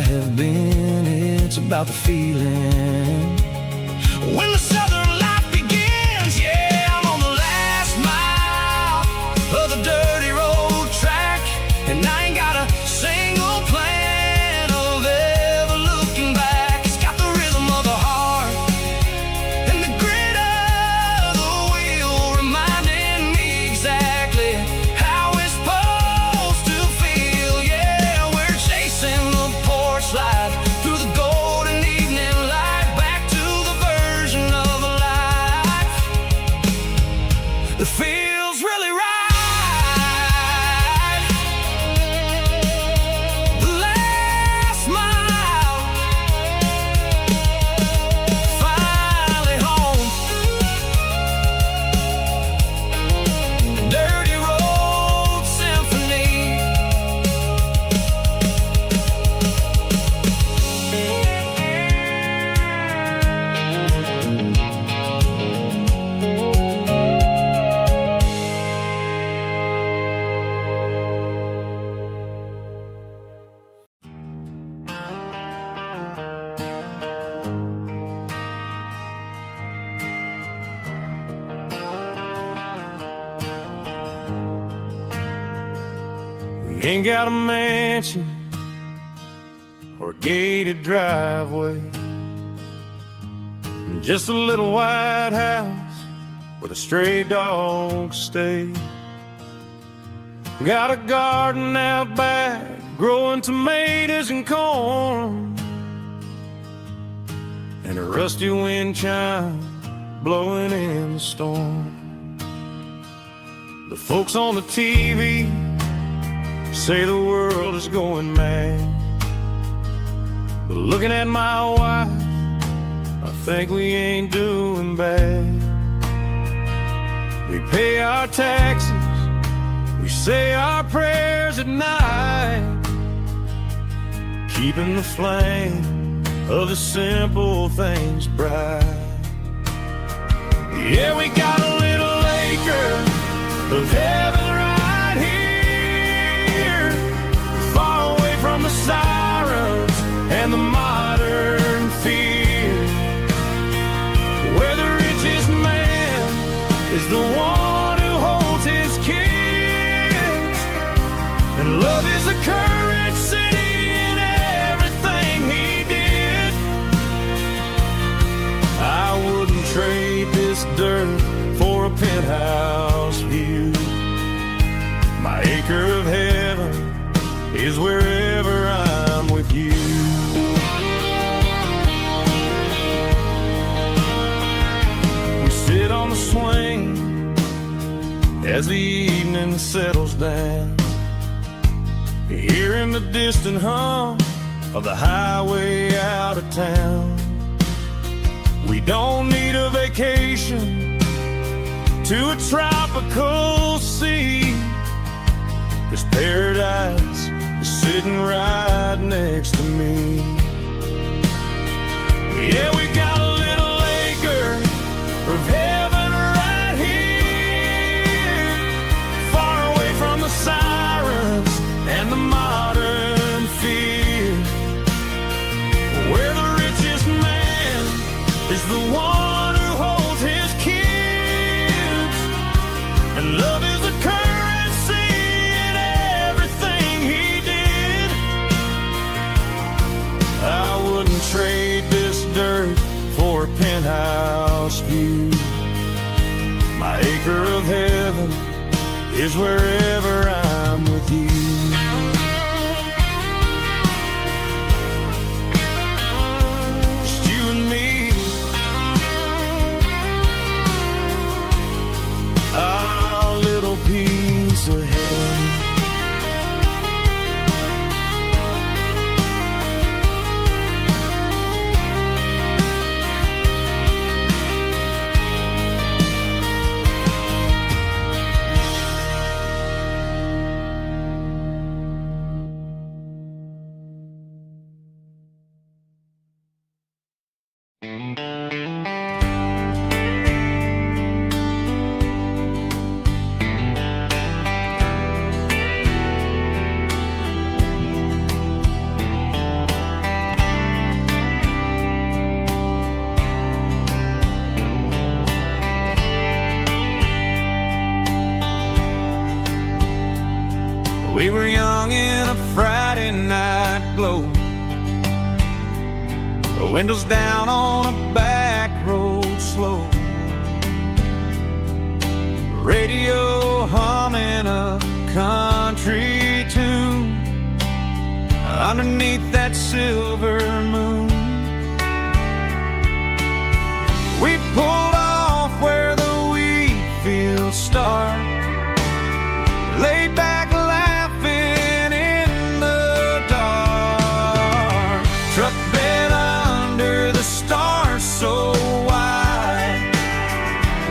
have been. It's about the feeling when the southern life begins. Yeah, I'm on the last mile of the dirty road track, and I ain't got a single plan of ever looking back. It's got the rhythm of the heart and the grit of the wheel, reminding me exactly how it's supposed to feel. Yeah, we're chasing the porch light through the golden evening light, back to the version of a life that feels really right. The last mile, finally home. Dirty road symphony. We ain't got a mansion or a gated driveway, just a little white house where the stray dogs stay. Got a garden out back, growing tomatoes and corn, and a rusty wind chime blowing in the storm. The folks on the TV say the world is going mad, but looking at my wife, I think we ain't doing bad. We pay our taxes, we say our prayers at night, keeping the flame of the simple things bright. Yeah, we got a little acre of heaven right here, far away from the sirens and the modern fear, where the richest man is the one who holds his kids, and love is the currency in everything he did. I wouldn't trade this dirt for a penthouse view. My acre of heaven is wherever I'm with you. We sit on the swing as the evening settles down, hearing the distant hum of the highway out of town. We don't need a vacation to a tropical sea, 'cause paradise is sitting right next to me. Yeah, we got a little acre of heaven right here, far away from the sirens and the modern fear, where the richest man is the one who holds his kids, and love is the currency in everything he did. I wouldn't trade this dirt for a penthouse view. My acre of heaven is wherever I'm with you. Just you and me, our little piece of heaven. glow. The windows down on a back road slow. Radio humming a country tune underneath that silver moon. We pulled off where the wheat fields start, laid back laughing in the dark. Truck bed under the stars so wide,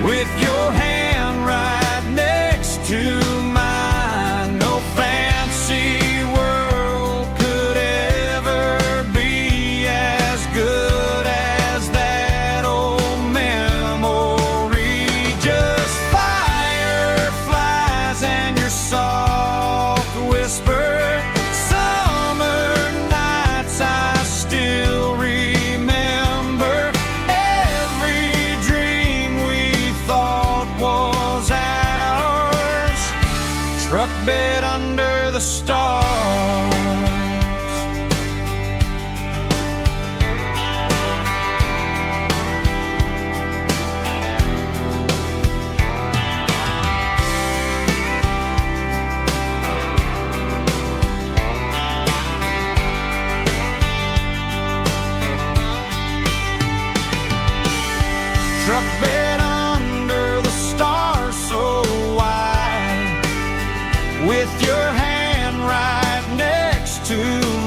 with your hand right next to mine. No fancy world could ever be as good as that old memory. Just fireflies and your soft whisper. Summer nights I still remember. Every dream we thought was ours. Truck bed under the stars. Truck bed under the stars so wide, with your hand right next to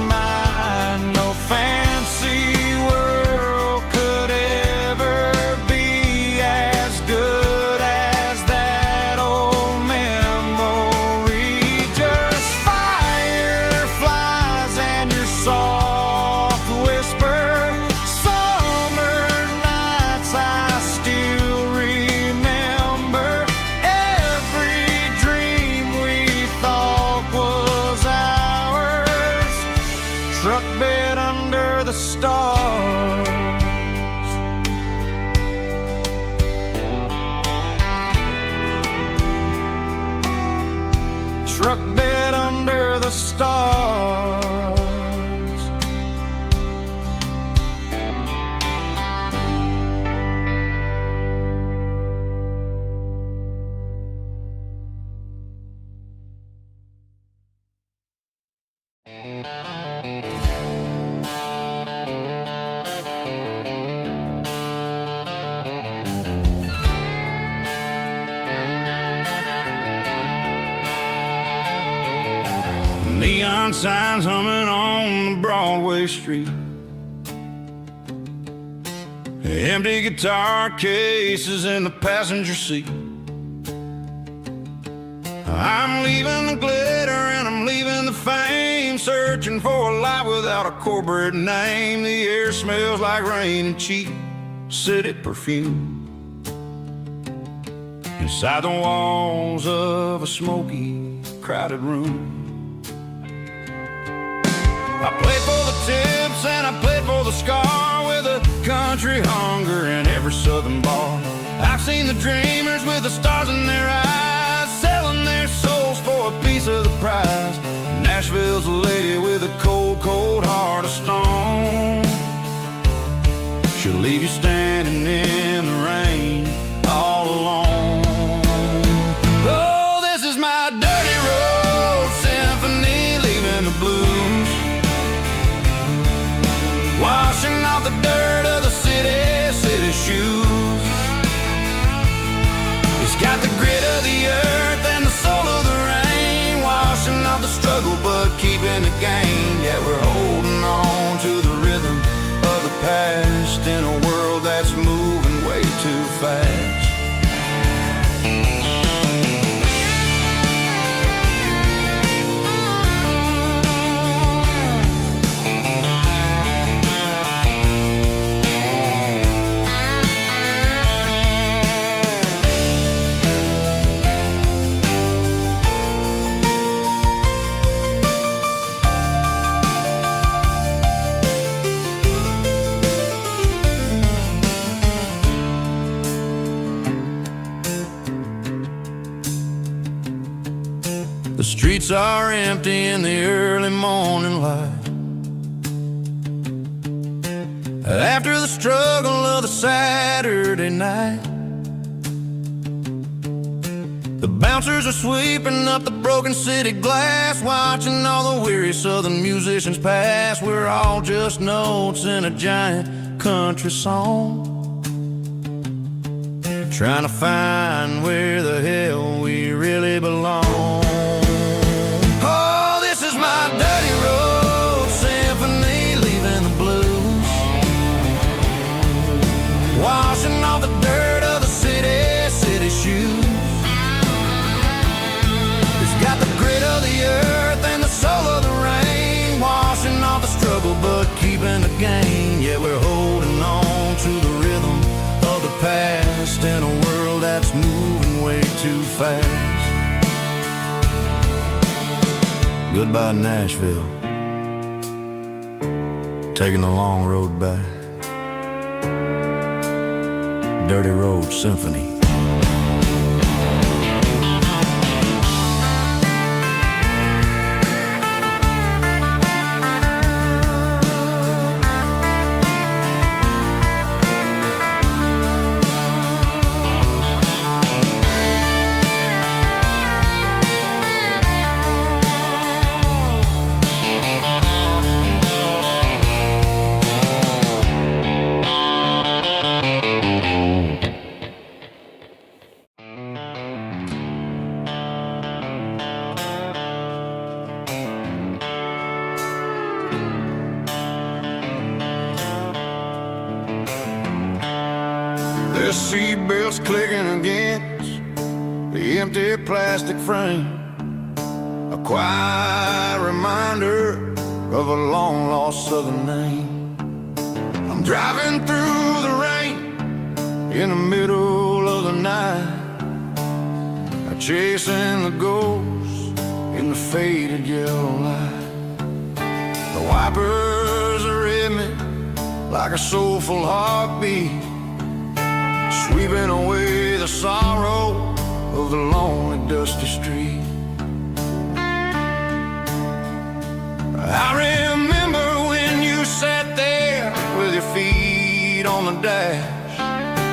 mine. No fancy world could ever be as good as that old memory. Just fireflies and your soft whisper. Summer nights I still remember. Every dream we thought was ours. Truck bed under the stars. Truck bed under the stars. Neon signs humming on the Broadway street. Empty guitar cases in the passenger seat. I'm leaving the glitter and I'm leaving the fame, searching for a life without a corporate name. The air smells like rain and cheap city perfume. Inside the walls of a smoky, crowded room. I played for the tips and I played for the scar, with a country hunger in every southern bar. I've seen the dreamers with the stars in their eyes, selling their souls for a piece of the prize. Nashville's a lady with a cold, cold heart of stone. She'll leave you standing in the rain all alone. Oh, this is my dirty road symphony, leaving the blues, washing off the dirt of the city shoes. It's got the grit of the earth and the soul of the rain, washing off the struggle but keeping the gain. Yeah, we're holding on to the rhythm of the past in a world that's moving way too fast. The streets are empty in the early morning light. After the struggle of the Saturday night, the bouncers are sweeping up the broken city glass, watching all the weary southern musicians pass. We're all just notes in a giant country song, trying to find where the hell we really belong. Oh, this is my dirty road symphony, leaving the blues, washing off the dirt of the city shoes. It's got the grit of the earth and the soul of the rain, washing off the struggle but keeping the gain. Yeah, we're holding on to the rhythm of the past in a world that's moving way too fast. Goodbye Nashville, taking the long road back. Dirty Road Symphony. The seatbelts clicking against the empty plastic frame, a quiet reminder of a long-lost southern name. I'm driving through the rain in the middle of the night, chasing the ghosts in the faded yellow light. The wipers are in me like a soulful heartbeat, sweeping away the sorrow of the lonely, dusty street. I remember when you sat there with your feet on the dash,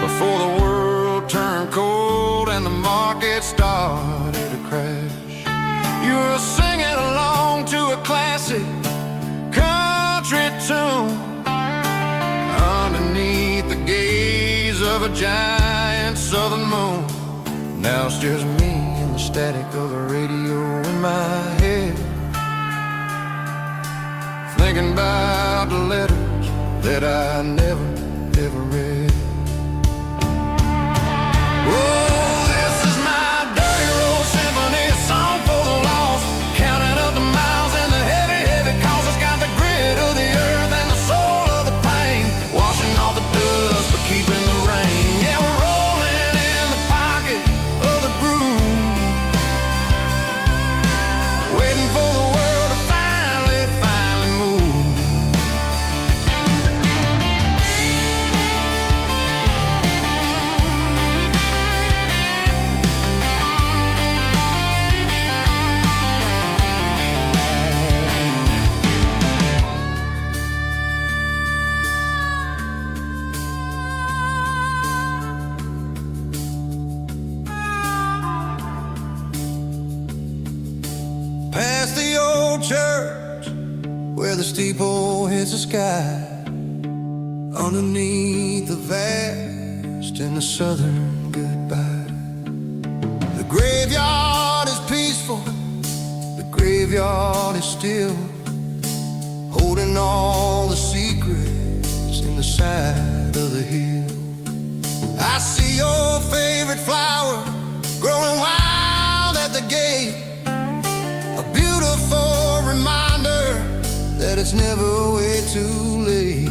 before the world turned cold and the market started to crash. You were singing along to a classic country tune underneath the gaze of a giant southern moon. Now it's just me and the static of the radio in my head, thinking about the letters that I never, ever read. Oh, this is my dirty road symphony, a song for the lost, counting up the miles and the heavy, heavy calls. It's got the grit of the earth and the soul of the pain, washing off the dust but keeping the rain. Yeah, we're rolling in the pocket of the groove, waiting for the world to finally move. Past the old church where the steeple hits the sky, underneath the vast and the southern goodbye. The graveyard is peaceful, the graveyard is still, holding all the secrets in the side of the hill. I see your favorite flower growing wild at the gate, a beautiful reminder that it's never way too late.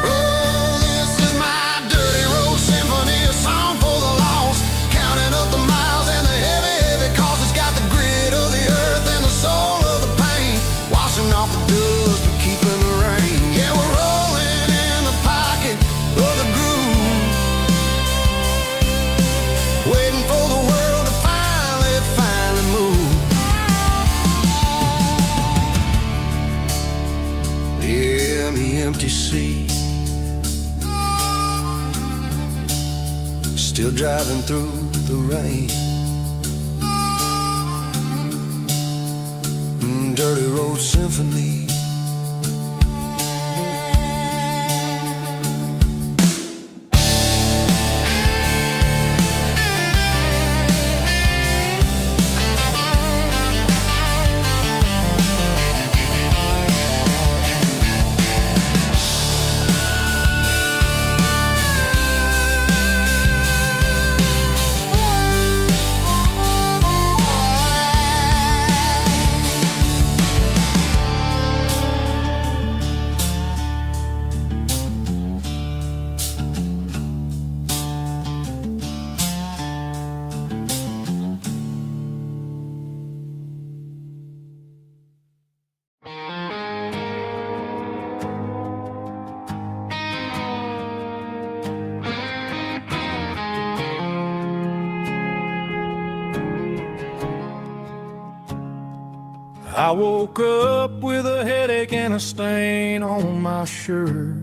Oh, this is my dirty road symphony, a song for the lost, counting up the miles and the heavy, heavy calls. It's got the grit of the earth and the soul of the pain, washing off the dust behind the empty seat, still driving through the rain. Dirty Road Symphony. I woke up with a headache and a stain on my shirt.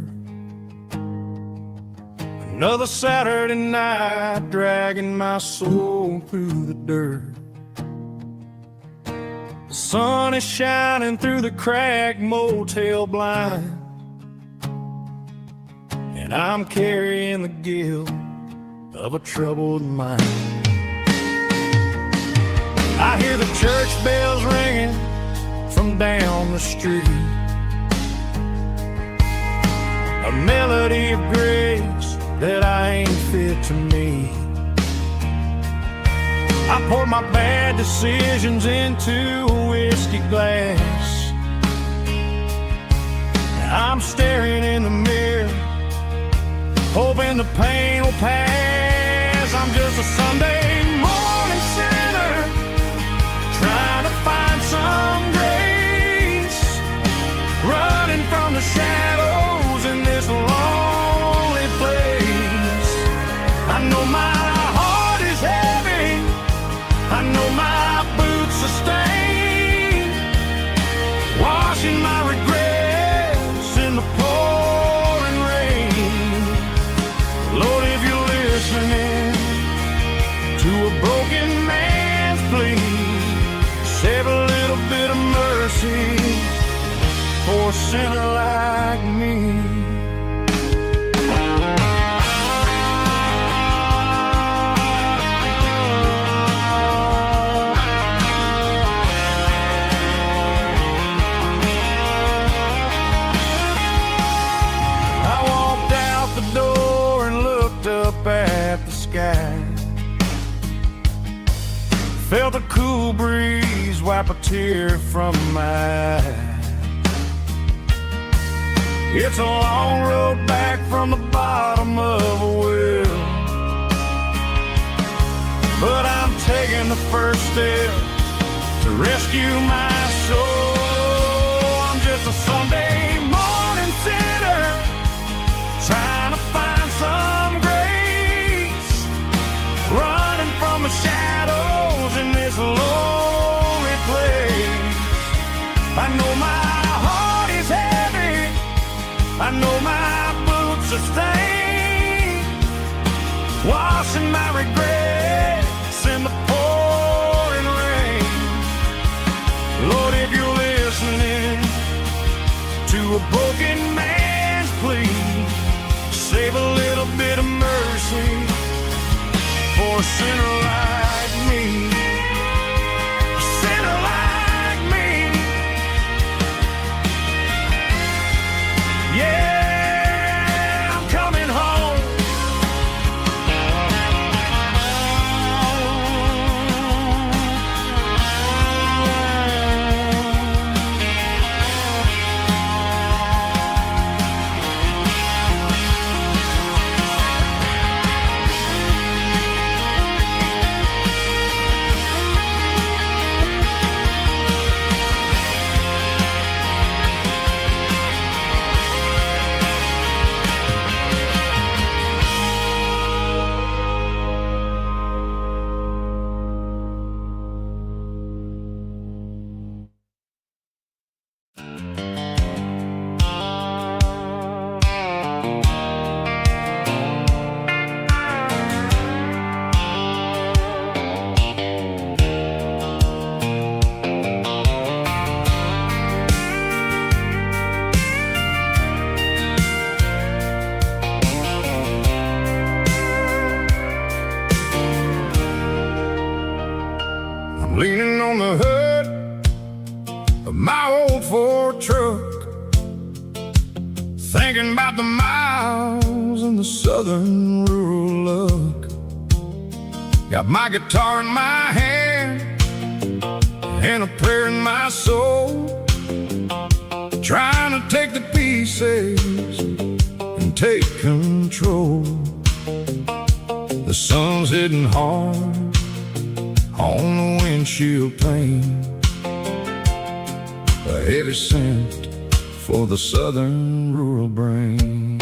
Another Saturday night dragging my soul through the dirt. The sun is shining through the cracked motel blind, and I'm carrying the guilt of a troubled mind. I hear the church bells ringing from down the street, a melody of grace that I ain't fit to meet. I pour my bad decisions into a whiskey glass. I'm staring in the mirror, hoping the pain will pass. I'm just a Sunday morning sinner, trying to find some grace, running from the shadows in this lonely place. I know my heart is heavy, I know my boots are stained, washing my regrets in the pouring rain. Lord, if you're listening to a broken man's plea, save a little bit of mercy for a sinner like me. I walked out the door and looked up at the sky, felt a cool breeze wipe a tear from my eye. It's a long road back from the bottom of a well, but I'm taking the first step to rescue my soul. I'm just a Sunday morning sinner, trying to find some grace, running from the shadows in this lonely place. I know my heart is heavy, I know my boots are stained, washing my regrets in the pouring rain. Lord, if you're listening to a broken man's plea, save a little bit of mercy for a sinner like me. A sinner like me. Yeah, I'm coming home. thinking about the miles and the southern rural look. Got my guitar in my hand and a prayer in my soul, trying to take the pieces and take control. The sun's hitting hard on the windshield pane, a heavy scent for the southern rural brain.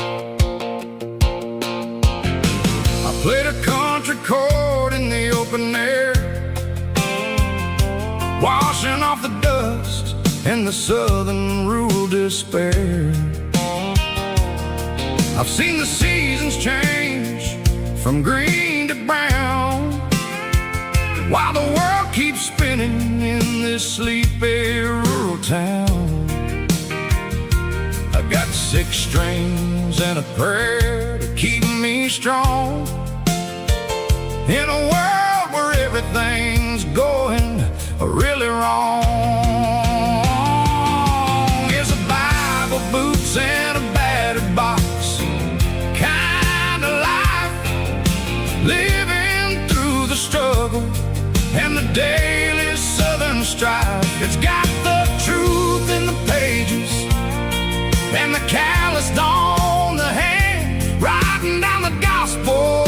I played a country chord in the open air, washing off the dust and the southern rural despair. I've seen the seasons change from green to brown, while the world keeps spinning in this sleepy rural town. I got 6 strings and a prayer to keep me strong, in a world where everything's going really wrong. It's a Bible, boots, and a battered box kind of life, living through the struggle and the daily southern strife. It's got the truth in the pages and the calloused on the hand, writing down the gospel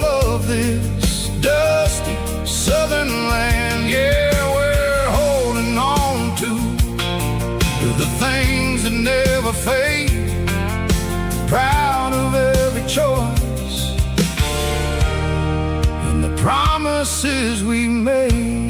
of this dusty southern land. Yeah, we're holding on to the things that never fade, proud of every choice and the promises we made.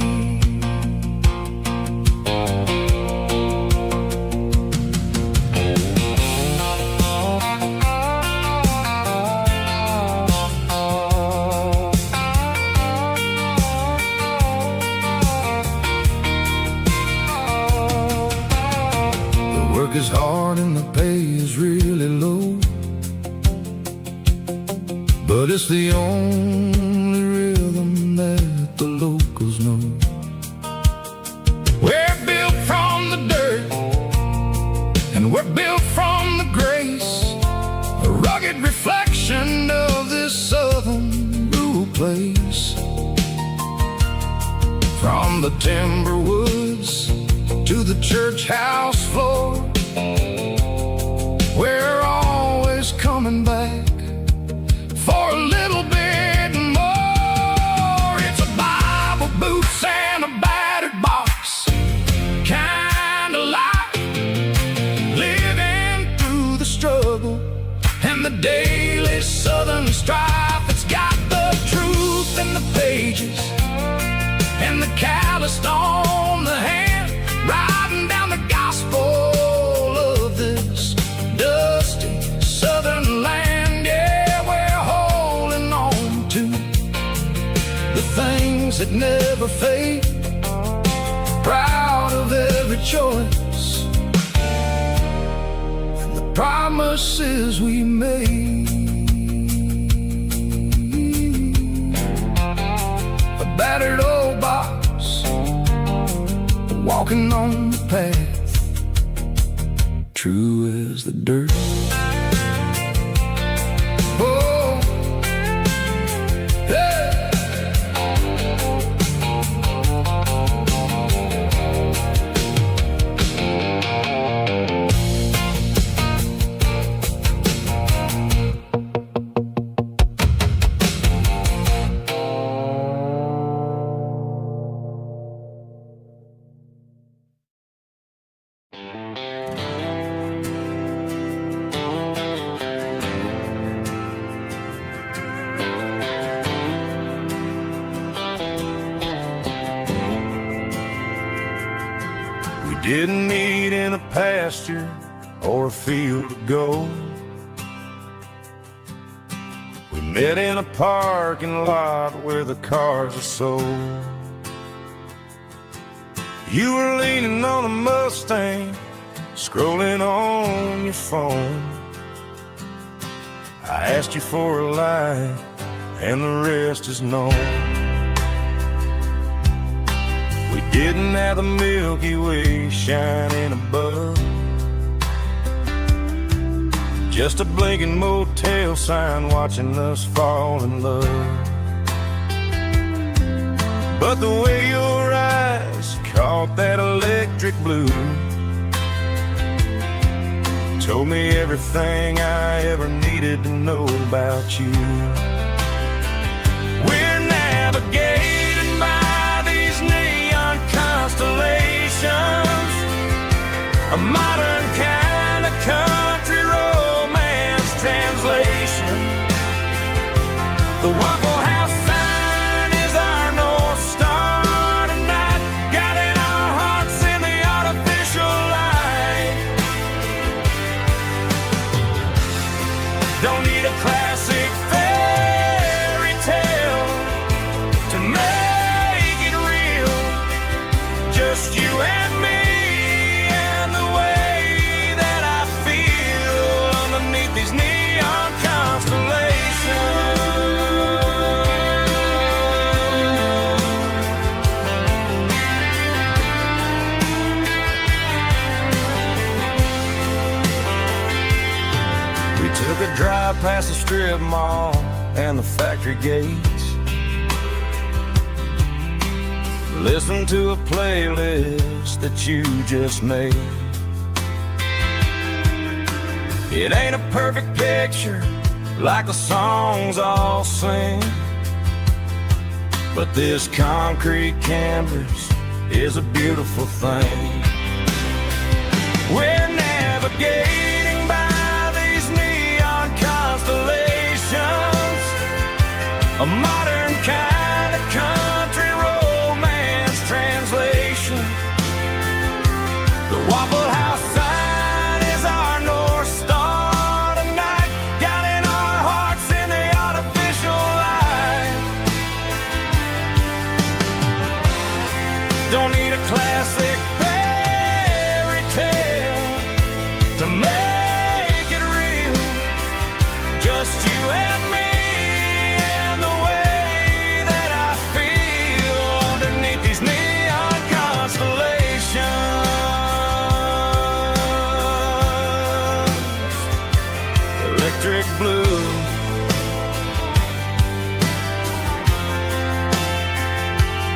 Work is hard and the pay is really low, but it's the only rhythm that the locals know. We're built from the dirt and we're built from the grace, a rugged reflection of this southern rural place. From the timber woods to the church house floor, we're always coming back for a little bit more. It's a Bible, boots, and a battered box kind of life, living through the struggle and the daily southern strife. It's got the truth in the pages and the calloused on the hand, writing down the gospel of this dusty southern land. Yeah, we're holding on to the things that never fade, proud of every choice and the promises we made. A battered old box, walking on the path, true as the dirt. Oh, yeah. Didn't meet in a pasture or a field of gold. We met in a parking lot where the cars are sold. You were leaning on a Mustang, scrolling on your phone. I asked you for a light, and the rest is known. We didn't have the Milky Way shining above, Just a blinking motel sign watching us fall in love. But the way your eyes caught that electric blue told me everything I ever needed to know about you. We're navigated by these neon constellations, a modern kind of country romance translation. The Waffle House sign is our North Star tonight, guiding our hearts in the artificial light. Don't need a classic fairy tale to make it real. Just you and me and the way that I feel underneath these neon constellations. We took a drive past the strip mall and the factory gates, listened to a playlist that you just made. It ain't a perfect picture like the songs all sing, but this concrete canvas is a beautiful thing. We're navigating by these neon constellations, a modern kind of country romance translation. The Waffle House sign is our North Star tonight, guiding our hearts in the artificial light. Don't need a classic fairy tale to make it real. Just you and me and the way that I feel underneath these neon constellations. Electric blue,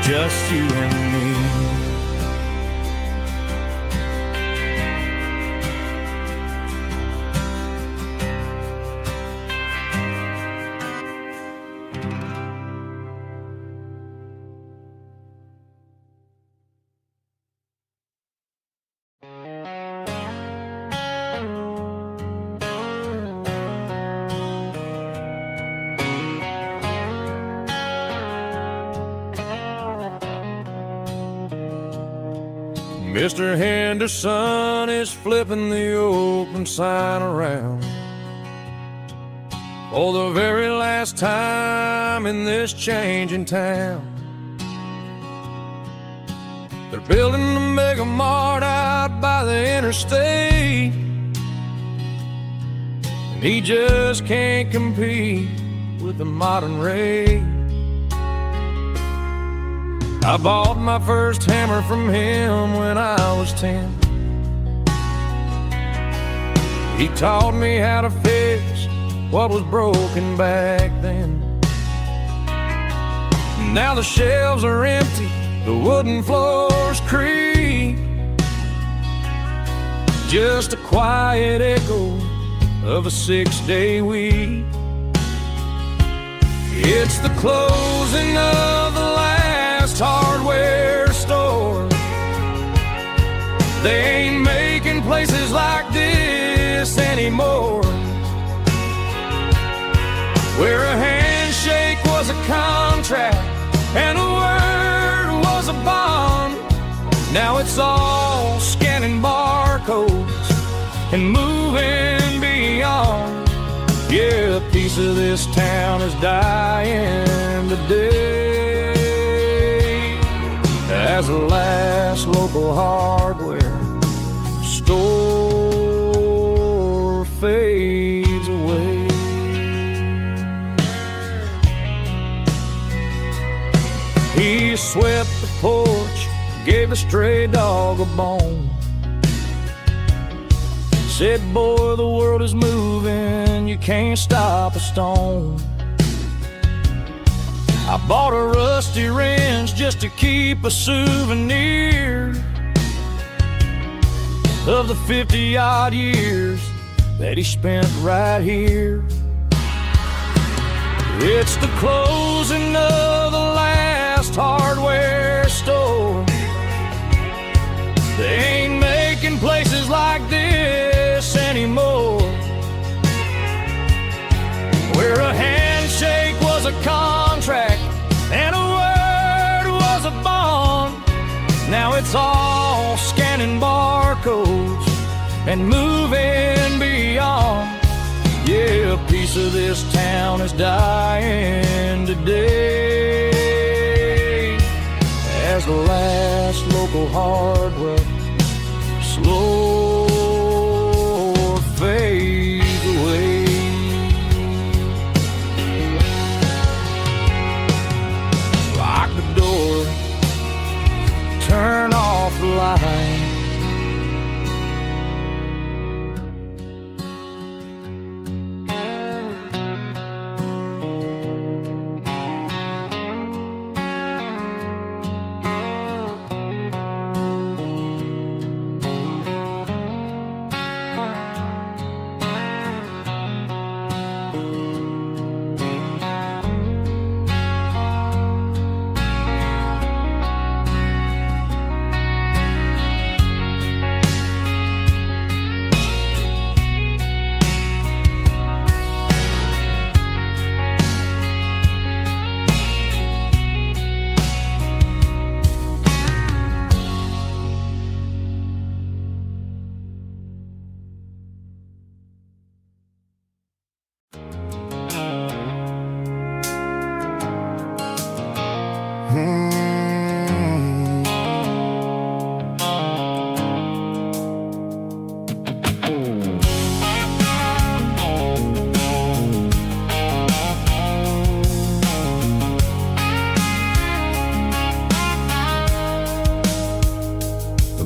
just you and me. Mr. Henderson is flipping the open sign around for the very last time in this changing town. They're building the mega mart out by the interstate, and he just can't compete with the modern rate. I bought my first hammer from him when I was 10. He taught me how to fix what was broken back then. Now the shelves are empty, the wooden floors creak, just a quiet echo of a 6-day week. It's the closing of the last hardware store. They ain't making places like this anymore, where a handshake was a contract and a word was a bond. Now it's all scanning barcodes and moving beyond. Yeah, a piece of this town is dying today as the last local hardware store fades away. He swept the porch, gave a stray dog a bone, Said, boy, the world is moving, you can't stop a stone. I bought a rusty wrench just to keep a souvenir of the 50-odd years that he spent right here. It's the closing of the last hardware store. They ain't making places like this anymore, where a handshake was a contract and a word was a bond. Now it's all scanning barcodes and moving beyond. Yeah, a piece of this town is dying today as the last local hardware slow fades away. Lock the door, turn off the light.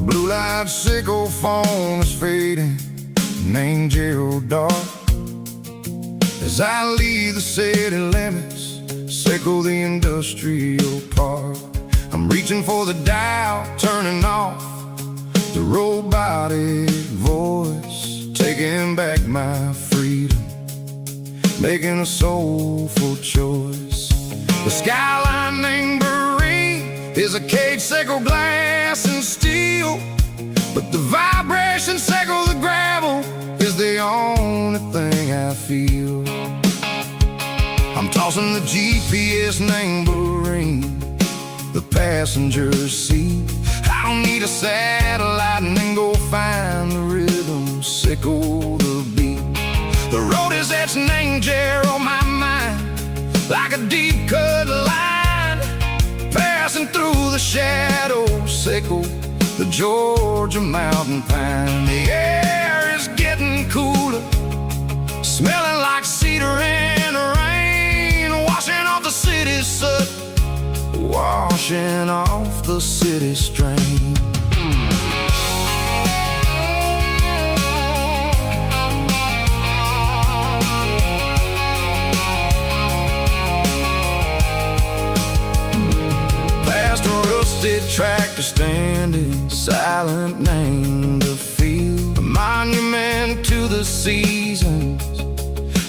Blue-light sickle phone is fading, name Gerald dark. As I leave the city limits, sickle the industrial park. I'm reaching for the dial, turning off the robotic voice, taking back my freedom, making a soulful choice. The skyline named Marine is a cage, sickle glass and steel, but the vibration sickle the gravel is the only thing I feel. I'm tossing the GPS named Marine, the passenger seat. I don't need a satellite and then go find the rhythm, sickle the beat. The road is etched named Gerald on my mind, like a deep cut line, passing through the shadows, sickle the Georgia mountain pine. The air is getting cooler, smelling like cedar in the rain, washing off the city soot, washing off the city strain. Past a rusted tractor standing silent, named the field, a monument to the seasons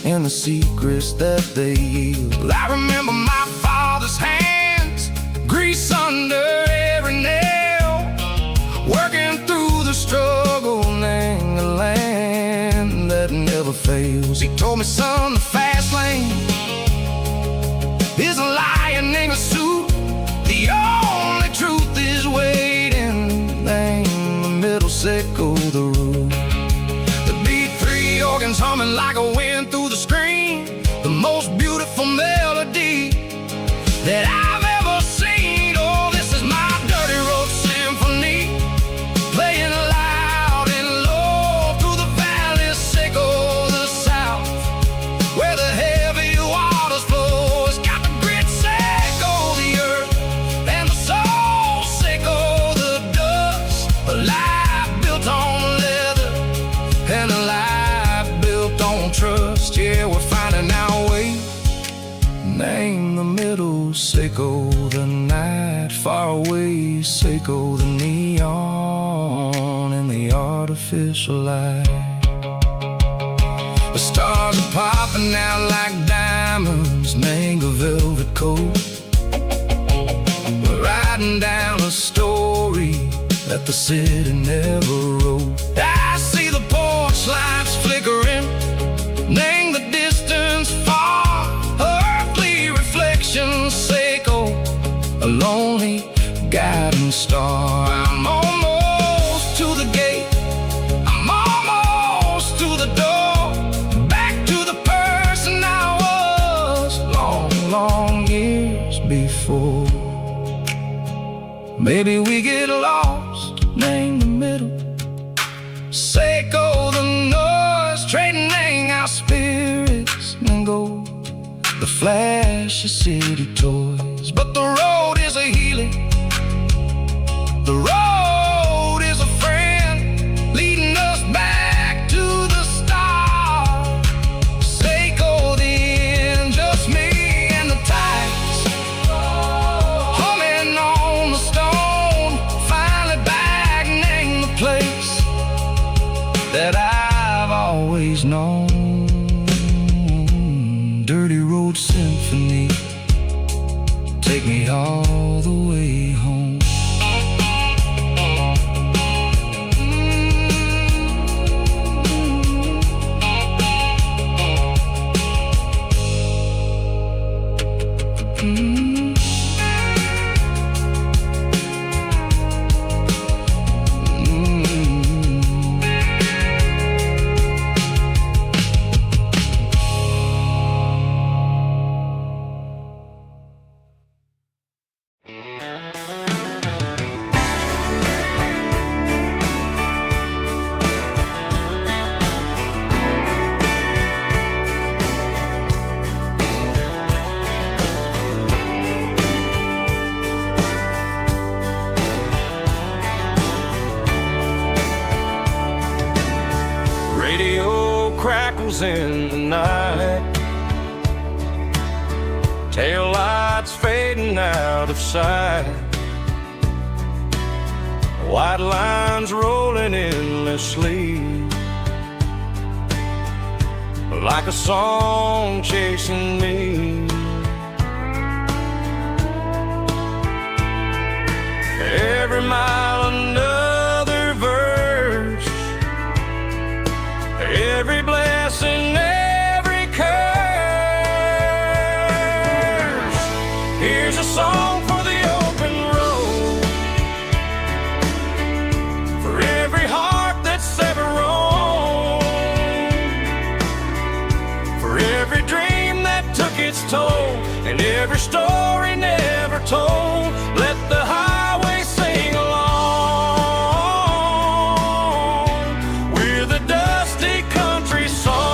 and the secrets that they yield. I remember my father's hands, grease under every nail, working through the struggle, name the land that never fails. He told me, son, the fast lane is a lion in a suit. The only truth is waiting, name the middle, sickle the root. The beat, three organs humming like a wind through the screen, the most beautiful melody that I've ever seen. Oh, this is my dirty road symphony, playing loud and low through the valleys, sickle the south, where the heavy waters flow. It's got the grit, sickle the earth, and the soul, sickle the dust, a life built on leather and a don't trust. Yeah, we're finding our way. Name the middle, Seiko the night. Far away, Seiko the neon and the artificial light. The stars are popping out like diamonds, mango velvet coat. We're riding down a story that the city never wrote. I see the porch lights flickering, name the distance far. Earthly reflections, Seiko, a lonely guiding star. I'm almost to the gate, I'm almost to the door, back to the person I was long, long years before. Maybe we get lost, name the middle, Seiko the noise, trading our spirits and gold, the flash of city toys. But the road is a healing, the road is a friend, leading us back to the start. Seiko the end, just me and the tides, humming on the stone. Finally back, name the place that I've always known. Dirty Road Symphony, take me all the way home. Radio crackles in the night, tail lights fading out of sight, white lines rolling endlessly, like a song chasing me. Every mile another verse, every blessing, every curse. Here's a song for the open road, for every heart that's ever roamed, for every dream that took its toll, and every story never told. Let the highway sing along with a dusty country song.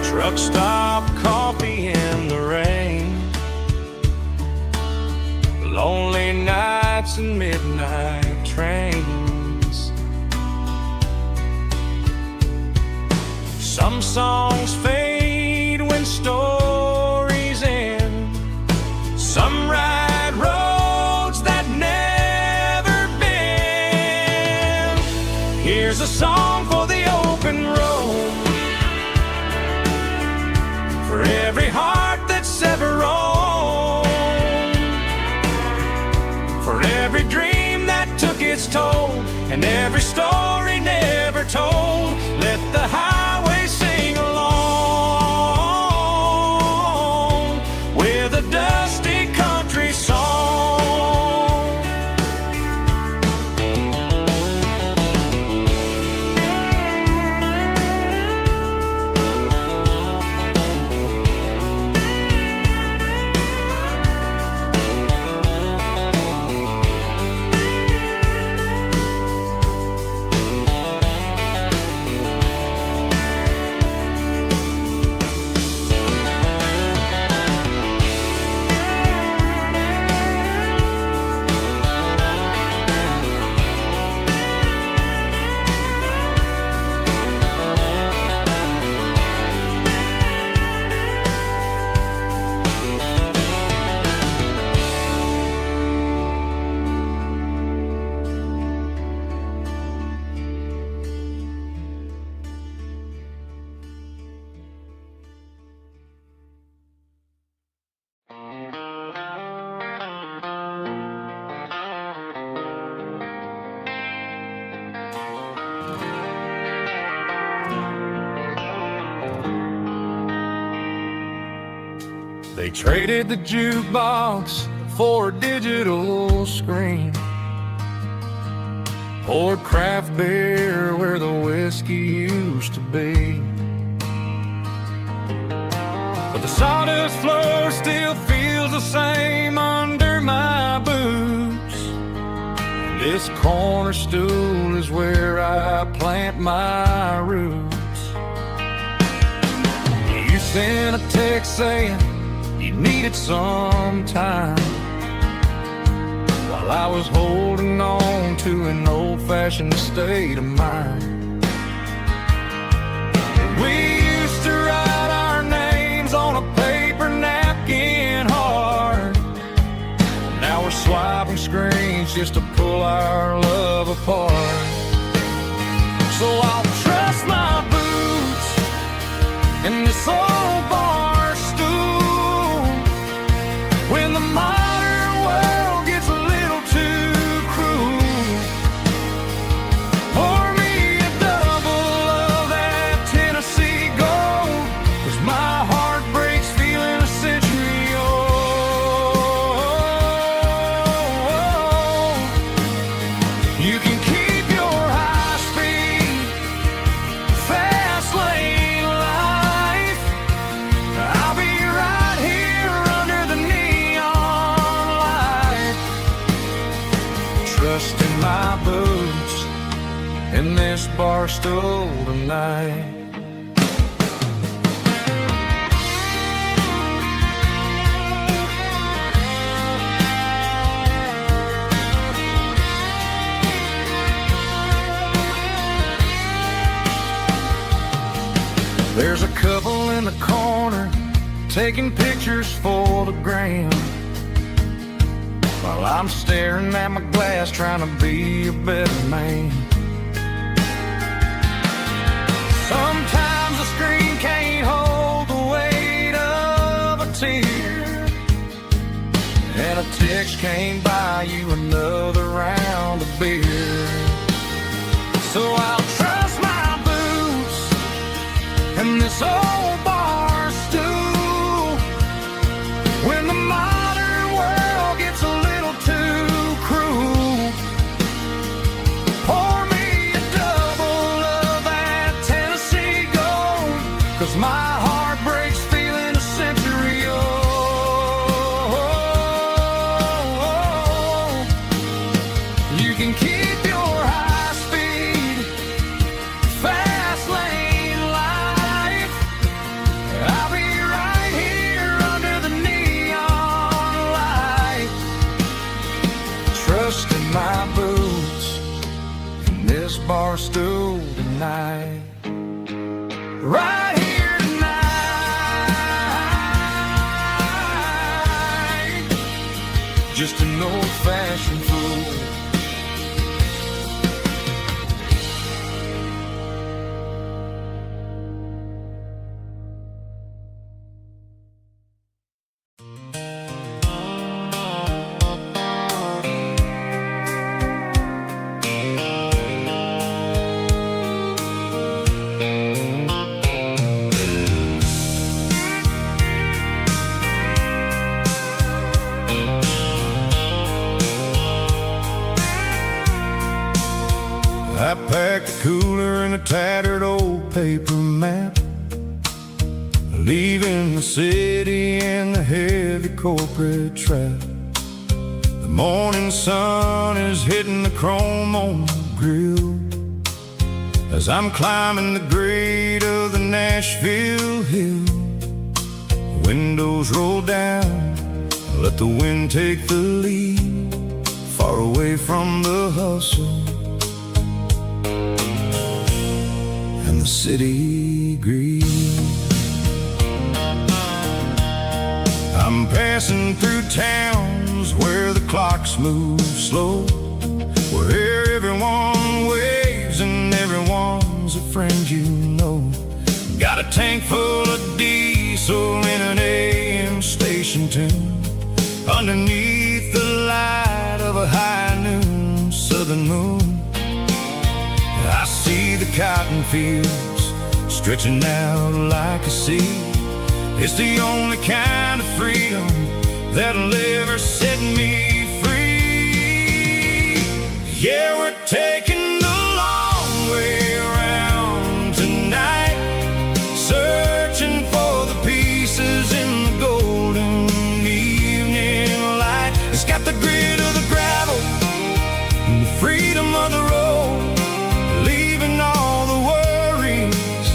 Truck stop, coffee in the rain, lonely nights and midnight trains. Some songs fade when stories end, some ride roads that never bend. Here's a song for the open road, for every heart that's ever roamed, for every dream that took its toll, and every story never told. Let the highway sing along with a dusty country song. They traded the jukebox for a digital screen, poured craft beer where the whiskey used to be. But the sawdust floor still feels the same under my boots. This corner stool is where I plant my roots. You sent a text saying you needed some time, while I was holding on to an old-fashioned state of mind. We used to write our names on a paper napkin hard. Now we're swiping screens just to pull our love apart. So I'll trust my boots in this old bar stool when the modern world gets a little too cruel. Pour me a double of that Tennessee Gold, 'cause my heart breaks feeling a century old. You can keep your high-speed, fast lane life. I'll be right here under the neon light, trusting my boots in this bar stool tonight. There's a couple in the corner taking pictures for the gram, while I'm staring at my glass trying to be a better man. Sometimes the screen can't hold the weight of a tear, and a text can't buy you another round of beer. So I'll trust my boots and this old bar stool when the modern world gets a little too cruel. Pour me a double of that Tennessee Gold, 'cause my heart breaks feeling a century old. You can keep your high-speed, fast lane life. I'll be right here under the neon light, trusting my boots in this bar stool tonight. Right here tonight, just an old-fashioned fool. I packed the cooler in a tattered old paper map, leaving the city in the heavy corporate trap. The morning sun is hitting the chrome on the grill as I'm climbing the grade of the Nashville hill. Windows roll down, let the wind take the lead, far away from the hustle and the city greed. I'm passing through towns where the clocks move slow, where everyone waves and everyone's a friend you know. Got a tank full of diesel in an AM station tune, underneath the light of a high noon southern moon. I see the cotton fields stretching out like a sea. It's the only kind of freedom that'll ever set me free. Yeah, we're taking the long way around tonight, searching for the pieces in the golden evening light. It's got the grit of the gravel and the freedom of the road, leaving all the worries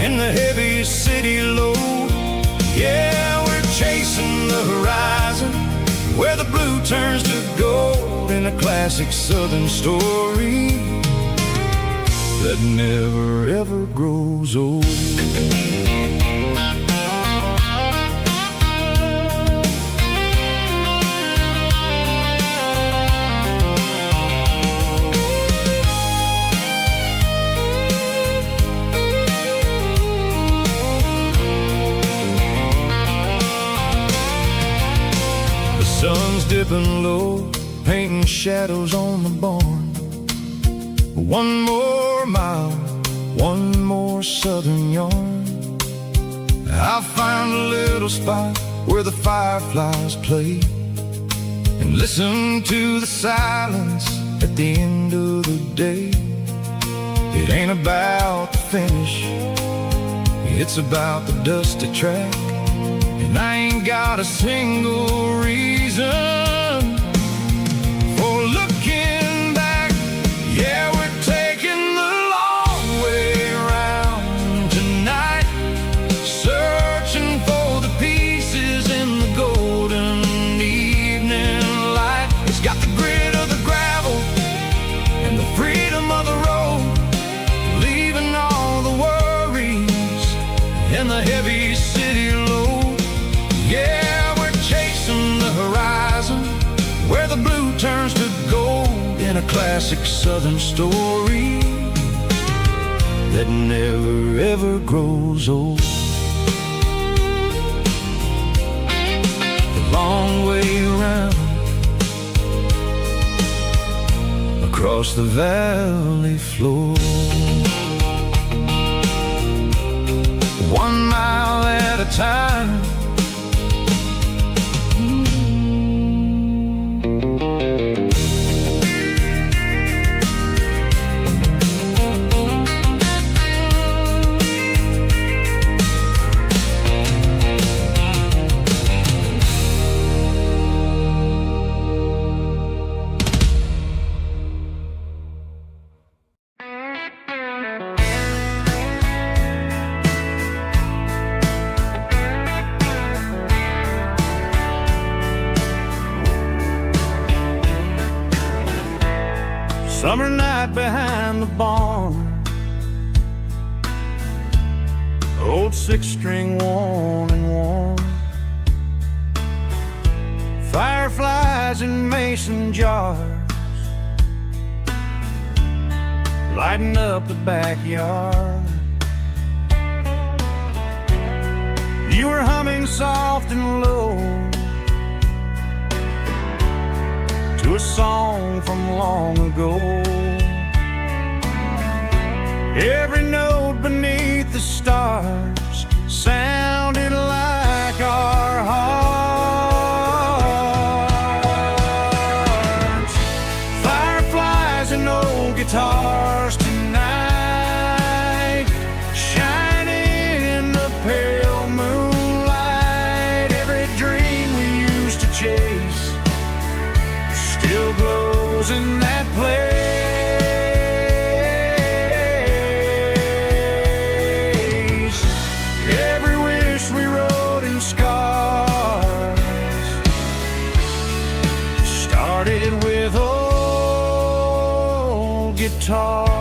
and the heavy city load. Yeah, we're chasing the horizon where the blue turns to gold, in a classic southern story that never ever grows old. Sun's dipping low, painting shadows on the barn. One more mile, one more southern yarn. I'll find a little spot where the fireflies play, and listen to the silence at the end of the day. It ain't about the finish, it's about the dusty track. And I ain't got a single reason for looking back. Yeah, we're taking the long way around tonight, searching for the pieces in the golden evening light. It's got the grit of the gravel and the freedom of the road, leaving all the worries and the heavy city load. Yeah, we're chasing the horizon where the blue turns to gold, in a classic southern story that never ever grows old. The long way around across the valley floor, 1 mile at a time. Summer night behind the barn, old 6-string worn and worn, fireflies in mason jars lighting up the backyard. You were humming soft and low to a song from long ago. Every note beneath the stars sounded like our hearts. Fireflies and old guitars tonight, shining in the pale moonlight. Every dream we used to chase still glows in that place. Every wish we wrote in scars started with old guitars.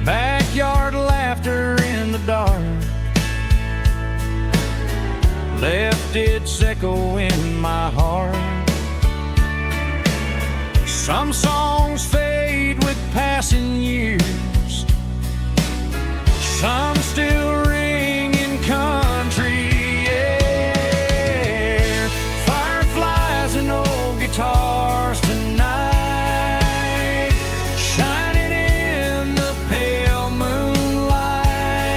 Backyard laughter in the dark left its echo in my heart. Some songs fade with passing years, some still ring in country air. Fireflies and old guitars tonight, shining in the pale moonlight.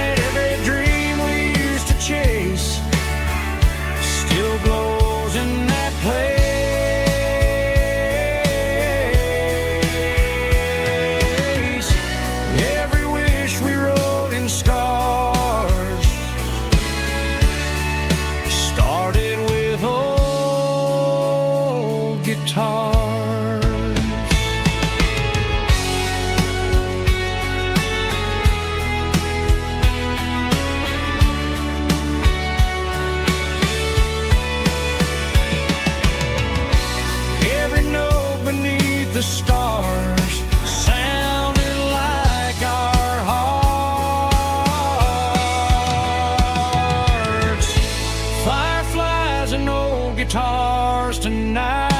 guitars tonight,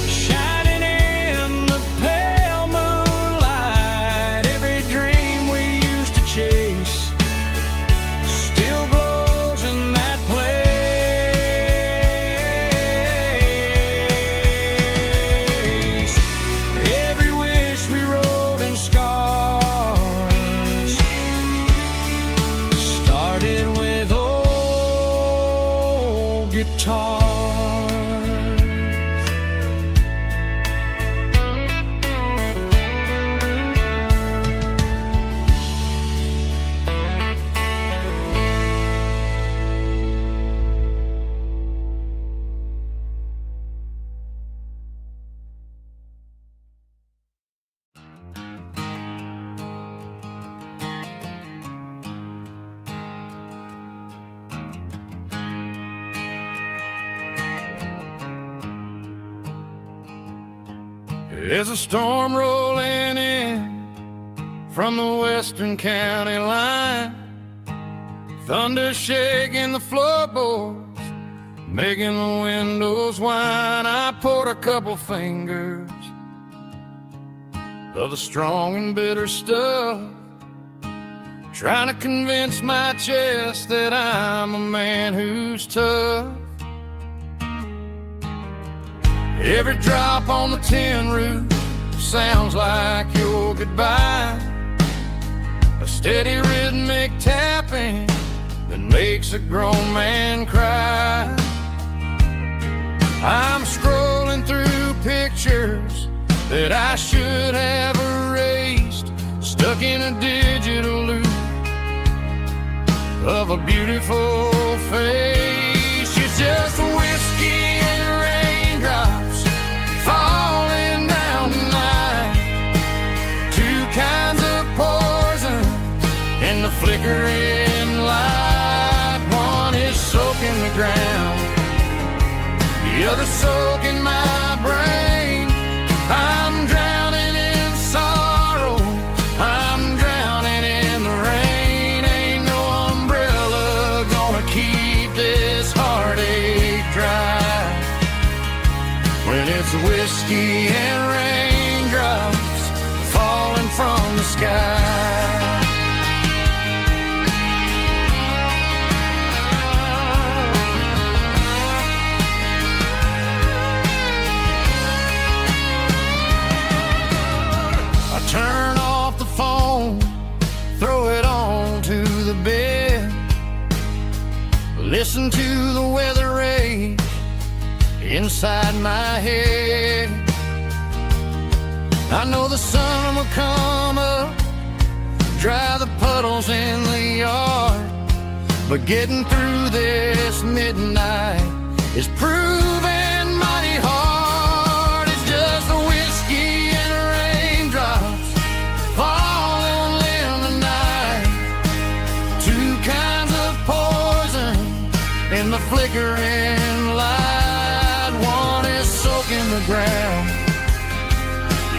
shining in the pale moonlight. Every dream we used to chase still glows in that place. Every wish we wrote in scars started with old guitars. There's a storm rolling in from the western county line, thunder shaking the floorboards, making the windows whine. I poured a couple fingers of the strong and bitter stuff, trying to convince my chest that I'm a man who's tough. Every drop on the tin roof sounds like your goodbye, a steady rhythmic tapping that makes a grown man cry. I'm scrolling through pictures that I should have erased, stuck in a digital loop of a beautiful face. It's just whiskey and raindrops falling down tonight, two kinds of poison in the flickering light. One is soaking the ground, the other soaking my brain. I'm drowning in sorrow, I'm drowning in the rain. Ain't no umbrella gonna keep this heartache dry when it's whiskey and raindrops falling from the sky. I turn off the phone, throw it on to the bed, listen to the weather rage inside my head. I know the sun will come up, dry the puddles in the yard, but getting through this midnight is proving mighty hard. It's just the whiskey and raindrops falling in the night, two kinds of poison in the flickering light. One is soaking the ground,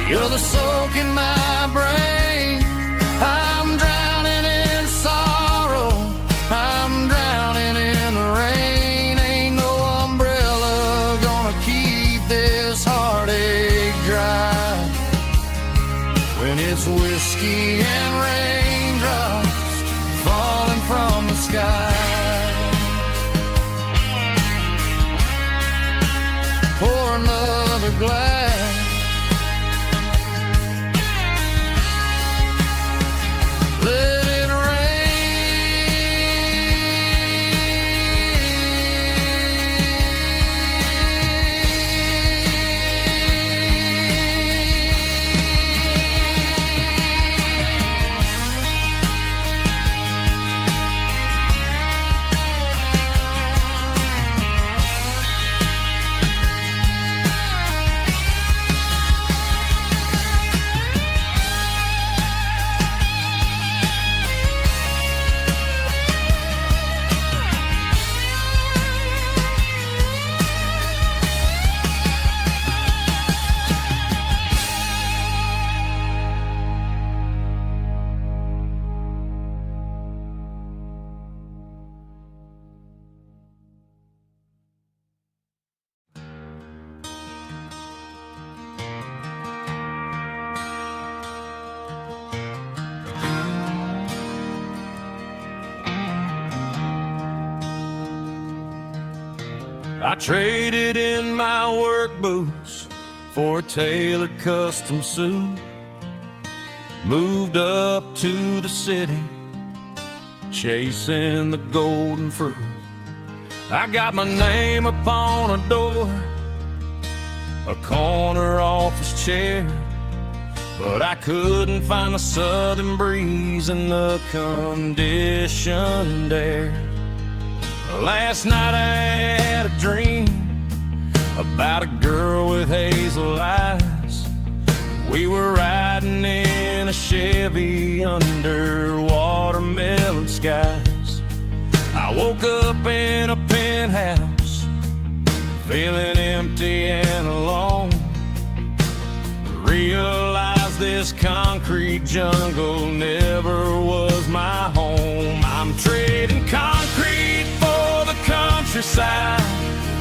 the other soaking my brain. I'm drowning in sorrow, I'm drowning in the rain. Ain't no umbrella gonna keep this heartache dry when it's whiskey and raindrops falling from the sky. Pour another glass, let it I traded in my work boots for a tailored custom suit. Moved up to the city, chasing the golden fruit. I got my name upon a door, a corner office chair, but I couldn't find the southern breeze in the conditioned air. Last night I had a dream about a girl with hazel eyes. We were riding in a Chevy under watermelon skies. I woke up in a penthouse, feeling empty and alone. Realized this concrete jungle never was my home. I'm trading concrete for the countryside,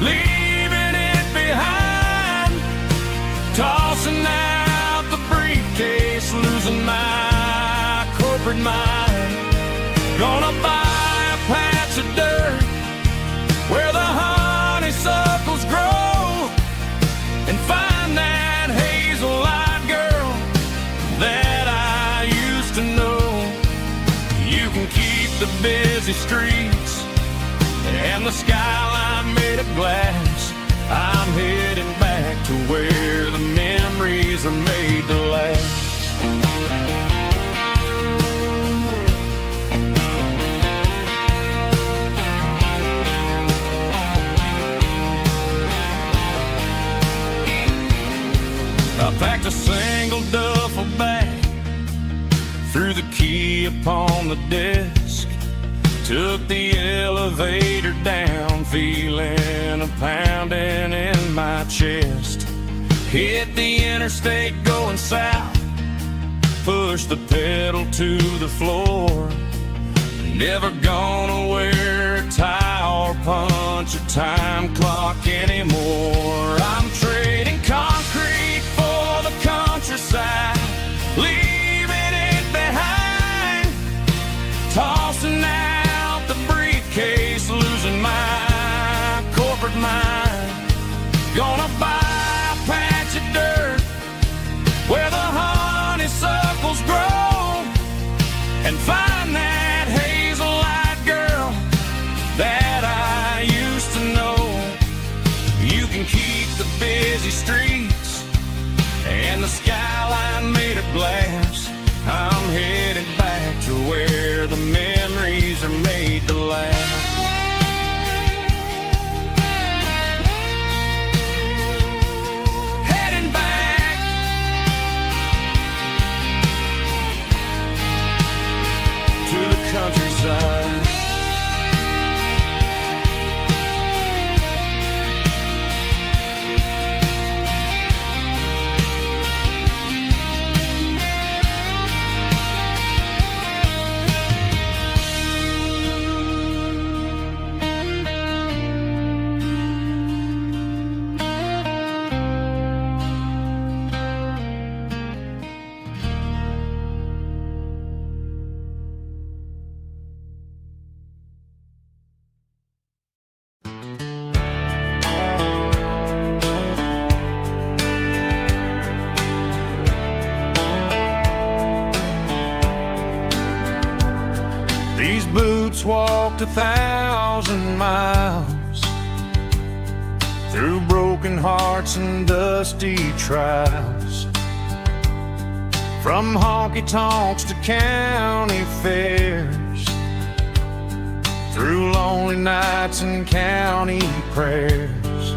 leaving it behind. Tossing out the briefcase, losing my corporate mind. Gonna buy a patch of dirt where the honeysuckles grow, and find that hazel-eyed girl that I used to know. You can keep the busy streets and the skyline made of glass. I'm heading back to where the memories are made to last. I packed a single duffel bag, threw the key upon the desk, took the elevator down, feeling a pounding in my chest. Hit the interstate going south, pushed the pedal to the floor. Never gonna wear a tie or punch a time clock anymore. I'm trading concrete for the countryside, leaving it behind. Tossing out the briefcase, losing my corporate mind. Gonna buy a patch of dirt where the honeysuckles grow, and find that hazel-eyed girl that I used to know. You can keep the busy streets and the skyline made of glass. I'm headed back to where the memories are made to last. Heading back to the countryside. These boots walked 1,000 miles through broken hearts and dusty trials, from honky-tonks to county fairs, through lonely nights and county prayers.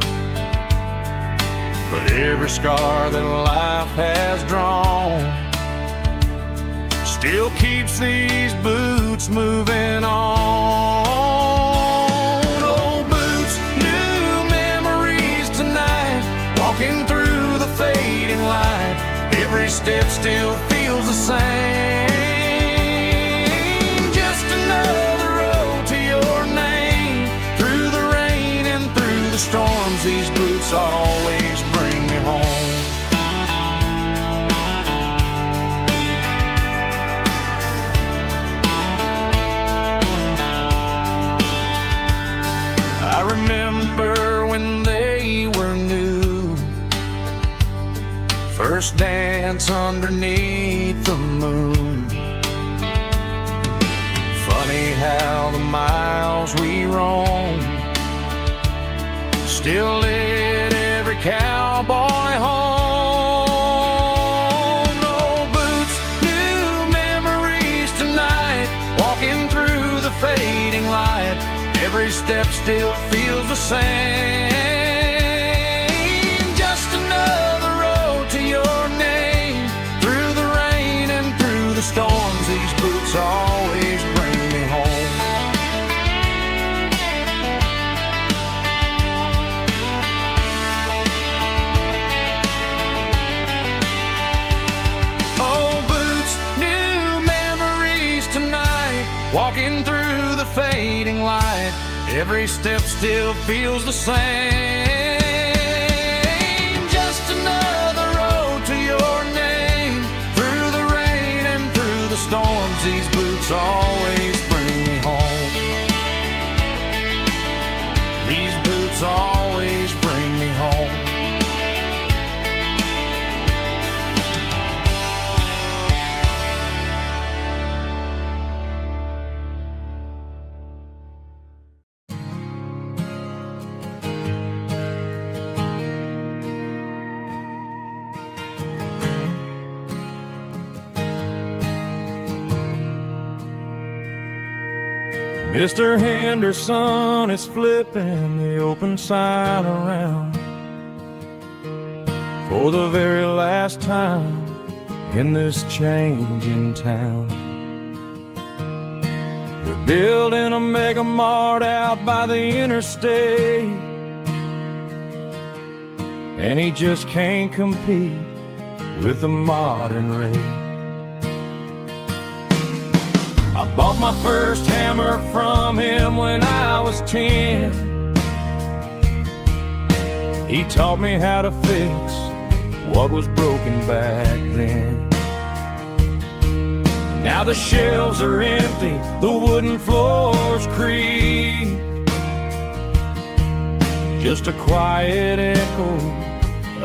But every scar that life has drawn still keeps these boots moving on. Old boots, new memories tonight, walking through the fading light. Every step still feels the same. Just another road to your name. Through the rain and through the storms, these boots always bring me home. I remember when first dance underneath the moon. Funny how the miles we roam still lit every cowboy home. No boots, new memories tonight, walking through the fading light. Every step still feels the same. Just another road to your name. Through the rain and through the storms, these boots always bring me home. Oh, boots, new memories tonight, walking through the fading light. Every step still feels the same. Just another road to your name. Through the rain and through the storms, these boots always bring me home. These boots always bring me home. Mr. Henderson is flipping the open sign around for the very last time in this changing town. They're building a mega mart out by the interstate, and he just can't compete with the modern rate. I bought my first hammer from him when I was 10. He taught me how to fix what was broken back then. Now the shelves are empty, the wooden floors creak, just a quiet echo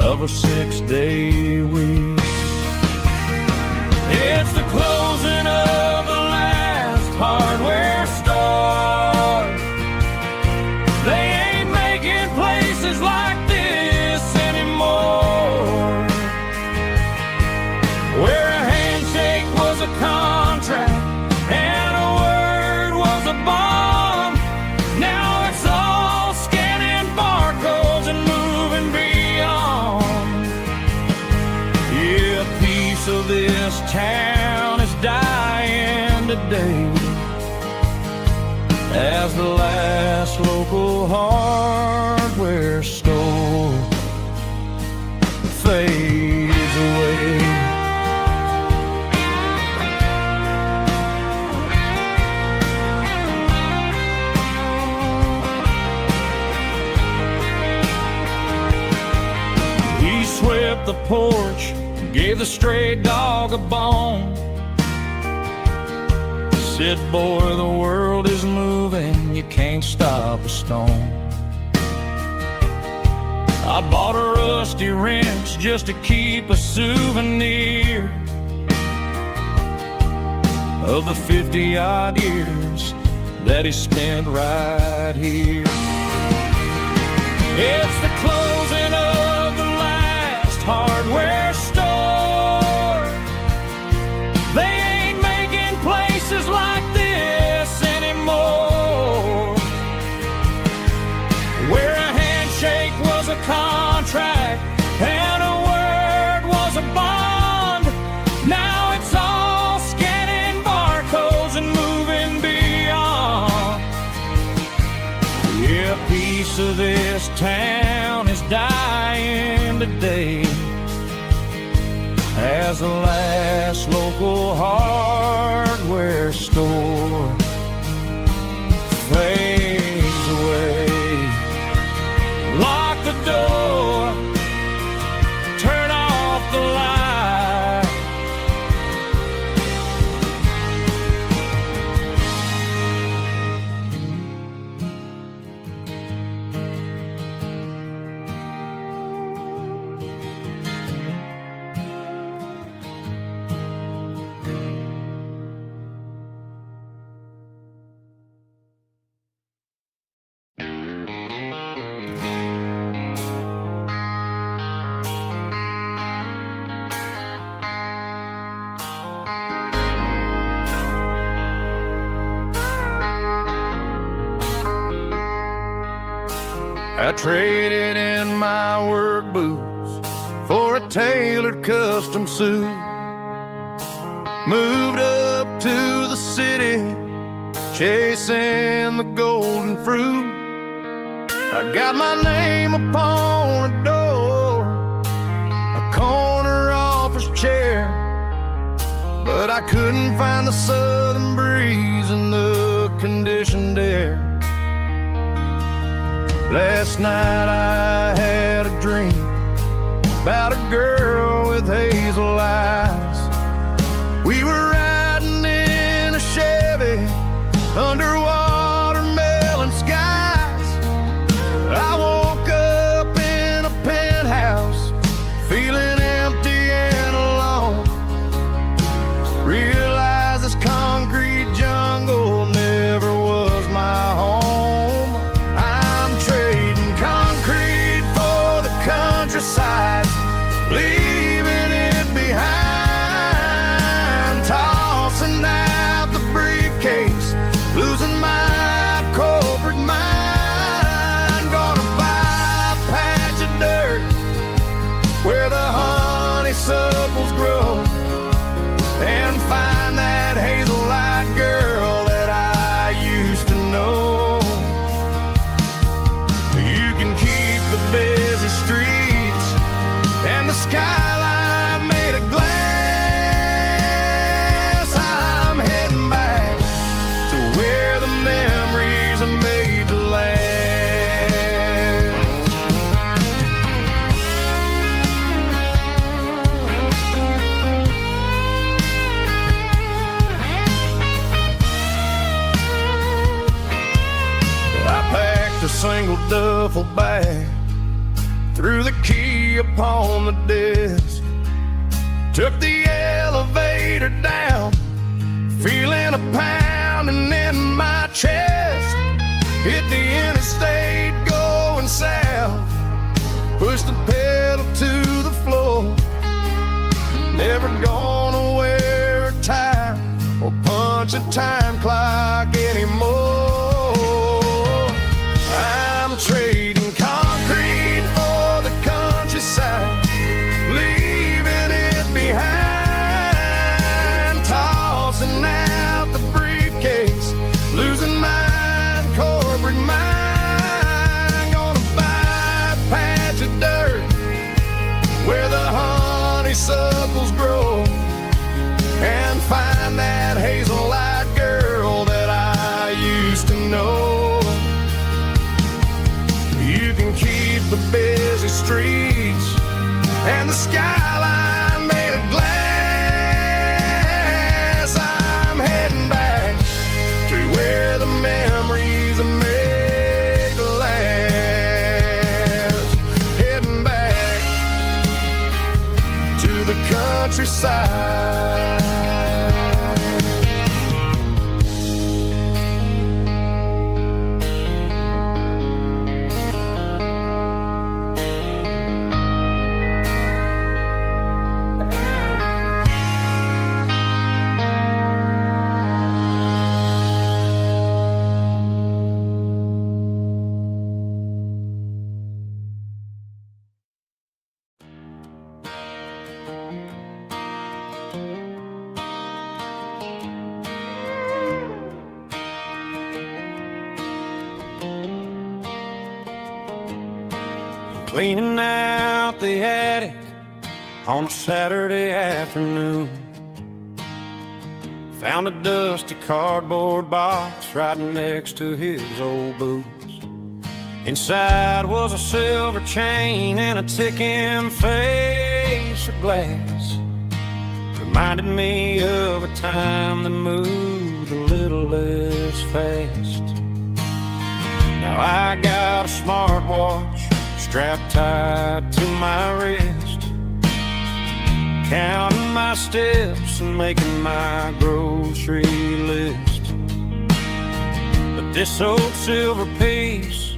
of a 6-day week. It's the closing of the hardware store. They ain't making places like this anymore, where a handshake was a contract and a word was a bond. Now it's all scanning barcodes and moving beyond. Yeah, a piece of this town is dying today as the last local hardware store fades away. He swept the porch, gave the stray dog a bone, said, boy, the world is moving, you can't stop a stone. I bought a rusty wrench just to keep a souvenir of the 50-odd years that he spent right here. It's the closing of the last hardware store. They ain't making places like this anymore, where a handshake was a contract and a word was a bond. Now it's all scanning barcodes and moving beyond. Yeah, a piece of this town is dying today as the last local hardware store fades away. Lock the door, turn off the light. I traded in my work boots for a tailored custom suit. Moved up to the city, chasing the golden fruit. I got my name upon a door, a corner office chair, but I couldn't find the southern breeze in the conditioned air. Last night I had a dream about a girl with hazel eyes. We were riding in a Chevy under watermelon skies. I woke up in a penthouse feeling empty and alone. Realized this concrete jungle never was my home. I'm trading concrete for the countryside, leaving it behind, tossing out the briefcase, losing my corporate mind. Gonna buy a patch of dirt where the honeysuckles grow, and find that hazel-eyed girl that I used to know. You can keep the busy streets and the skyline made of glass. I'm heading back to where the memories are made to last. I packed a single duffel bag, threw the key upon the desk, took the elevator down, feeling a pounding in my chest. Hit the interstate going south, pushed the pedal to the floor. Never gonna wear a tie or punch a time clock anymore. I'm trading concrete for the countryside, leaving it behind, tossing out the briefcase, losing my corporate mind. Gonna buy a patch of dirt where the honeysuckles grow, and find that hazel-eyed girl that I used to know. You can keep the busy streets and the skyline made of glass. I'm heading back to where the memories are made to last. Heading back to the countryside. Cleaning out the attic on a Saturday afternoon, found a dusty cardboard box right next to his old boots. Inside was a silver chain and a ticking face of glass. Reminded me of a time that moved a little less fast. Now I got a smartwatch strapped tight to my wrist, counting my steps and making my grocery list. But this old silver piece,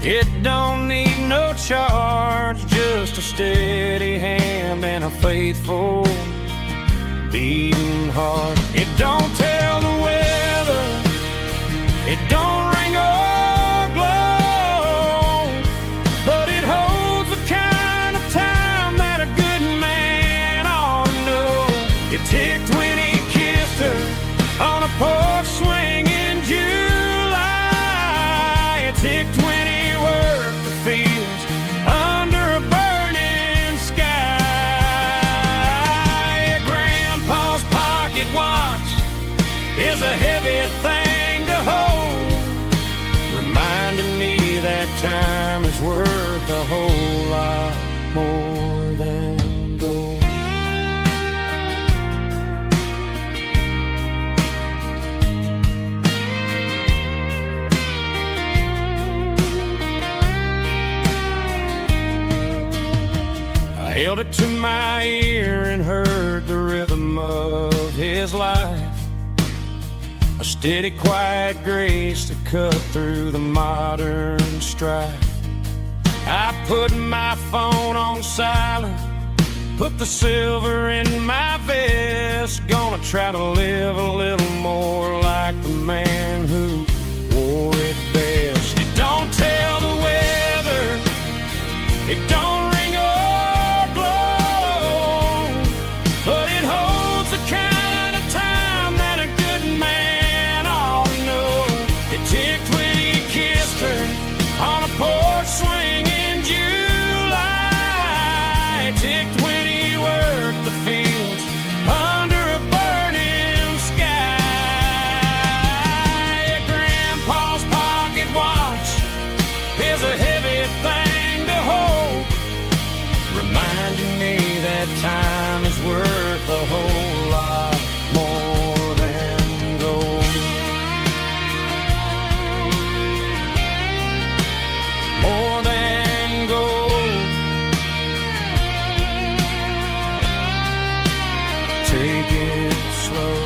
it don't need no charge, just a steady hand and a faithful beating heart. It don't tell the weather, it don't ring or glow, time is worth a whole lot more than gold. I held it to my ear and heard the rhythm of his life, a steady, quiet grace to cut through the modern strife. I put my phone on silent, put the silver in my vest. Gonna try to live a little more like the man who wore it best. It don't tell the weather, it don't ring or blow, but it holds the kind of time that a good man ought to know. It ticked when he kissed her on a porch swing in July. It ticked when he worked the fields under a burning sky. Yeah, Grandpa's pocket watch is a heavy thing to hold, reminding me that time is worth a whole lot more than gold. More than gold. Take it slow.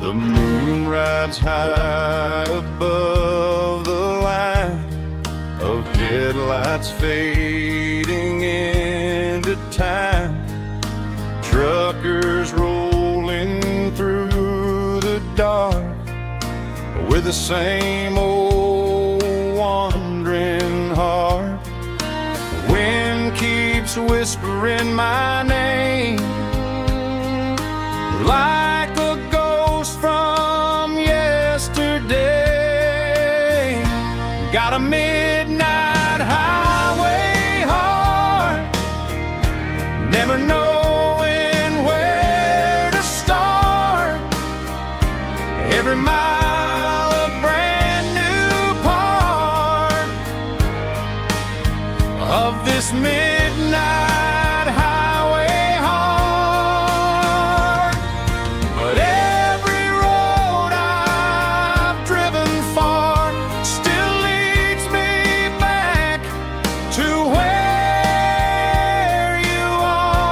The moon rides high above the line of headlights fading into time. Truckers rolling through the dark with the same old wandering heart. The wind keeps whispering my name like a ghost from yesterday. Got a midnight highway heart, never knowing where to start. Every mile a brand new part of this midnight highway heart. But every road I've driven far still leads me back to where you are.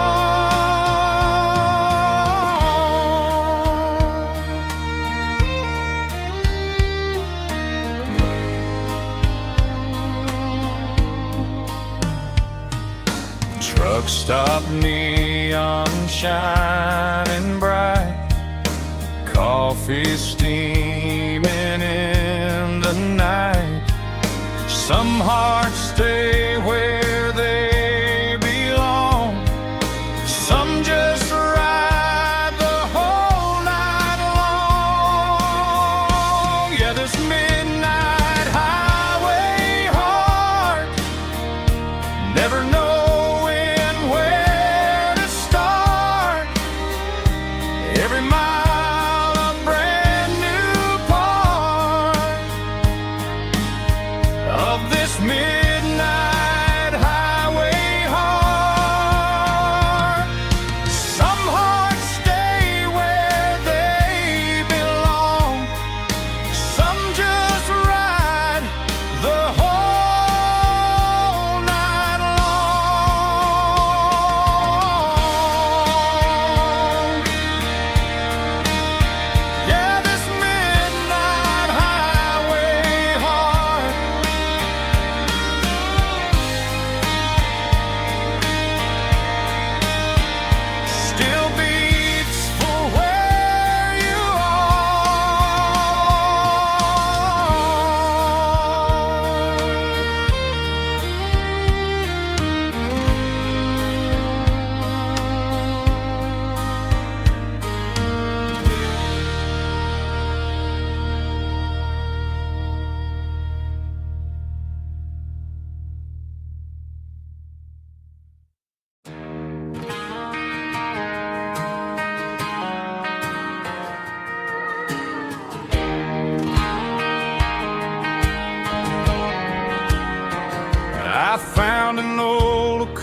Truck stop, neon shining bright, coffee steaming in the night. Some hearts stay where they belong, some just ride the whole night long. Yeah, this midnight highway heart, never knowing where to start. Every mile a brand new part of this midnight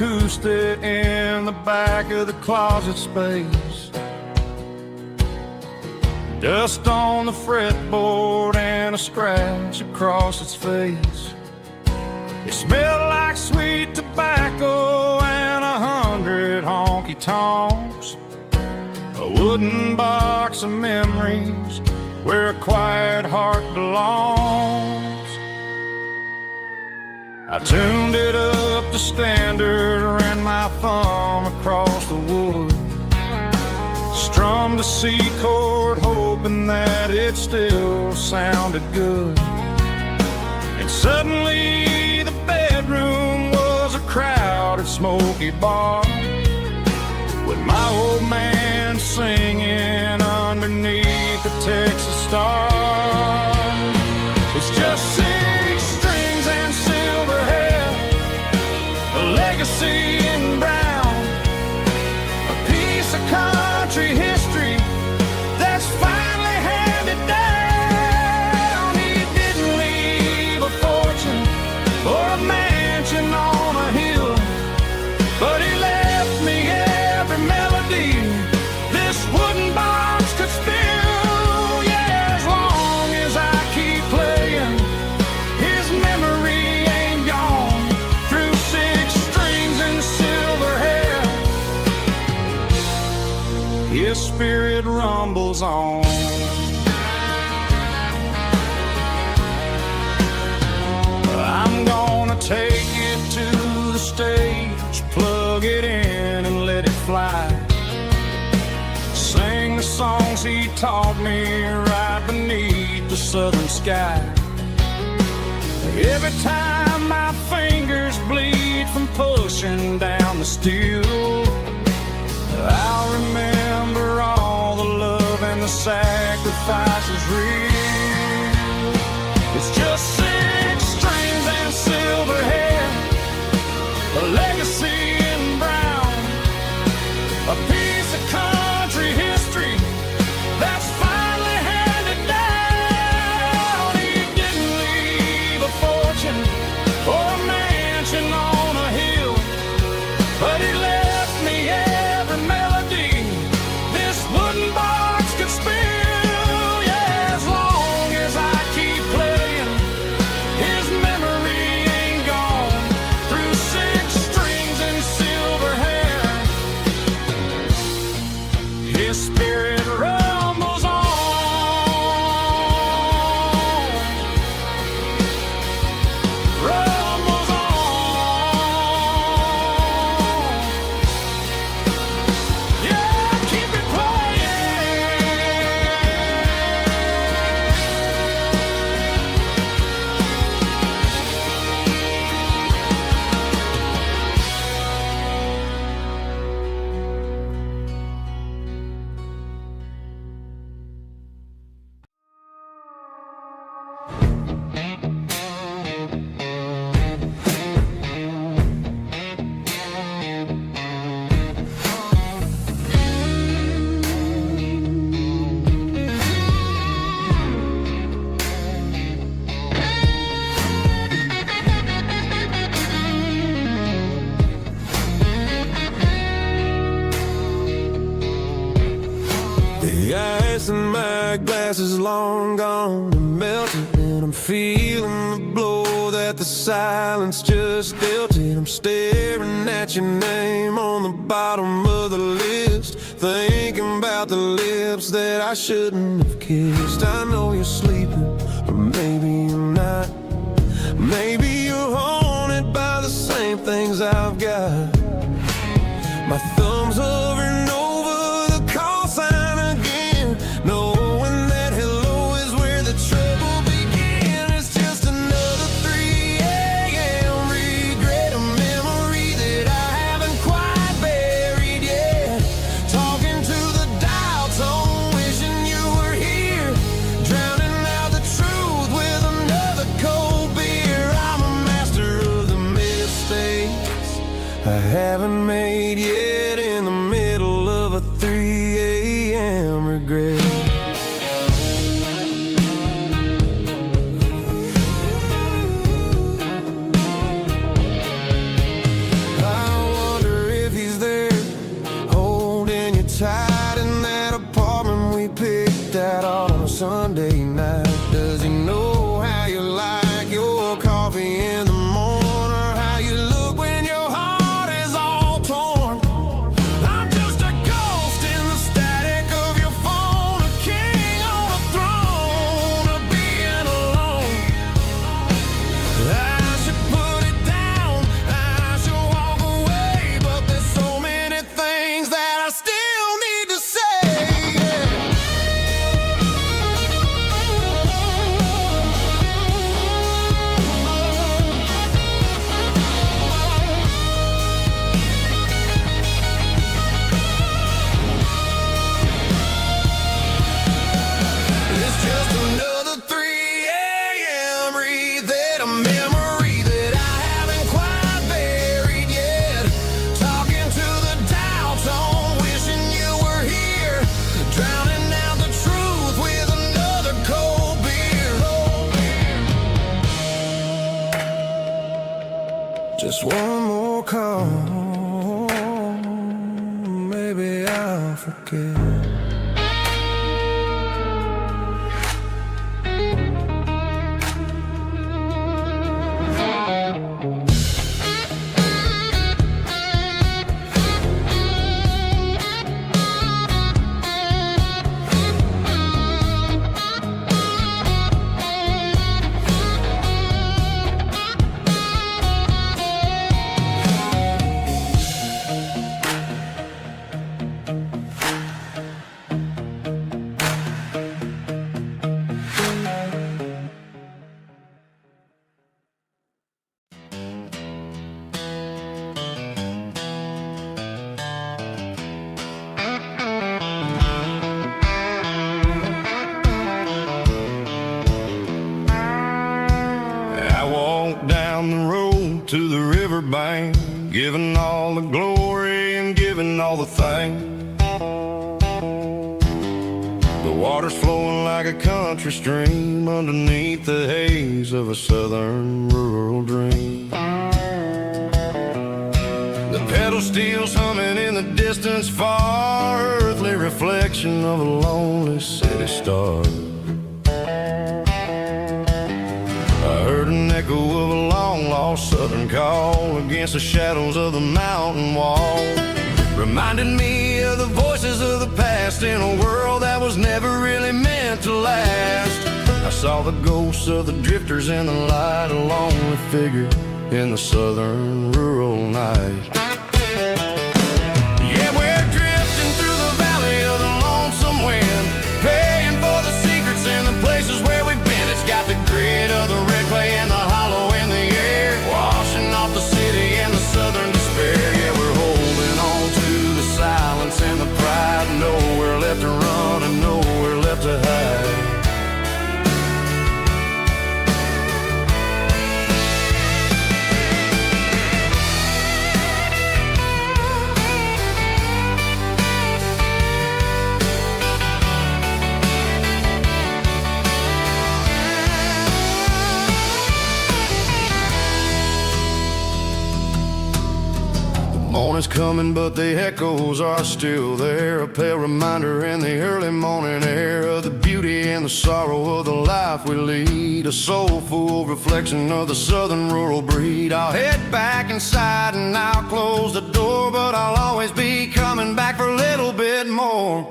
acoustic in the back of the closet space. Dust on the fretboard and a scratch across its face. It smelled like sweet tobacco and 100 honky-tonks. A wooden box of memories where a quiet heart belongs. I tuned it up to standard, ran my thumb across the wood, strummed a C chord hoping that it still sounded good. And suddenly the bedroom was a crowded smoky bar, with my old man singing underneath the Texas star. It's just 6 strings and silver hair, a legacy in brown, a piece of country history that's finally handed down. He didn't leave a fortune or a mansion on a hill, but he left me every melody this wooden box could spill. Yeah, as long as I keep playing, his memory ain't gone. Through 6 strings and silver hair, his spirit rumbles on. I'm gonna take it to the stage, plug it in and let it fly. Sing the songs he taught me right beneath the southern sky. Every time my fingers bleed from pushing down the steel, I'll remember all the love and the sacrifices real. It's just 6 strings and silver hair, a legacy in brown, a piece of country history that's finally handed down. He didn't leave a fortune or a mansion on a hill, but he left me every melody this wooden box could spill. Yeah, as long as I keep playing, his memory ain't gone. Through 6 strings and silver hair, his spirit rumbles on. Rumbles on. Yeah, keep it The ice in my glass is long gone and melted, and I'm feeling the blow that the silence just dealt it. I'm staring at your name on the bottom of the list, thinking about the lips that I shouldn't have kissed. I know you're sleeping, or maybe you're not. Maybe you're haunted by the same things I've got. My thumb's hovering over the call sign again, knowing that hello is where the trouble began. It's just another 3 a.m. regret, a memory that I haven't quite buried yet. Talking to the dial tone, wishing you were here, drowning out the truth with another cold beer. I'm a master of the mistakes I haven't made yet, in the middle of a 3 a.m. regret. I picked that on a Sunday night. Does he know how you like your coffee in the morning, or how you look when your heart is all torn? I'm just a ghost in the static of your phone, a king on a throne of being alone. I should put it down, I should walk away, but there's so many things that I still need to say. It's just another 3 a.m. read a memory that I haven't quite buried yet. Talking to the dial tone, wishing you were here, drowning out the truth with another cold beer. Just one more call, maybe I'll forget. I walked down the road to the riverbank, giving all the glory and giving all the thanks. The water's flowing like a country stream underneath the haze of a southern rural dream. The pedal steel's humming in the distance far, earthly reflection of a lonely city star. I heard an echo of a long-lost southern call against the shadows of the mountain wall, reminded me of the voices of the past in a world that was never really meant to last. I saw the ghosts of the drifters in the light, a lonely figure in the southern rural night. Yeah, we're drifting through the valley of the lonesome wind, paying for the secrets and the places where we've been. It's got the grit of the red clay and the hollow in the air, washing off the city and the southern despair. Yeah, we're holding on to the silence and the pride, nowhere left to run and nowhere left to hide. Morning's coming, but the echoes are still there, a pale reminder in the early morning air of the beauty and the sorrow of the life we lead, a soulful reflection of the southern rural breed. I'll head back inside and I'll close the door, but I'll always be coming back for a little bit more.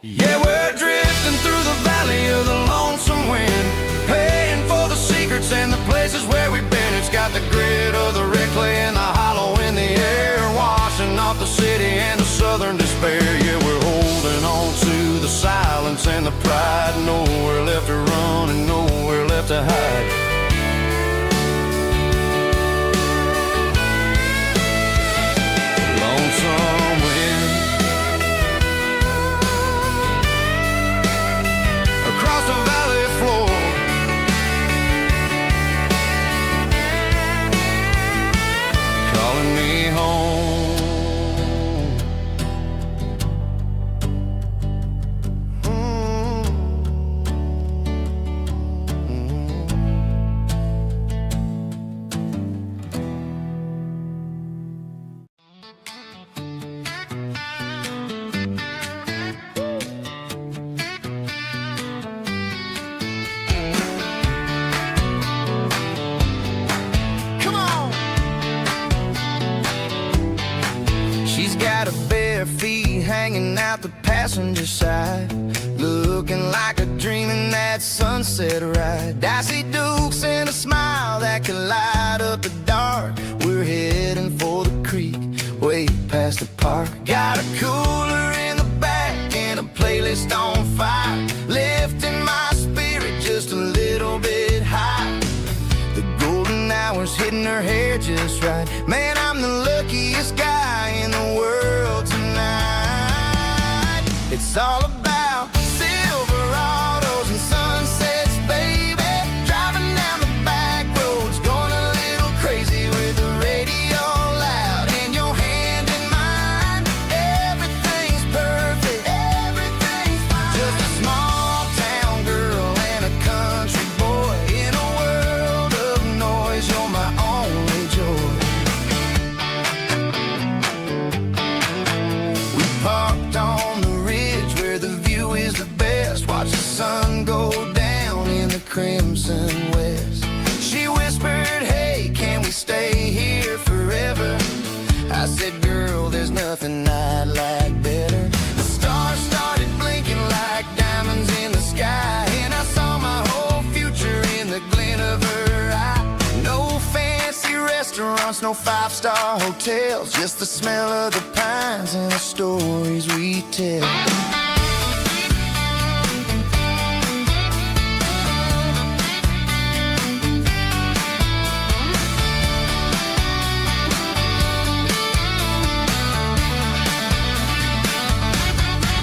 Yeah, we're drifting through the valley of the lonesome wind, paying for the secrets and the places where we've been. It's got the grit of the red clay and the hollow in the air, washing off the city and the southern despair. Yeah, we're holding on to the silence and the pride, nowhere left to run and nowhere left to hide. Lonesome wind across the valley floor, calling me home. passenger side, looking like a dream in that sunset ride. Dicey Dukes and a smile that can light up the dark. We're heading for the creek, way past the park. Got a cooler in the back and a playlist on fire, lifting my spirit just a little bit high. The golden hours hitting her hair just right. Man, I'm the luckiest guy in the world tonight. It's all about Silverados and sunsets, baby. Driving down the back roads, going a little crazy with the radio loud and your hand in mine. Everything's perfect, everything's fine. Just a small town girl and a country boy in a world of noise. You're my only joy. We parked on the ridge where the view is the best. Watch the sun go down in the crimson west. She whispered, hey, can we stay here forever? I said, girl, there's nothing I'd like better. The stars started blinking like diamonds in the sky, and I saw my whole future in the glint of her eye. No fancy restaurants, no five-star hotels, just the smell of the pines and the stories we tell.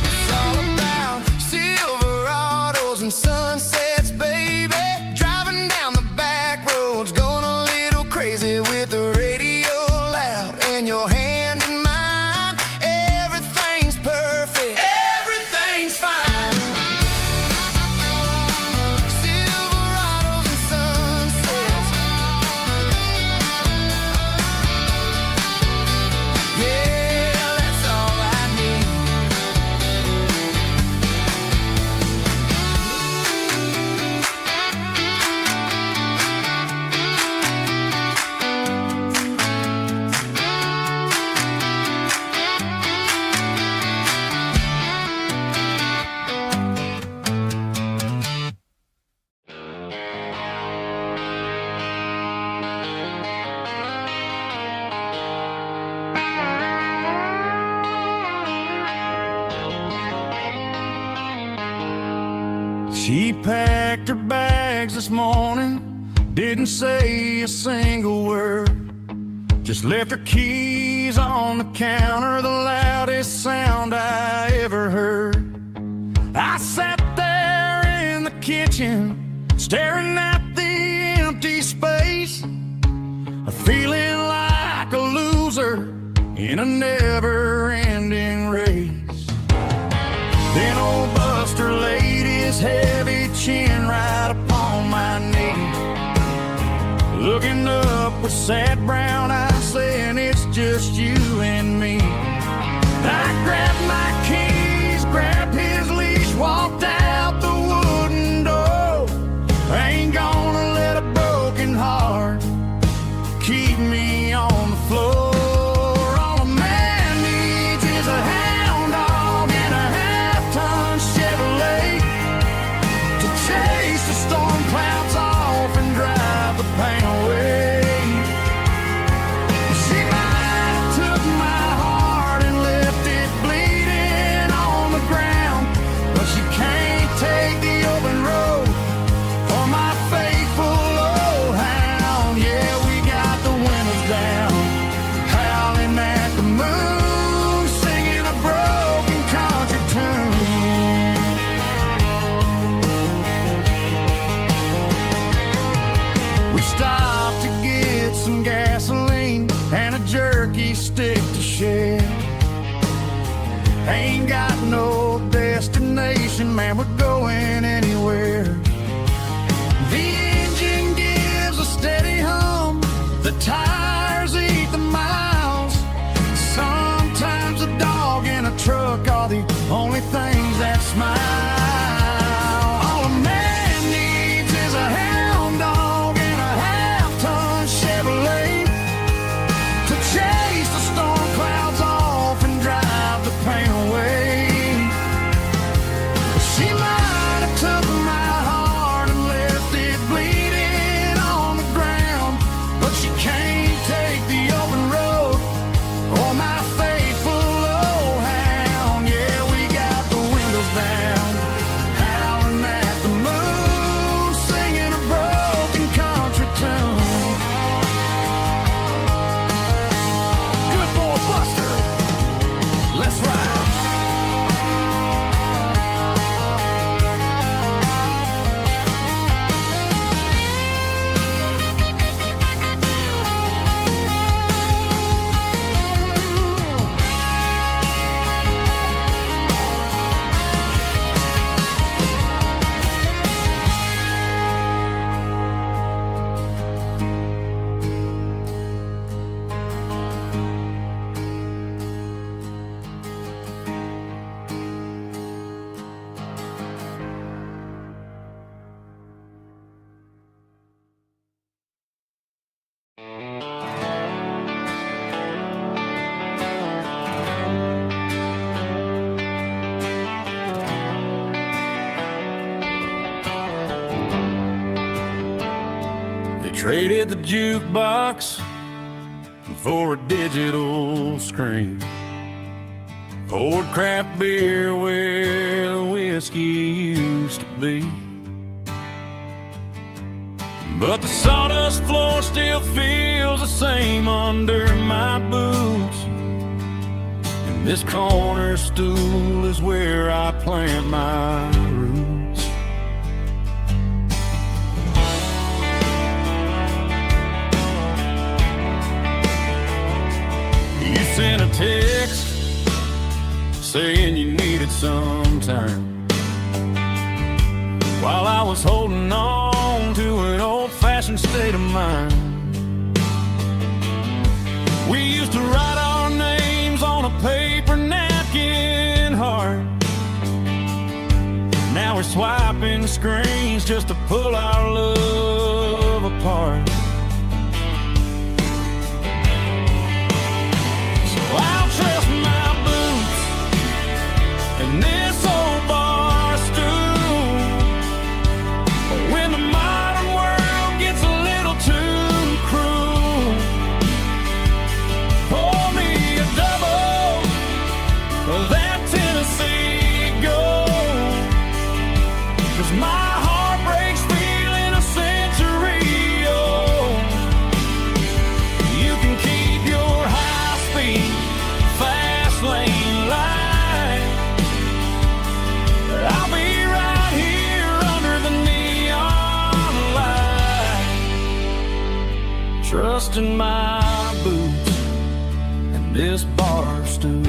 It's all about Silverados and sunsets, baby. Driving down the back roads, going a little crazy with the radio loud and your hand in mine. Everything's perfect, everything's fine. Silverados and sunsets, yeah, that's all I need. She packed her bags this morning, didn't say a single word, just left her keys on the counter, the loudest sound I ever heard. I sat there in the kitchen, staring at the empty space, feeling like a loser in a never-ending race. Then old Buster laid his heavy chin right upon my knee, looking up with sad brown eyes, saying it's just you and me. I grabbed my keys, grabbed his leash, walked out the wooden door. I ain't gonna let a broken heart keep me on the floor. All a man needs is a hound dog and a half-ton Chevrolet to chase the storm clouds off and drive the pain away. She might have took my Traded the jukebox for a digital screen. Poured craft beer where the whiskey used to be. But the sawdust floor still feels the same under my boots. And this corner stool is where I plant my roots. You sent a text saying you needed some time, while I was holding on to an old-fashioned state of mind. We used to write our names on a paper napkin heart. Now we're swiping screens just to pull our love apart. So I'll trust my boots and this old bar stool when the modern world gets a little too cruel. Pour me a double of that Tennessee Gold, 'cause my heart breaks feeling a century old. You can keep your high-speed, fast lane light, but I'll be right here under the neon light, trusting my boots and this bar stool.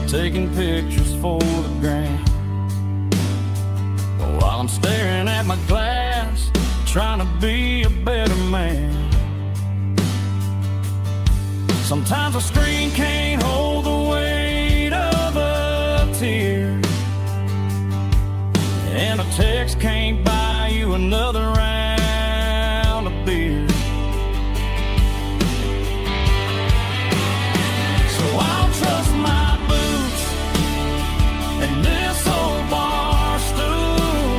Taking pictures for the gram, while I'm staring at my glass, trying to be a better man. Sometimes a screen can't hold the weight of a tear, and a text can't buy you another round of beer. So I'll trust my and this old bar stool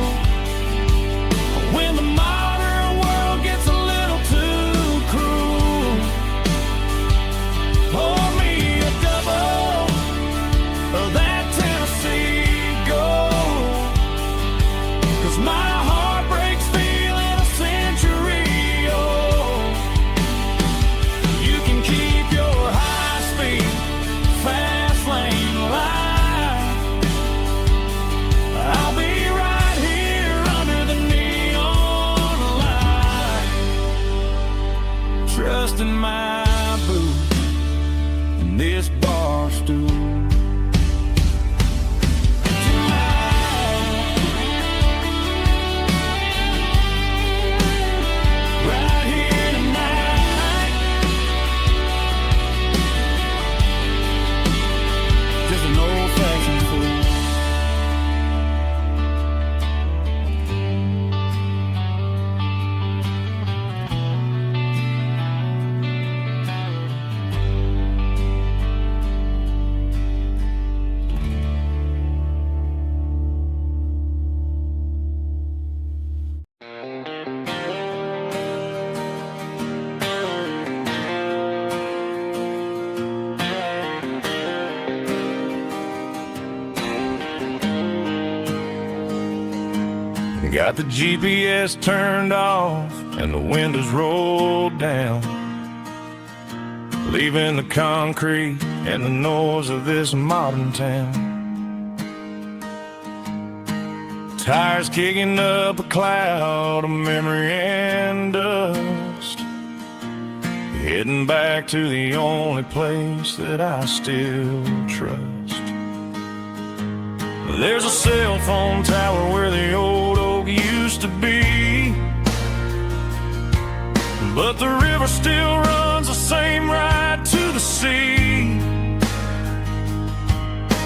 when the modern world gets a little too cruel. Pour me a double of that Tennessee Gold, 'cause my heart breaks feeling a century old. You can keep your high-speed, fast lane light, I'll be right here under the neon light, trusting my boots and this bar stool. Right here tonight, just an old-fashioned fool. Got the GPS turned off and the windows rolled down, leaving the concrete and the noise of this modern town. Tires kicking up a cloud of memory and dust, heading back to the only place that I still trust. There's a cell phone tower where the old oak used to be, but the river still runs the same right to the sea.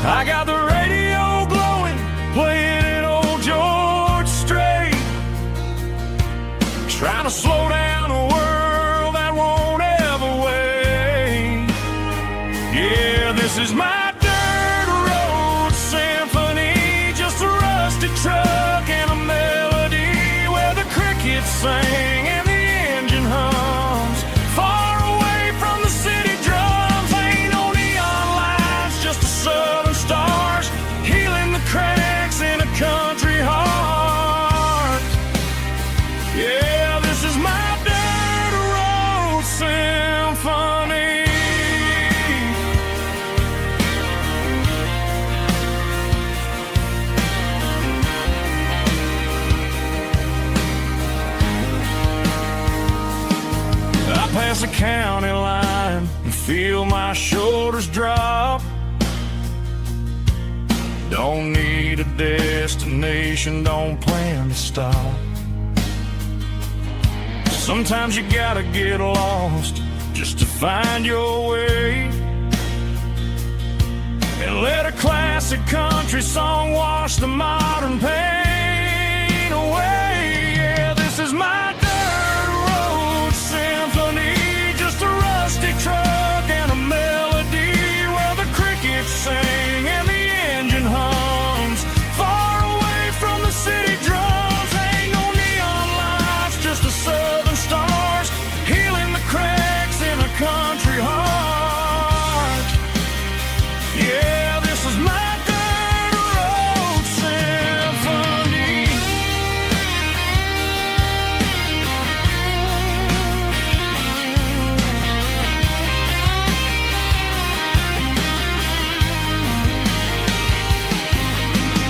I got the radio glowing, playing an old George Strait, to slow down a world that won't ever wait. Yeah, this is my dirt road symphony, just a rusty truck and a melody where the crickets sing and the engine hums. Far away from the city drums, ain't no neon lights, just the southern stars healing the cracks in a country heart. Yeah, this is my dirt road symphony. I pass a county line and feel my shoulders drop. Don't need a destination, don't plan to stop. Sometimes you gotta get lost just to find your way, and let a classic country song wash the modern pain away. Yeah, this is my dirt road symphony, just a rusty truck and a melody where the crickets sing and the engine hums. Far away from the city drums, ain't no neon lights, just the southern stars healing the cracks in a country heart. Yeah, this is my dirt road symphony.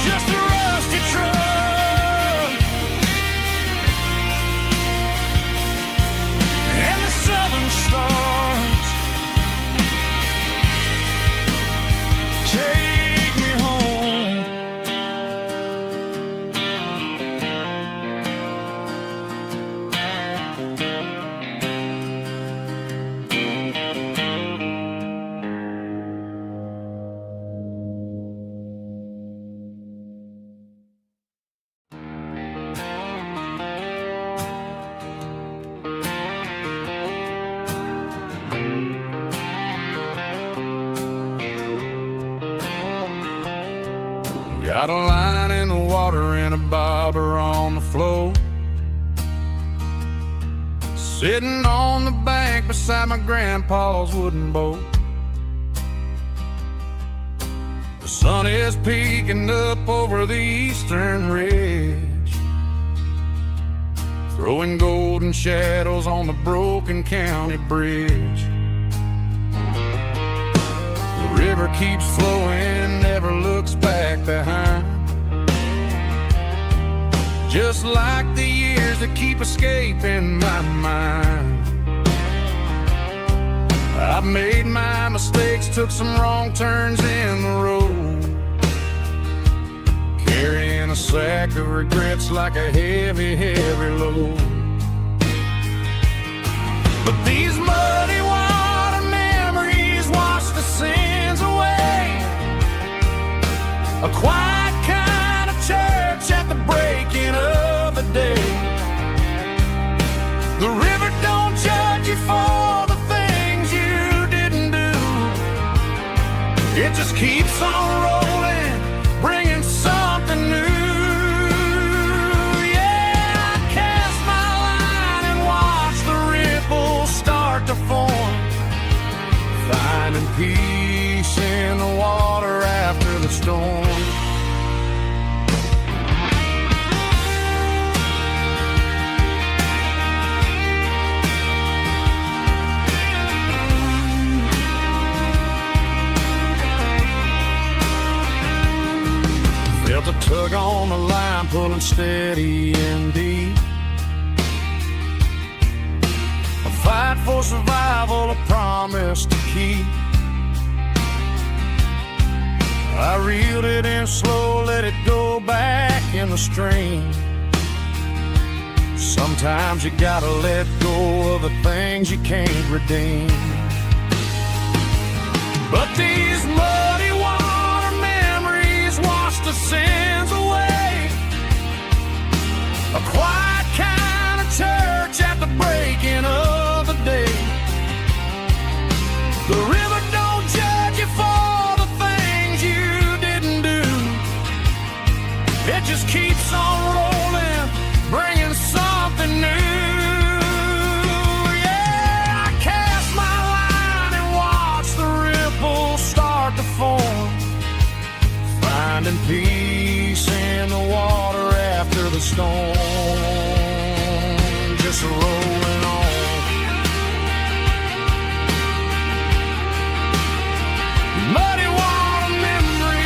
Just a rusty truck and the southern stars take me home. Got a line in the water and a bobber on the floor, sitting on the bank beside my grandpa's wooden boat. The sun is peeking up over the eastern ridge, throwing golden shadows on the broken county bridge. The river keeps flowing, never looks back behind, just like the years that keep escaping my mind. I've made my mistakes, took some wrong turns in the road, carrying a sack of regrets like a heavy, heavy load. But these muddy water memories wash the sins away. A quiet kind of church at the breaking of the day. The river don't judge you for the things you didn't do. It just keeps on rolling, bringing something new. Yeah, I cast my line and watch the ripples start to form, finding peace in the water after the storm. Felt a tug on the line, pulling steady and deep. A fight for survival, a promise to keep. I reeled it in slow, let it go back in the stream. Sometimes you gotta let go of the things you can't redeem. But these muddy water memories wash the sins away. A quiet kind of church at finding peace in the water after the storm, just rolling on. Muddy water memory,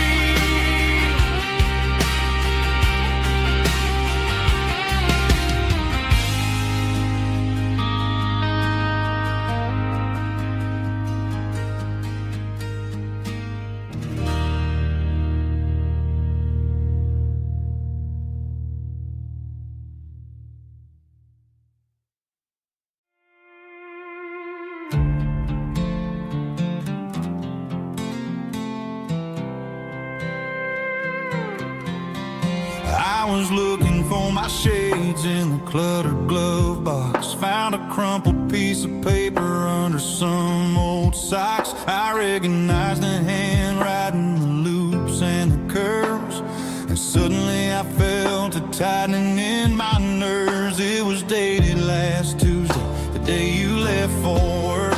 I was looking for my shades in the cluttered glove box. Found a crumpled piece of paper under some old socks. I recognized the handwriting, the loops and the curves, and suddenly I felt a tightening in my nerves. It was dated last Tuesday, the day you left for work.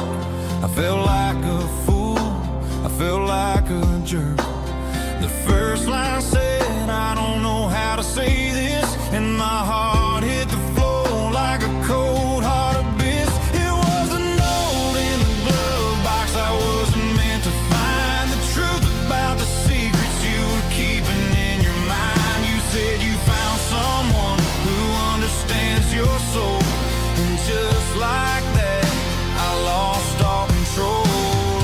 I felt like a fool, I felt like a jerk. The first line said, I don't know how to say this, and my heart hit the floor like a cold hard abyss. It was a note in the glove box I wasn't meant to find. The truth about the secrets you were keeping in your mind. You said you found someone who understands your soul, and just like that, I lost all control.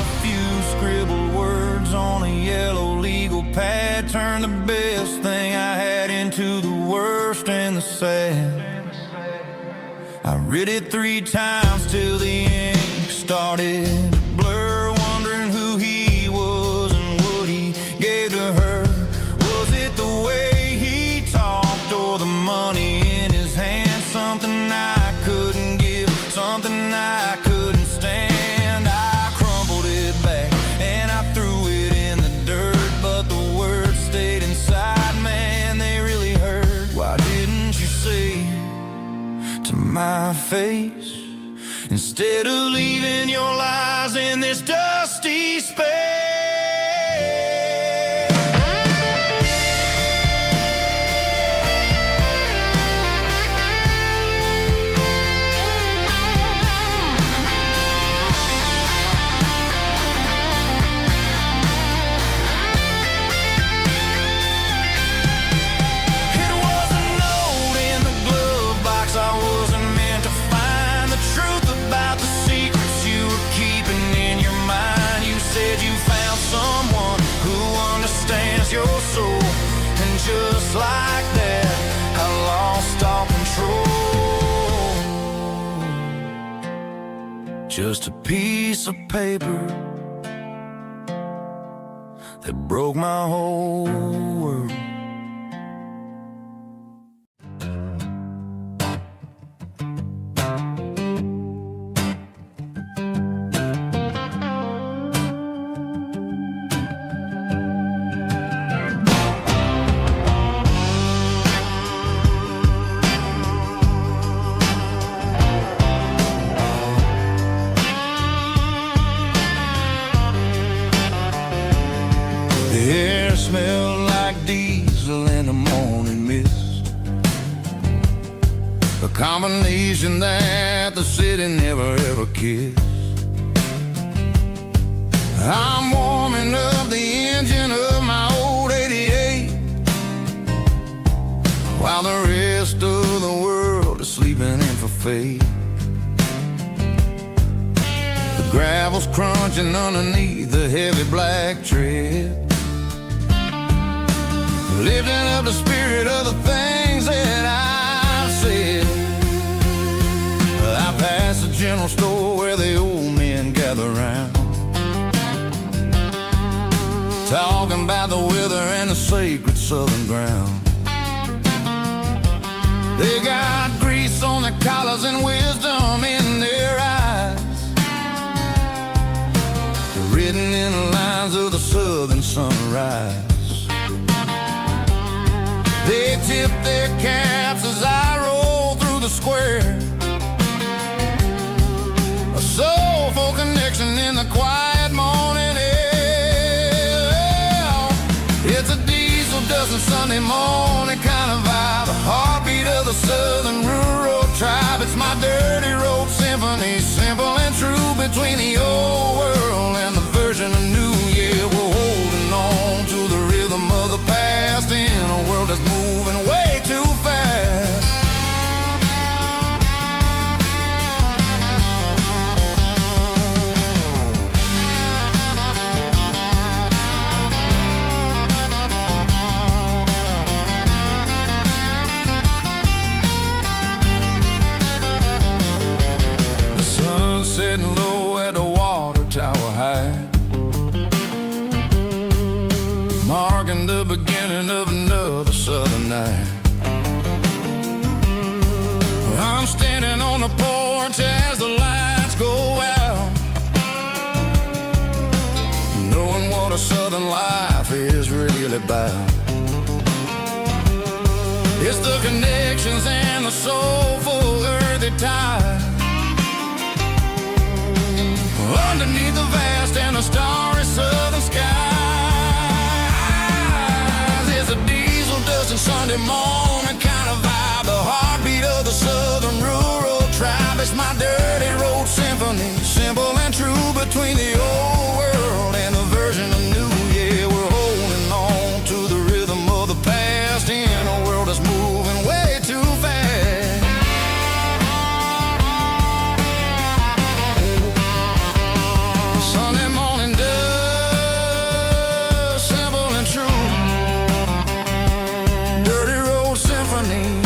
A few scribbled words on a yellow legal pad turned the best thing I had into the worst and the sad. I read it 3 times till the ink started to blur, wondering who he was and what he gave to her. Was it the way he talked or the money in his hand? Something I couldn't give, something I couldn't stand. I crumpled it back and I threw it in the dirt, but the words stayed inside, man, they really hurt. Why didn't you say to my face, instead of leaving your lies in this dusty space? Your soul, and just like that, I lost all control. Just a piece of paper that broke my whole world. The air smelled like diesel in the morning mist, a combination that the city never ever kissed. I'm warming up the engine of my old 88, while the rest of the world is sleeping in for fate. The gravel's crunching underneath the heavy black tread, lifting up the spirit of the things that I've said. I passed the general store where the old men gather round, talking about the weather and the sacred southern ground. They got grease on their collars and wisdom in their eyes, written in the lines of the southern sunrise. They tip their caps as I roll through the square, a soulful connection in the quiet morning air. It's a diesel dust and Sunday morning kind of vibe, the heartbeat of the southern rural tribe. It's my dirty road symphony, simple and true, between the old world and the version of new. Yeah, we're holding on to the rhythm of the past in a world that's moving way too fast. Sitting low at the water tower high, marking the beginning of another southern night. I'm standing on the porch as the lights go out, knowing what a southern life is really about. It's the connections and the soulful earthy ties underneath the vast and the starry southern skies. It's a diesel dust and Sunday morning kind of vibe, the heartbeat of the southern rural tribe. It's my dirty road symphony, simple and true, between the old world and the version of new. Yeah, we're holding on to the rhythm of the past in a world that's moving way too fast. Sunday morning dust, simple and true, dirty road symphony.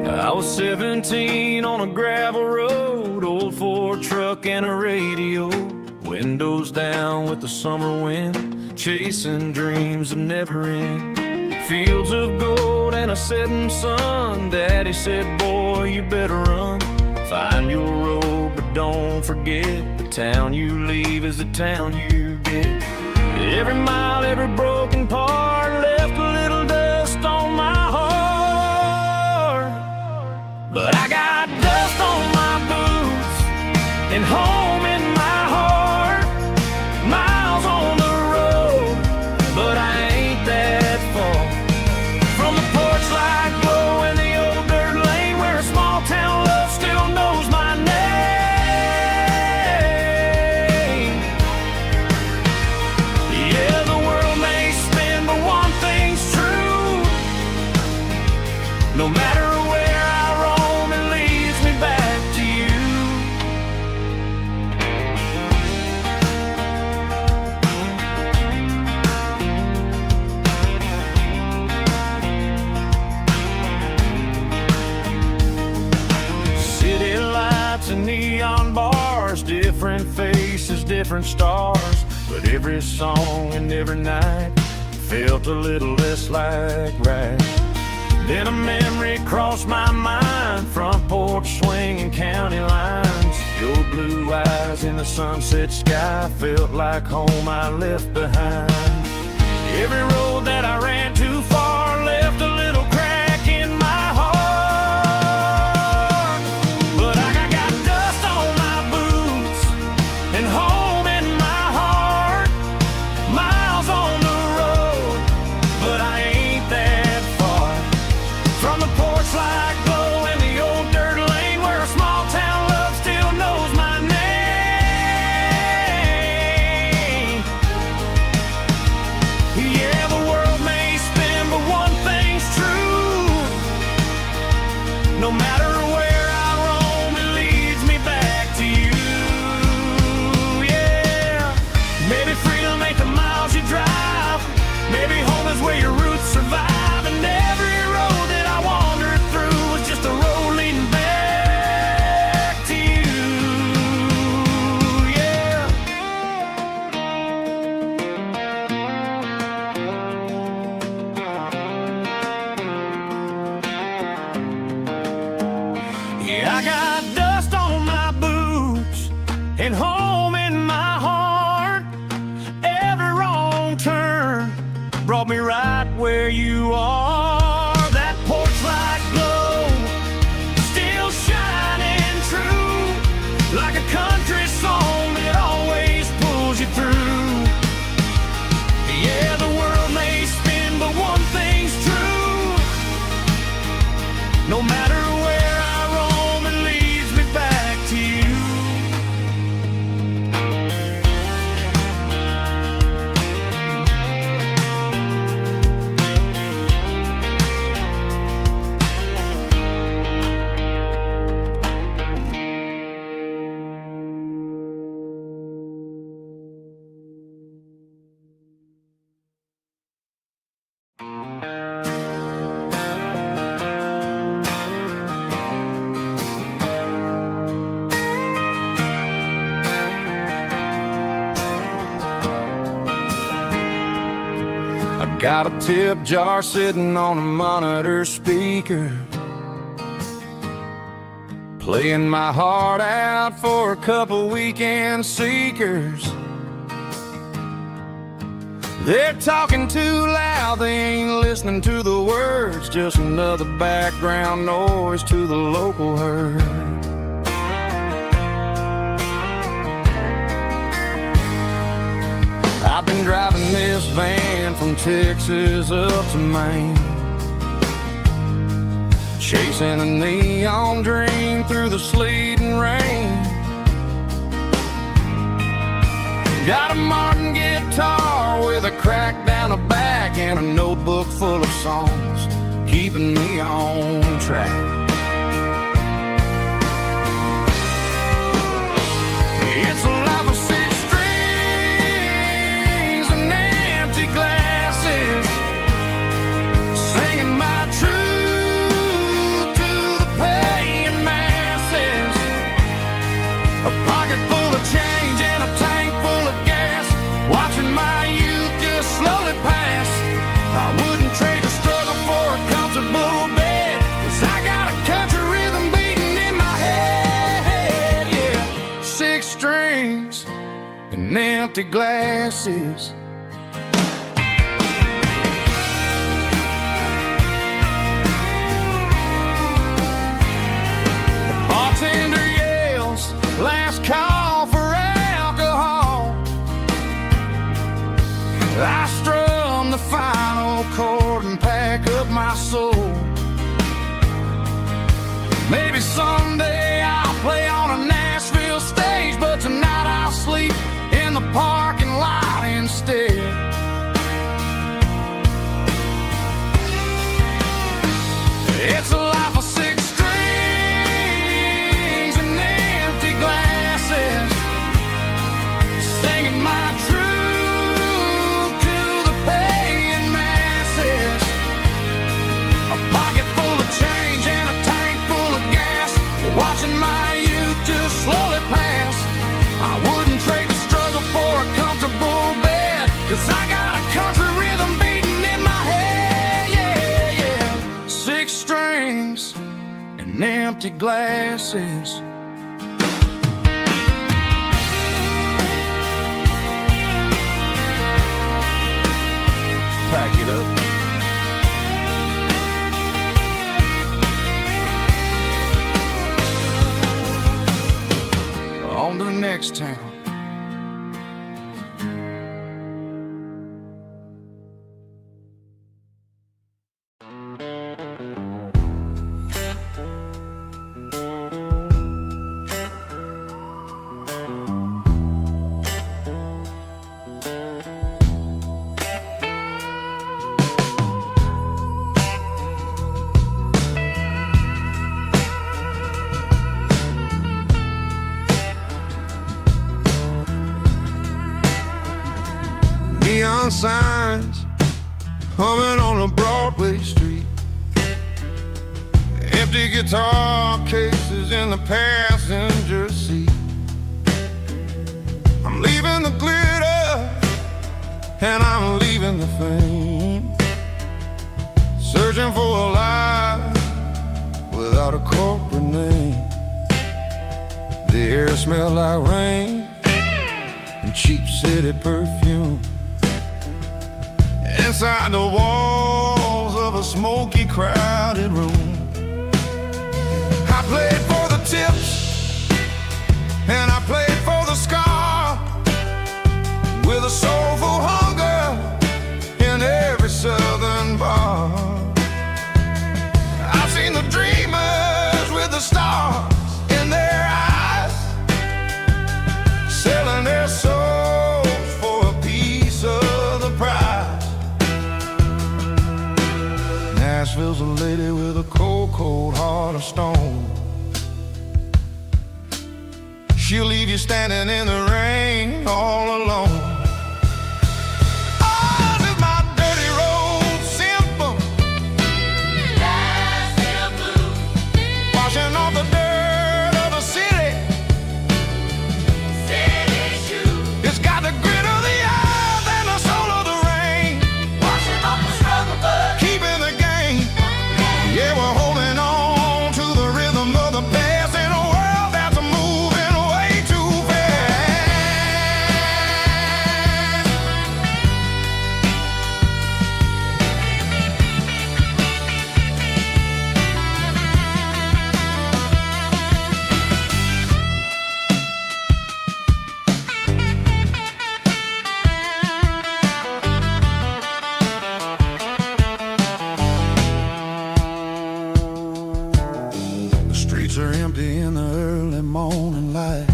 I was 17 on a gravel road, old Ford truck and a radio, windows down with the summer wind, chasing dreams that never end. Fields of gold and a setting sun. Daddy said, boy, you better run. Find your road, but don't forget, the town you leave is the town you get. Every mile, every broken part left a little dust on my heart. But I got dust on my boots and home in my heart. Miles on the road, but I ain't that far from the porch light glow in the old dirt lane, where a small town love still knows my name. Yeah, the world may spin, but one thing's true. No matter where I roam, it leads me back to you. City lights and neon bars, different faces, different stars, but every song and every night felt a little less like right. Then a memory crossed my mind, front porch swinging county lines. Your blue eyes in the sunset sky felt like home I left behind. Every road that I ran too far left a little crack in my heart. But I got dust on my boots and home in my heart. Miles on the road, but I ain't that far from the porch light No matter where I roam, it leads me back to you. Yeah, maybe freedom ain't the miles you drive. Maybe home is where your roots survive. And every road that I wandered through was just a road leading back to you. Yeah. Yeah, I got dust on my boots and home in my heart. Every wrong turn brought me right where you are. That porch light glow still shining true, like a country song that always pulls you through. Yeah, the world may spin, but one thing's true. No matter where I roam, it leads me back to you. I got a tip jar sitting on a monitor speaker, playing my heart out for a couple weekend seekers. They're talking too loud, they ain't listening to the words, just another background noise to the local herd. I've been driving this van from Texas up to Maine, chasing a neon dream through the sleet and rain. Got a Martin guitar with a crack down the back and a notebook full of songs, keeping me on track. It's a life of six strings and empty glasses, singing my truth to the paying masses. A pocket full of change and a tank full of gas, watching my youth just slowly pass. I wouldn't trade the struggle for a comfortable bed, 'cause I got a country rhythm beating in my head. Yeah, six strings and empty glasses. The bartender yells, last call for alcohol. I strum the final chord and pack up my soul. Maybe someday I'll play on a Nashville stage, but tonight I'll sleep in the parking lot instead. It's a life of six strings and empty glasses, singing my truth to the paying masses. A pocket full of change and a tank full of gas, watching my youth just slowly pass. I wouldn't trade the struggle for a comfortable bed, 'cause I got a country rhythm beating in my head. Yeah, yeah. Six strings and empty glasses. Pack it up. On to the next town. neon signs humming on a Broadway street. Empty guitar cases in the passenger seat. I'm leaving the glitter and I'm leaving the fame, searching for a life without a corporate name. The air smelled like rain and cheap city perfume. Inside the walls of a smoky, crowded room, I played for the tips and I played for the scar, with a soulful hunger in every southern bar. I've seen the dreamers with the stars in their eyes, selling their souls for a piece of the prize. Nashville's a lady with a cold, cold heart of stone. She'll leave you standing in the rain all alone. Oh, this is my dirty road symphony, Nashville blues, washing off the dirt of the city, city shoes. It's got the grit of the earth and the soul of the rain, washing off the struggle but keeping the game. Yeah, we're holding on to the rhythm of the past in a world that's moving way too fast. The streets are empty in the early morning light,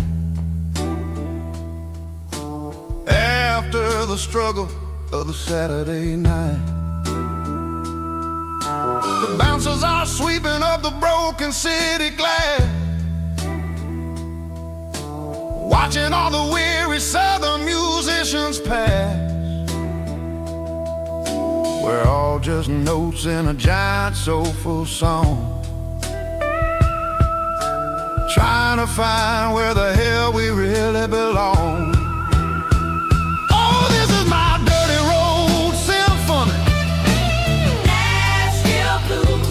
after the struggle of the Saturday night. The bouncers are sweeping up the broken city glass, watching all the weary southern musicians pass. We're all just notes in a giant soulful song, trying to find where the hell we really belong. Oh, this is my dirty road symphony, Nashville blues,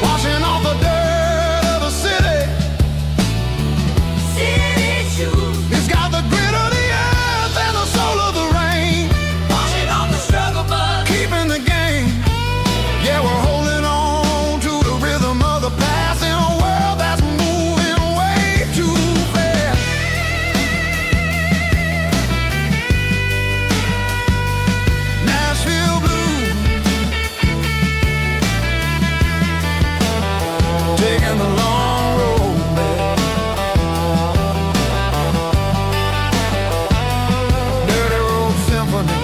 washing off the dirt of the city, city shoes. It's got the grit of the earth and the soul of the rain, washing off the struggle but keeping the game. Yeah, we're holding on to the rhythm of the past in a world that's moving way too fast. Nashville blues, taking the long road back. Dirty road symphony.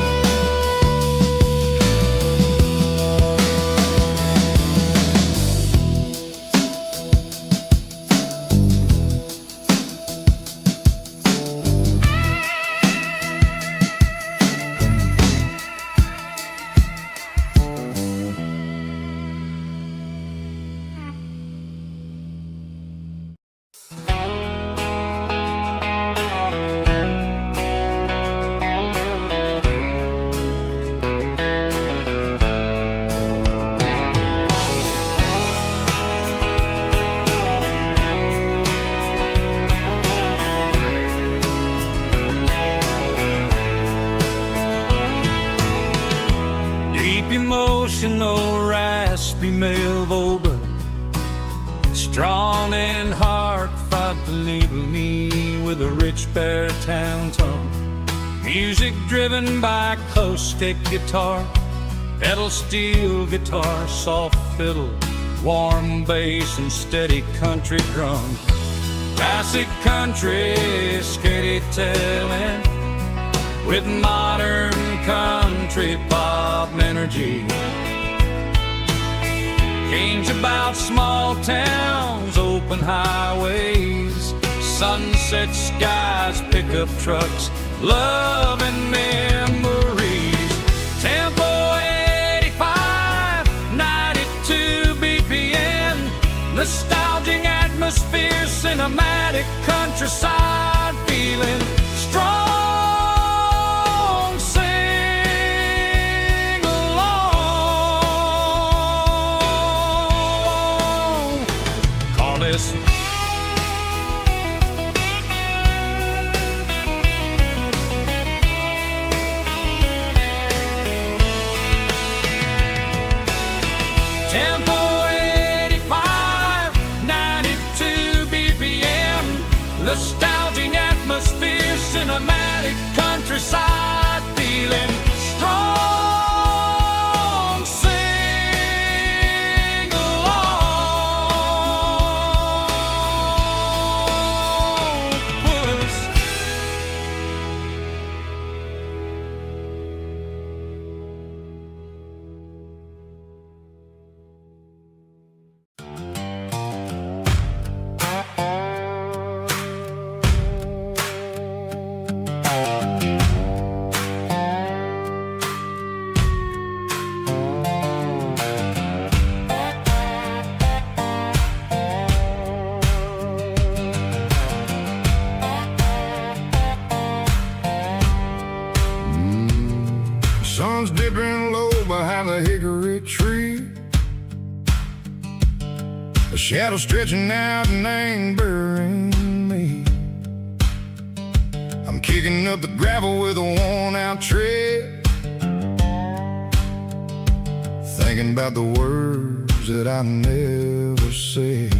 Deep emotional, raspy male vulgar, strong and hard, fight to label me with a rich baritone tone. Music driven by acoustic guitar, pedal steel guitar, soft fiddle, warm bass and steady country drum. Classic country storytelling with modern country pop energy. Kings about small towns, open highways, sunset skies, pickup trucks, love and memories. nostalgic atmosphere, cinematic countryside feeling strong. Sing along. Call this tempo 85, 92 BPM. Nostalgic atmosphere, cinematic countryside feeling strong. Sing along with us. Sun's dipping low behind the hickory tree. A shadow stretching out and angering me. I'm kicking up the gravel with a worn-out tread, thinking about the words that I never said.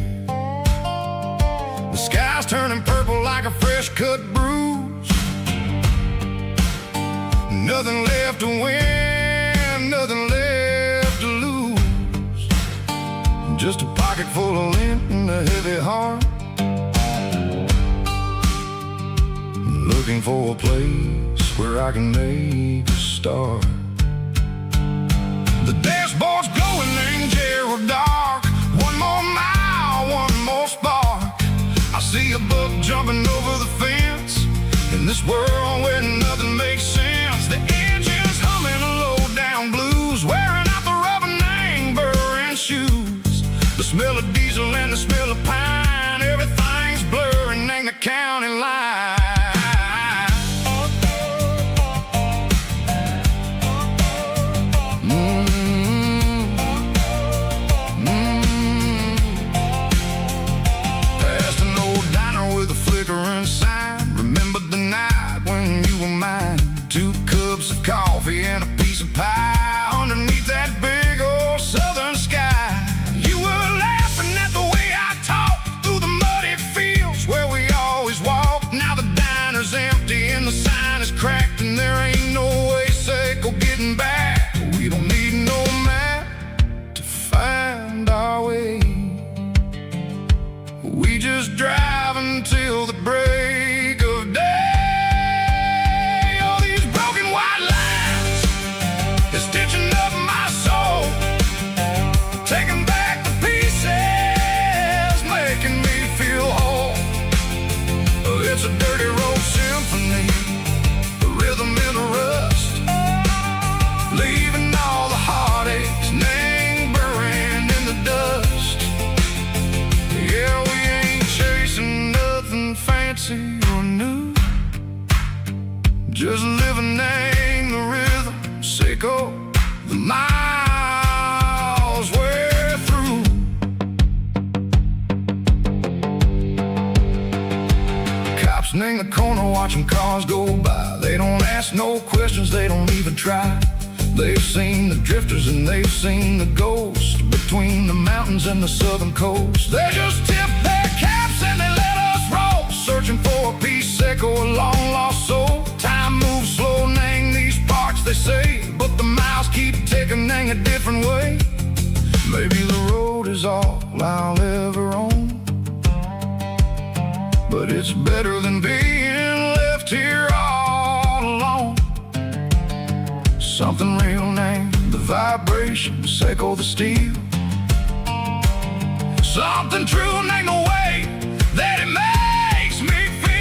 The sky's turning purple like a fresh-cut bruise. Nothing left to win, nothing left to lose. Just a pocket full of lint and a heavy heart, looking for a place where I can make a start. The dashboard's glowing, angel dark. One more mile, one more spark. I see a buck jumping over the fence in this world where nothing makes sense. The engine's humming a low-down blues, wearing out the rubber-name burring shoes. The smell of diesel and the smell of pine, everything's blurring, ain't the county line. Past an old diner with a flickering sign. Remember the night when you were mine. 2 cups of coffee and a piece of pie underneath that big old southern sky. You were laughing at the way I talked through the muddy fields where we always walked. Now the diner's empty and the sign is cracked, and there ain't no way Seco getting back. We don't need no map to find our way. We just drive until the break of day. Stitching up my soul, taking back the pieces, making me feel whole. It's a dirty road symphony, the rhythm in the rust, leaving all the heartaches, name buried in the dust. Yeah, we ain't chasing nothing fancy or new, just living in the rhythm. Seco, the miles we're through. Cops in the corner watching cars go by. They don't ask no questions, they don't even try. They've seen the drifters and they've seen the ghosts between the mountains and the southern coast. They just tip their caps and they let us roll, searching for a piece, Seco, a long lost soul. Time moves slow, nang these parts, they say, but the miles keep ticking, nang a different way. Maybe the road is all I'll ever own, but it's better than being left here all alone. Something real, name the vibration, Seco the steel. Something true, name the way that it makes me feel.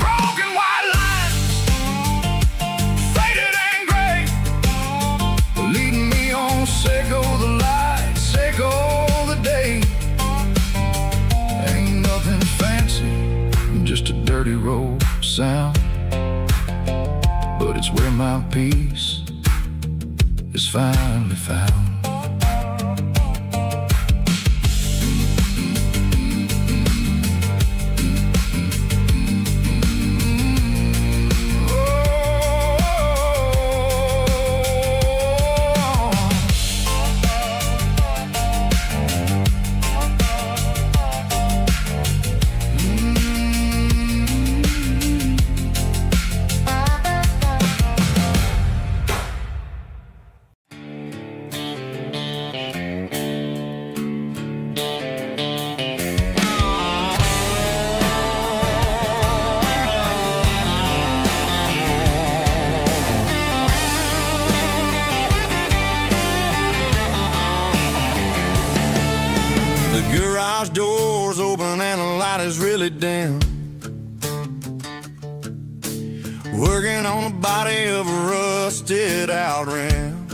Broken white lines, faded and gray, leading me on, Seco the light, Seco sound, but it's where my peace is finally found. The garage door's open and the light is really dim. Working on the body of a rusted out rim.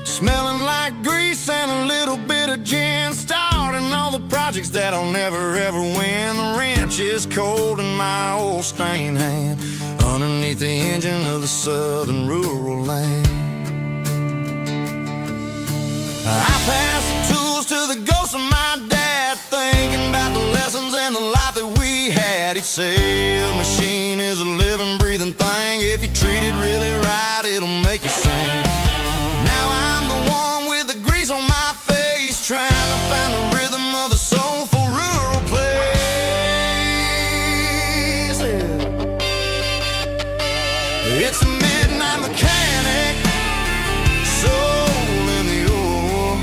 Smelling like grease and a little bit of gin. Starting all the projects that I'll never ever win. The wrench is cold in my old stained hand, underneath the engine of the southern rural land. I pass the tools to the ghost of my dad, thinking about the lessons and the life that we had. He'd say a machine is a living, breathing thing. If you treat it really right, it'll make you sing. Now I'm the one with the grease on my face, trying to find the rhythm of a soulful rural place. It's a midnight mechanic, soul in the ore,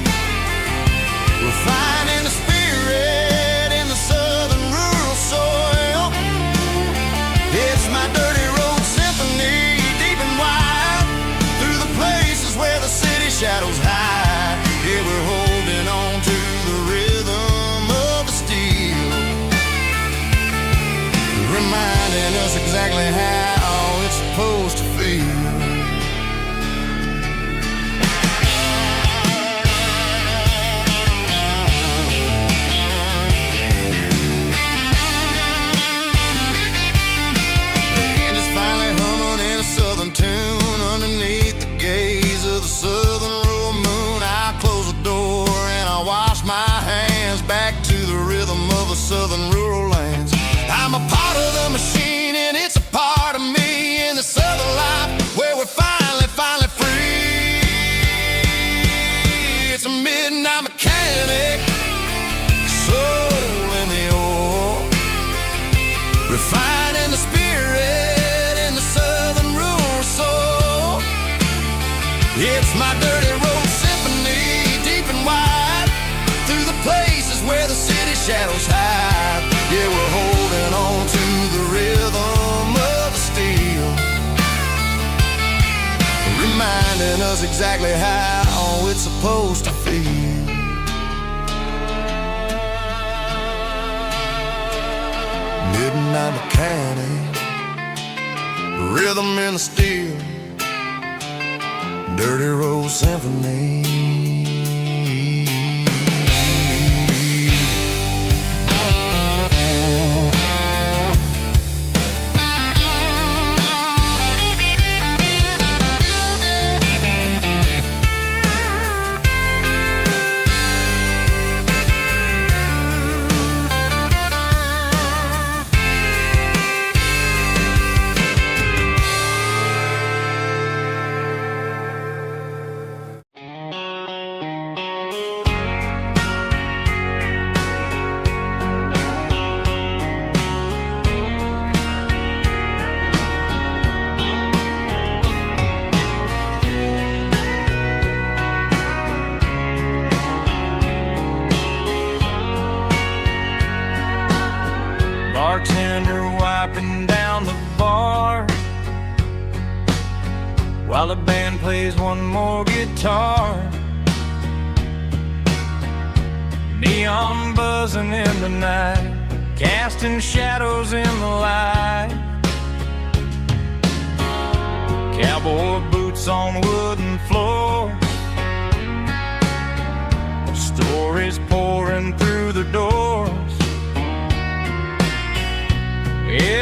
refining the spirit in the southern rural soil. It's my dirty road symphony, deep and wide, through the places where the city shadows hide. Yeah, we're holding on to the rhythm of the steel, reminding us exactly how it's supposed to feel. Tune underneath the gaze of the southern rural moon. I close the door and I wash my hands, back to the rhythm of the southern rural lands. I'm a part of the machine and it's a part of me, in this other life where we're finally free. It's a midnight mechanic, soul in the ore, refining the spirit in the southern rural soul. It's my dirty road symphony, deep and wide, through the places where the city shadows hide. Yeah, we're holding on to the rhythm of the steel, reminding us exactly how it's supposed to feel. Midnight mechanic, rhythm in the steel, dirty road symphony. Bartender wiping down the bar while the band plays one more guitar. Neon buzzing in the night, casting shadows in the light. Cowboy boots on wooden floors, stories pouring through the doors.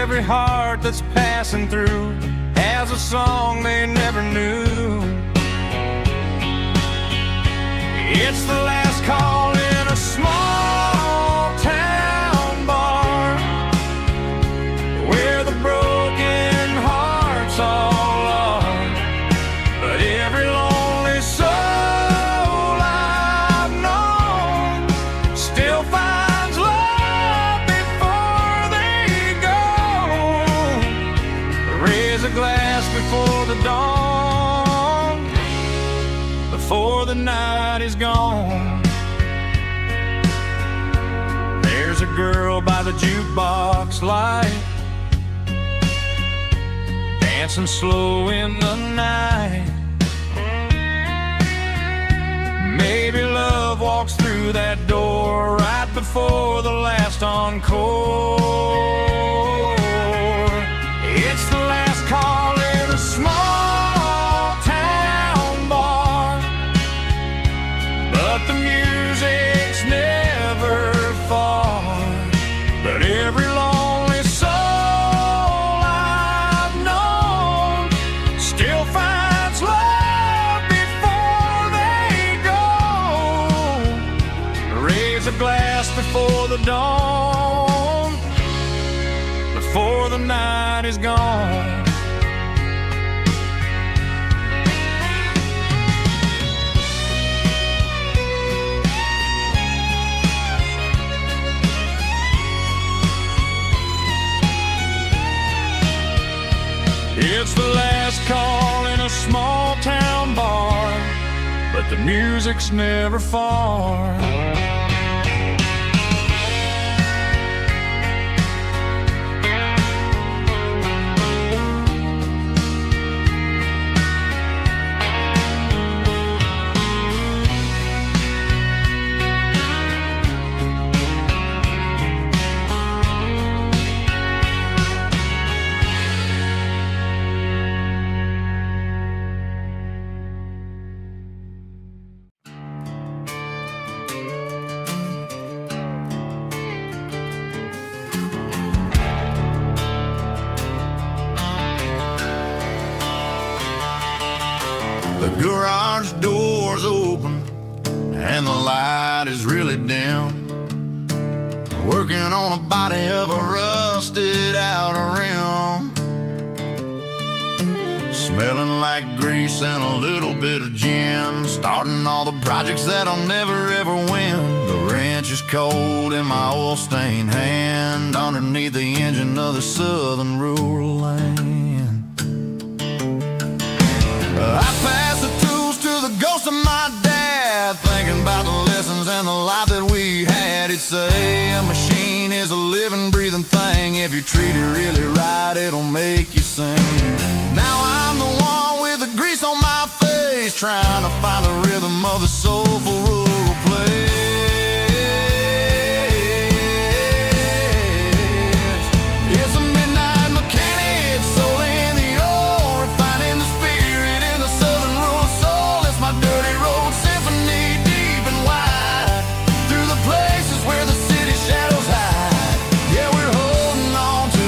every heart that's passing through has a song they never knew. It's the last call in a small town bar, where the broken hearts all are. But every lonely soul I've known still finds love before they go. Raise a glass before the dawn, before the night is gone. There's a girl by the jukebox light, dancing slow in the night. Maybe love walks through that door right before the last encore. It's the last call in a small town bar, but the music's never far. But every lonely soul I've known still finds love before they go. Raise a glass before the dawn, before the night is gone. It's the last call in a small town bar, but the music's never far. The garage door's open and the light is really dim. Working on a body of a rusted out rim, smelling like grease and a little bit of gin. Starting all the projects that I'll never ever win. The wrench is cold in my oil-stained hand, underneath the engine of the southern rural land. I pass the tools to the ghost of my dad, thinking about the lessons and the life that we had. He'd say a machine is a living, breathing thing. If you treat it really right, it'll make you sing. Now I'm the one with the grease on my face, trying to find the rhythm of the soulful rural place. It's a midnight mechanic, soul in the ore, refining the spirit in the southern rural soul. It's my dirty road symphony, deep and wide, through the places where the city shadows hide. Yeah, we're holding on to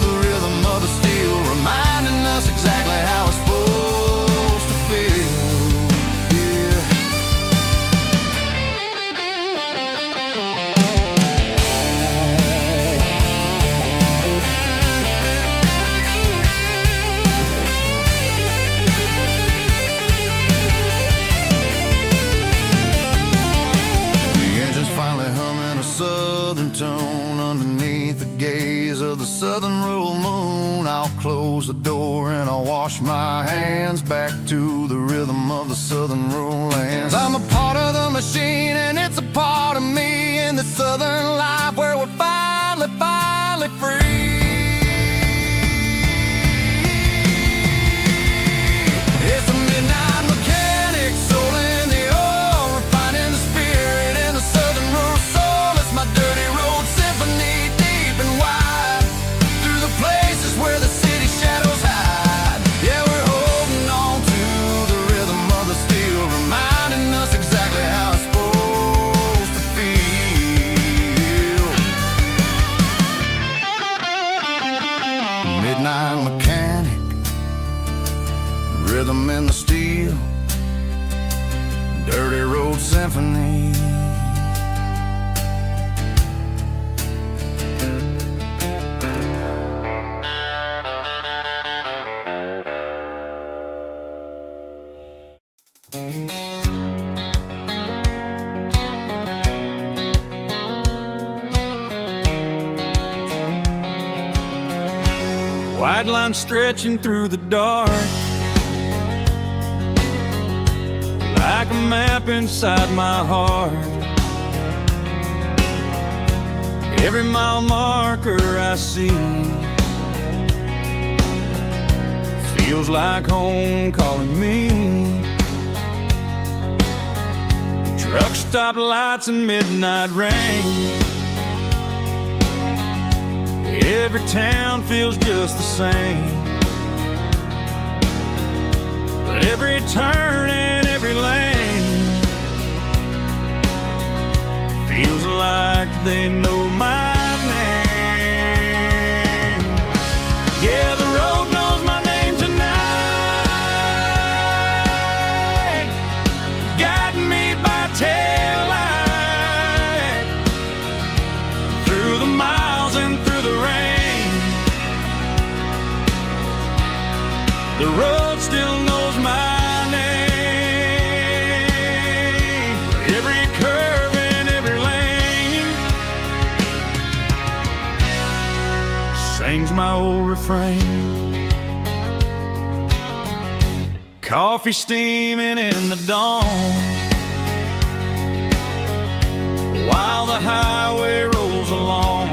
the rhythm of the steel, reminding us exactly how it's supposed to feel. Yeah. The engine's finally humming a southern tune underneath the gaze of the southern rural moon. I'll close the door and I'll wash my hands back to the rhythm of the southern rural lands. I'm a part of the machine and it's a part of me in the southern life where we're finally free. It's a midnight mechanic, soul in the ore, refining the spirit in the southern rural soul. It's my dirty road symphony, deep and wide, through the places where the city shadows hide. Yeah, we're holding on to the rhythm of the steel, reminding us exactly how it's supposed white line stretching through the dark, like a map inside my heart. Every mile marker I see feels like home calling me. Truck stop lights and midnight rain, every town feels just the same. But every turn and every lane feels like they know my name. Yeah, the road knows my name tonight, guiding me by taillight through the miles and through the rain. The road still knows my name. Every curve and every lane sings my old refrain. Coffee steaming in the dawn, while the highway rolls along.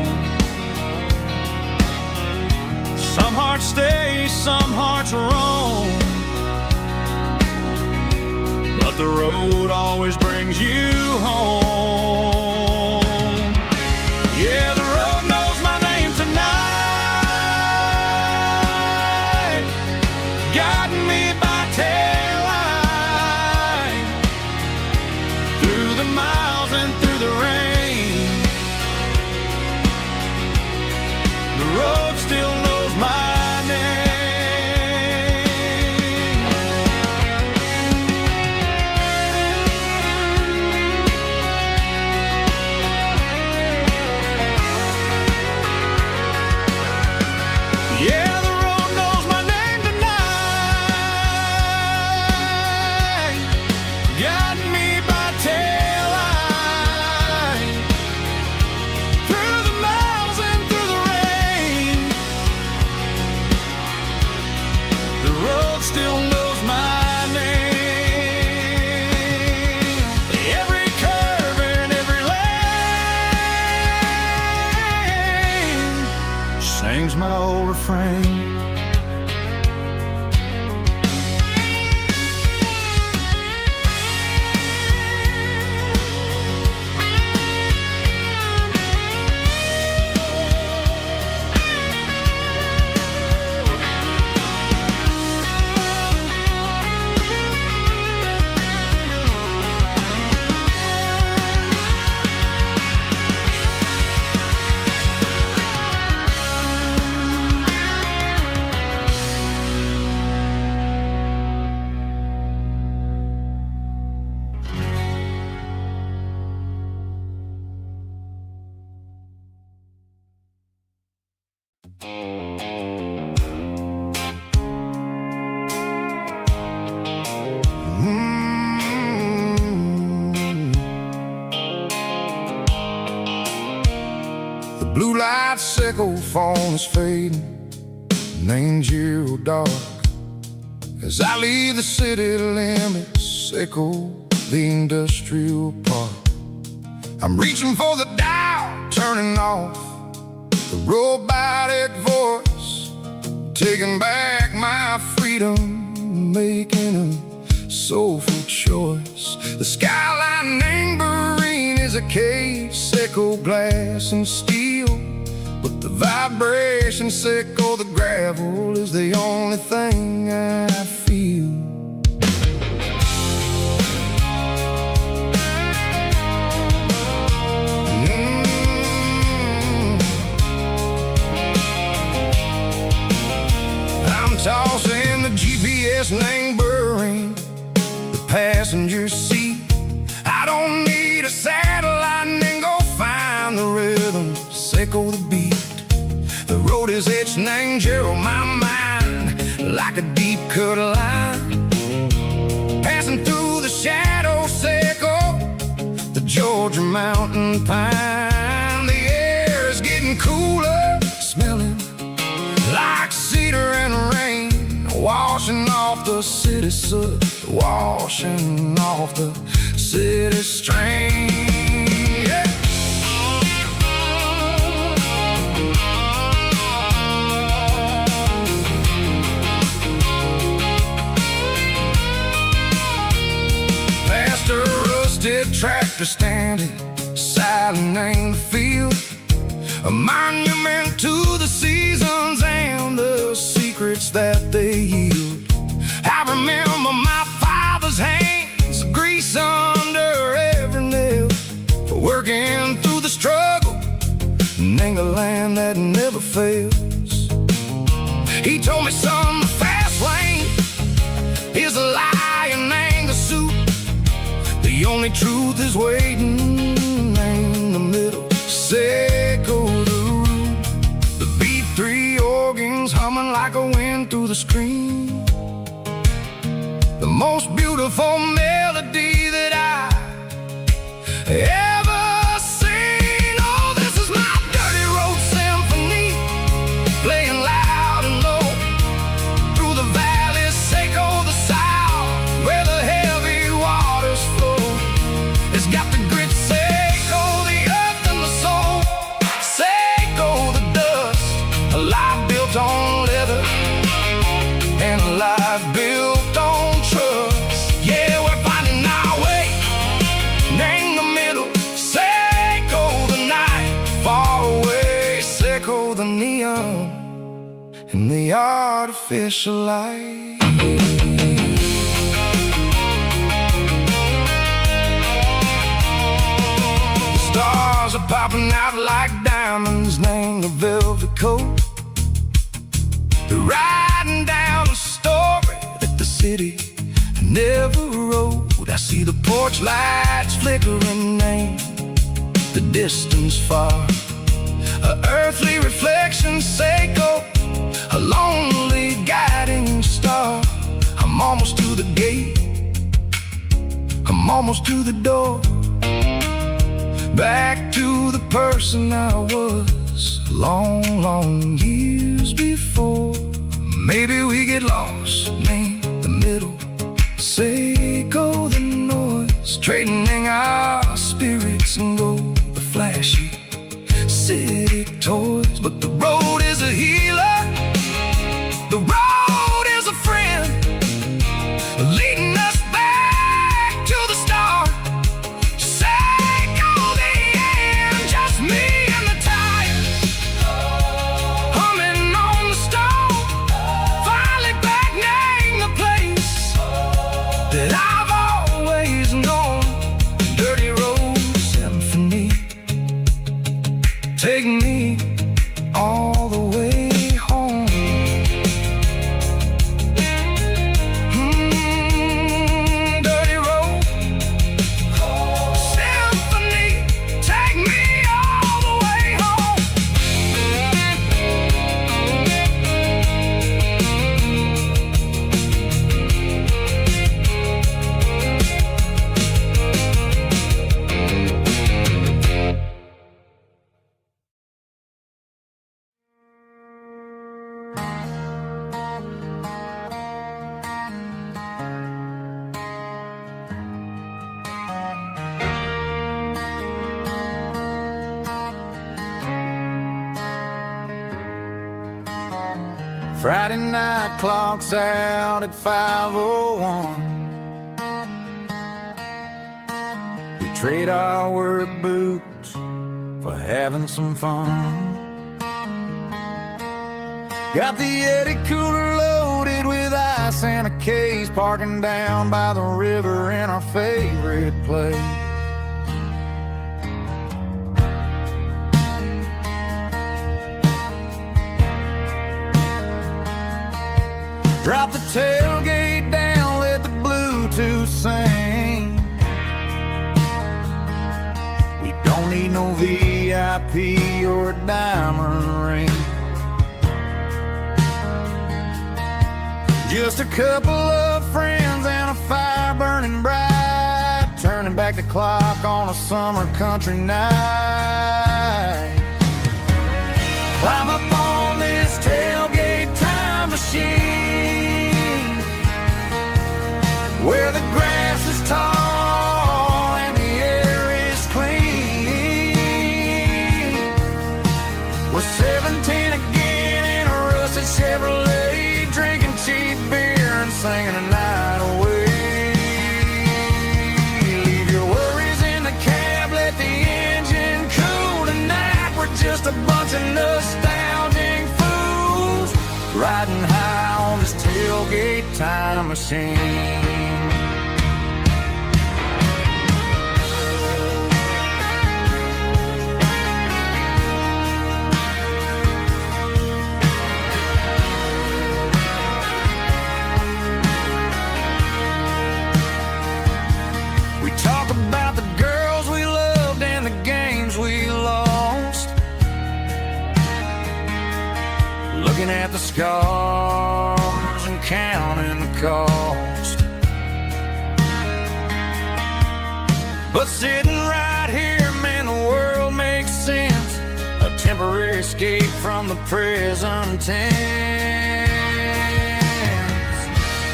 Some hearts stay, some hearts roam, but the road always brings you home. Yeah, the road knows my name tonight, guiding me by taillight through the miles and through the rain. The road still knows my name. Yeah, the road knows my name tonight, guiding me by taillight through the miles and through the rain. The road still knows my name. Every curve and every lane sings my old refrain. The blue light sickle phone is fading, named you dark. As I leave the city limits, sickle the industrial park. I'm reaching for the dial, turning off the robotic voice, taking back my freedom, making a soulful choice. The skyline neighboring is a cave, sickle glass and steel, but the vibration sickle, the gravel is the only thing I feel. I'm tossing the GPS neighboring the passenger seat. I don't need a satellite and go find the rhythm, sickle the beat. The road is etched and angel my mind like a deep cut line, passing through the shadow sickle, the Georgia mountain pine. The air is getting cooler, smelling like cedar off the city soot, washing off the city strain. Yeah. Past a rusted tractor standing silent in the field, a monument to the seasons and the secrets that they yield. I remember my father's hands, grease under every nail, for working through the struggle in a land that never fails. He told me, son, the fast lane is a lie and ain't the suit. The only truth is waiting in the middle. Say go the root. The B3 organs humming like a wind through the screen. The most beautiful melody that I ever seen. Oh, this is my dirty road symphony, playing loud and low through the valleys, Seco the south, where the heavy waters flow. It's got the grit, Seco the earth and the soul, Seco the dust, a life built on leather and a life built on trust. Yeah, we're finding our way in the middle. Seco the night, far away. Seco the neon and the artificial light. The stars are popping out like diamonds, named the velvet coat. They're riding down a story that the city never wrote. I see the porch lights flickering, name the distance far. A earthly reflection, Seco, a lonely guiding star. I'm almost to the gate, I'm almost to the door, back to the person I was long, long years before. Maybe we get lost in the middle, Seco the noise, trading our spirits and go the flashy city toys. But the road is a healer, the road is a friend, leading us back to the start. Seco the end, just me and the tires, humming on the stove, finally back name the place that I've always known. Dirty road symphony, take me all the way home. Dirty road symphony, take me all the way home. Friday night clocks out at 5:01. We trade our work boots for having some fun. Got the Yeti cooler loaded with ice and a case, parking down by the river in our favorite place. Drop the tailgate down, let the Bluetooth sing. We don't need no VIP or a diamond ring. Just a couple of friends and a fire burning bright, turning back the clock on a summer country night. Climb up on this tailgate time machine, where the grass is tall and the air is clean. We're 17 again in a rusted Chevrolet, drinking cheap beer and singing the night away. Leave your worries in the cab, let the engine cool tonight. We're just a bunch of nostalgic fools riding high on this tailgate time machine. We talk about the girls we loved and the games we lost, looking at the scars and counting the cost. But sitting right here, man, the world makes sense. A temporary escape from the present tense.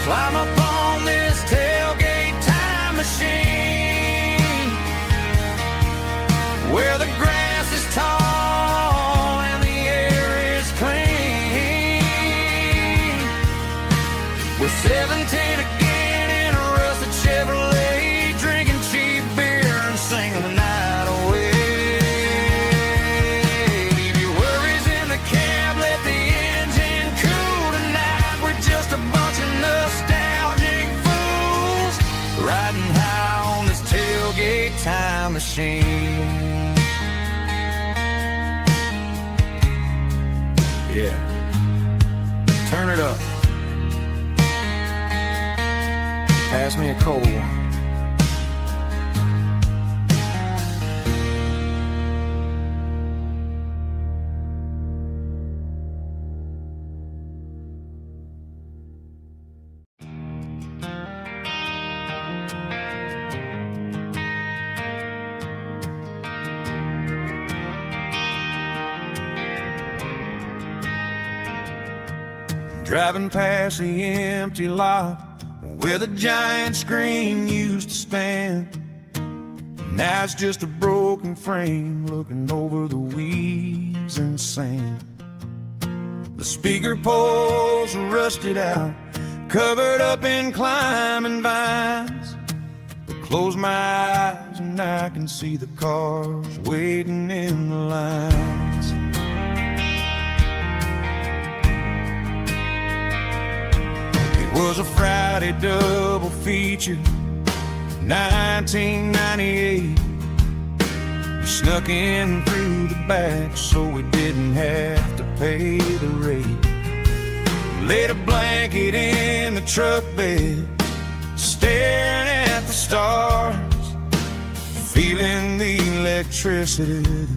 Climb up on this tailgate time machine, where the grass is tall and the air is clean. We're 17 again in a rusted Chevrolet, drinking cheap beer and singing the night away. Leave your worries in the cab, let the engine cool tonight. We're just a bunch of nostalgic fools riding high on this tailgate time machine. Yeah, turn it up. Pass me a cold one. Driving past the empty lot where the giant screen used to stand. Now it's just a broken frame looking over the weeds and sand. The speaker poles are rusted out, covered up in climbing vines. But close my eyes and I can see the cars waiting in the lines. It was a Friday double feature, 1998. We snuck in through the back so we didn't have to pay the rate. Laid a blanket in the truck bed, staring at the stars, feeling the electricity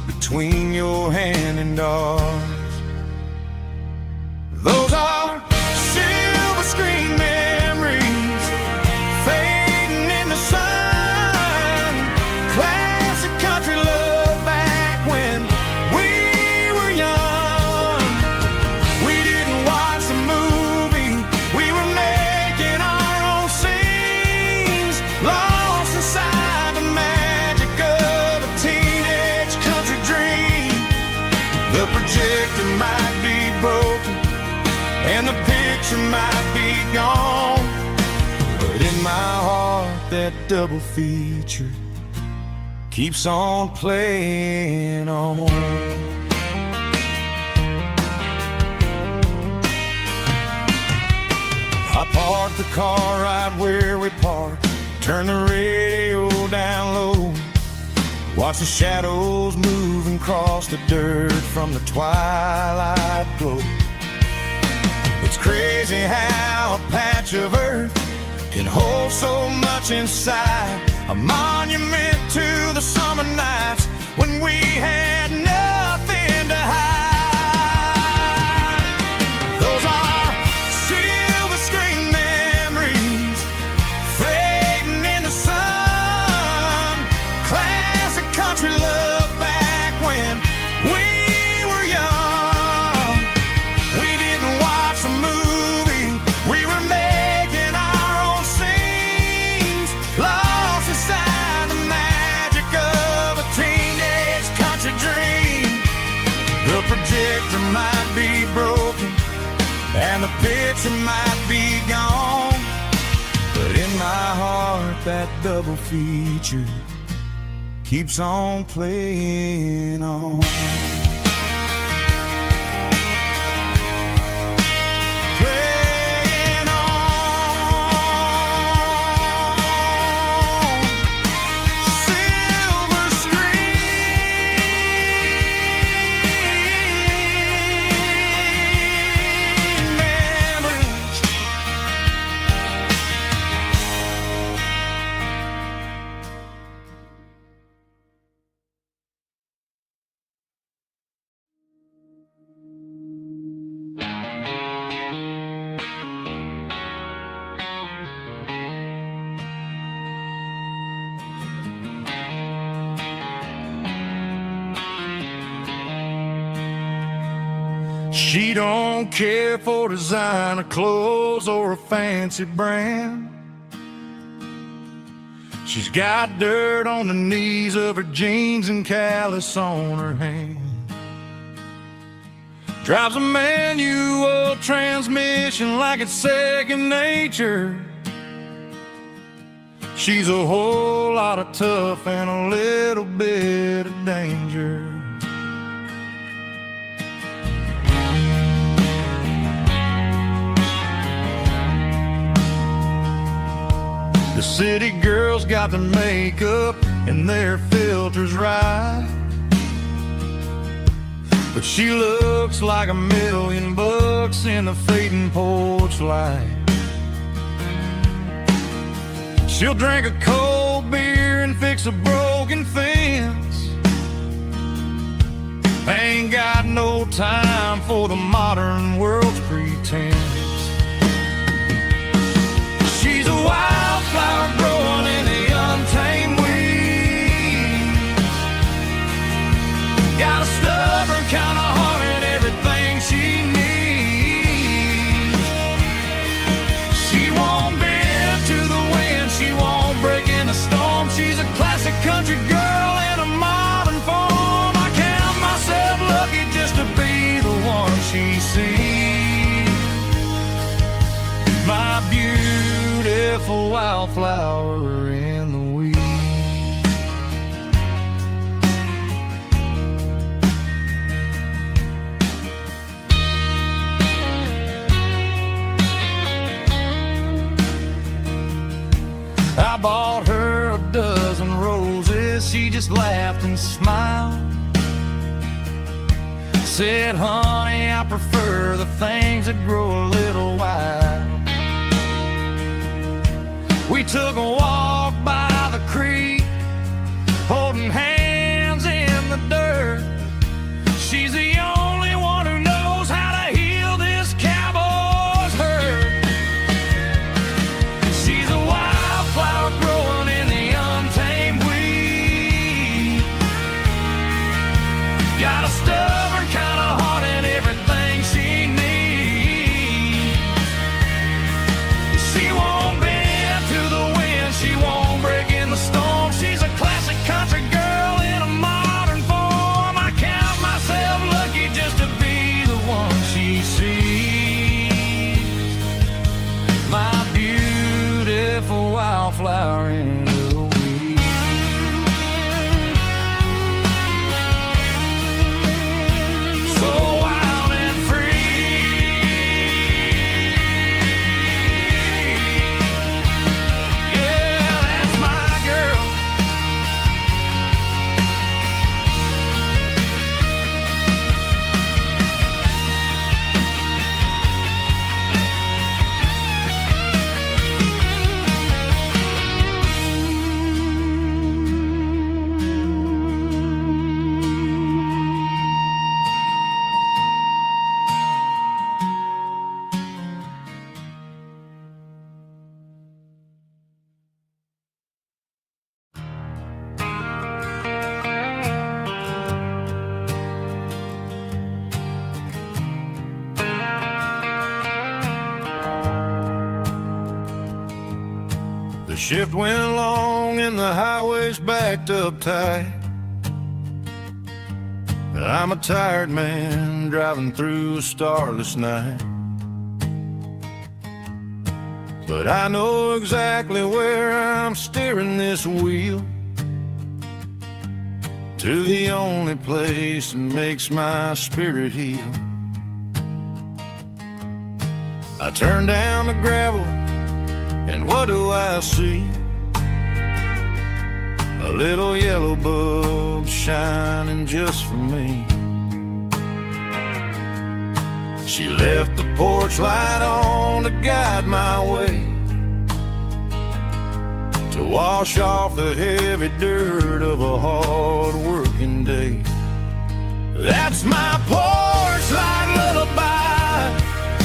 between your hand and ours. Those are silver screen memories fading in the sun. Classic country love back when we were young. We didn't watch the movie, we were making our own scenes, lost inside the magic of a teenage country dream. The projector might be broken and the picture might be gone, but in my heart that double feature keeps on playing on. I parked the car right where we parked, turned the radio down low, watch the shadows moving across the dirt from the twilight glow. It's crazy how a patch of earth can hold so much inside, a monument to the summer nights when we had nothing to hide. Those are silver screen memories fading in the sun. Classic country love back when we were young. We didn't watch a movie, we were making our own scene, picture might be broken and the picture might be gone, but in my heart that double feature keeps on playing on. Playing on. Silver screen memories. She don't care for designer clothes or a fancy brand. She's got dirt on the knees of her jeans and callus on her hand. Drives a manual transmission like it's second nature. She's a whole lot of tough and a little bit of danger. The city girls got their makeup and their filters right, but she looks like $1,000,000 in the fading porch light. She'll drink a cold beer and fix a broken fence. Ain't got no time for the modern world's pretense. She's a wildflower growing in the untamed weeds. Got a stubborn kind of heart and everything she needs. She won't bend to the wind, she won't break in a storm. She's a classic country girl in a modern form. I count myself lucky just to be the one she sees. My beautiful wildflower in the weeds. I bought her a dozen roses, she just laughed and smiled. Said, honey, I prefer the things that grow a little wild. We took a walk by the creek, holding hands in the dirt. She's the only one who knows how to heal this cowboy's hurt. She's a wildflower growing in the untamed weed. Got a stubborn kind of heart and everything she needs. She won't bend to the wind, she won't break in the storm. She's a classic country girl in a modern form. I count myself lucky just to be the one she sees. My beautiful wildflower in the weeds. So wild and free. Yeah, that's my girl. The shift went long and the highways backed up tight. I'm a tired man driving through a starless night, but I know exactly where I'm steering this wheel, to the only place that makes my spirit heal. I turn down the gravel, and what do I see? A little yellow bulb shining just for me. She left the porch light on to guide my way, to wash off the heavy dirt of a hard-working day. That's my porch light lullaby,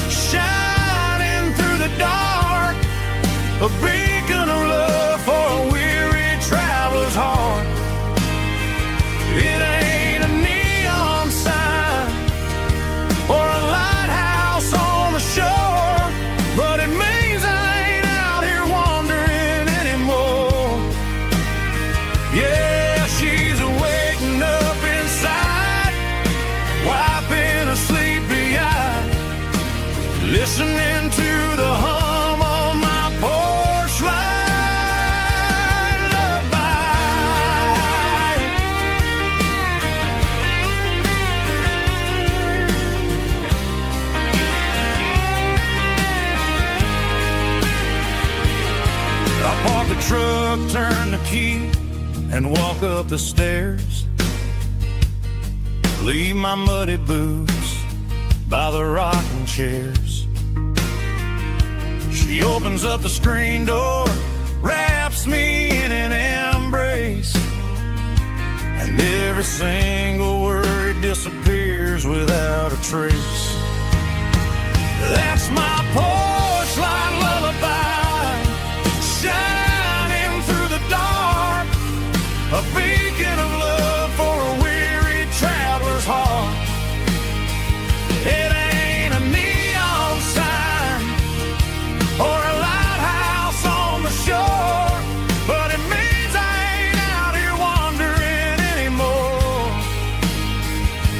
shining through the dark, a beacon of love for a weary traveler's heart. It ain't a neon sign or a lighthouse on the shore, but it means I ain't out here wandering anymore. Yeah, she's waking up inside, wiping a sleepy eye, listening to the hum of my porch light lullaby. I park the truck, turn the key, and walk up the stairs. Leave my muddy boots by the rocking chairs. She opens up the screen door, wraps me in an embrace, and every single word disappears without a trace. That's my porch light lullaby, shining through the dark, a beacon of love for a weary traveler's heart. It ain't a neon sign or a lighthouse on the shore, but it means I ain't out here wandering anymore.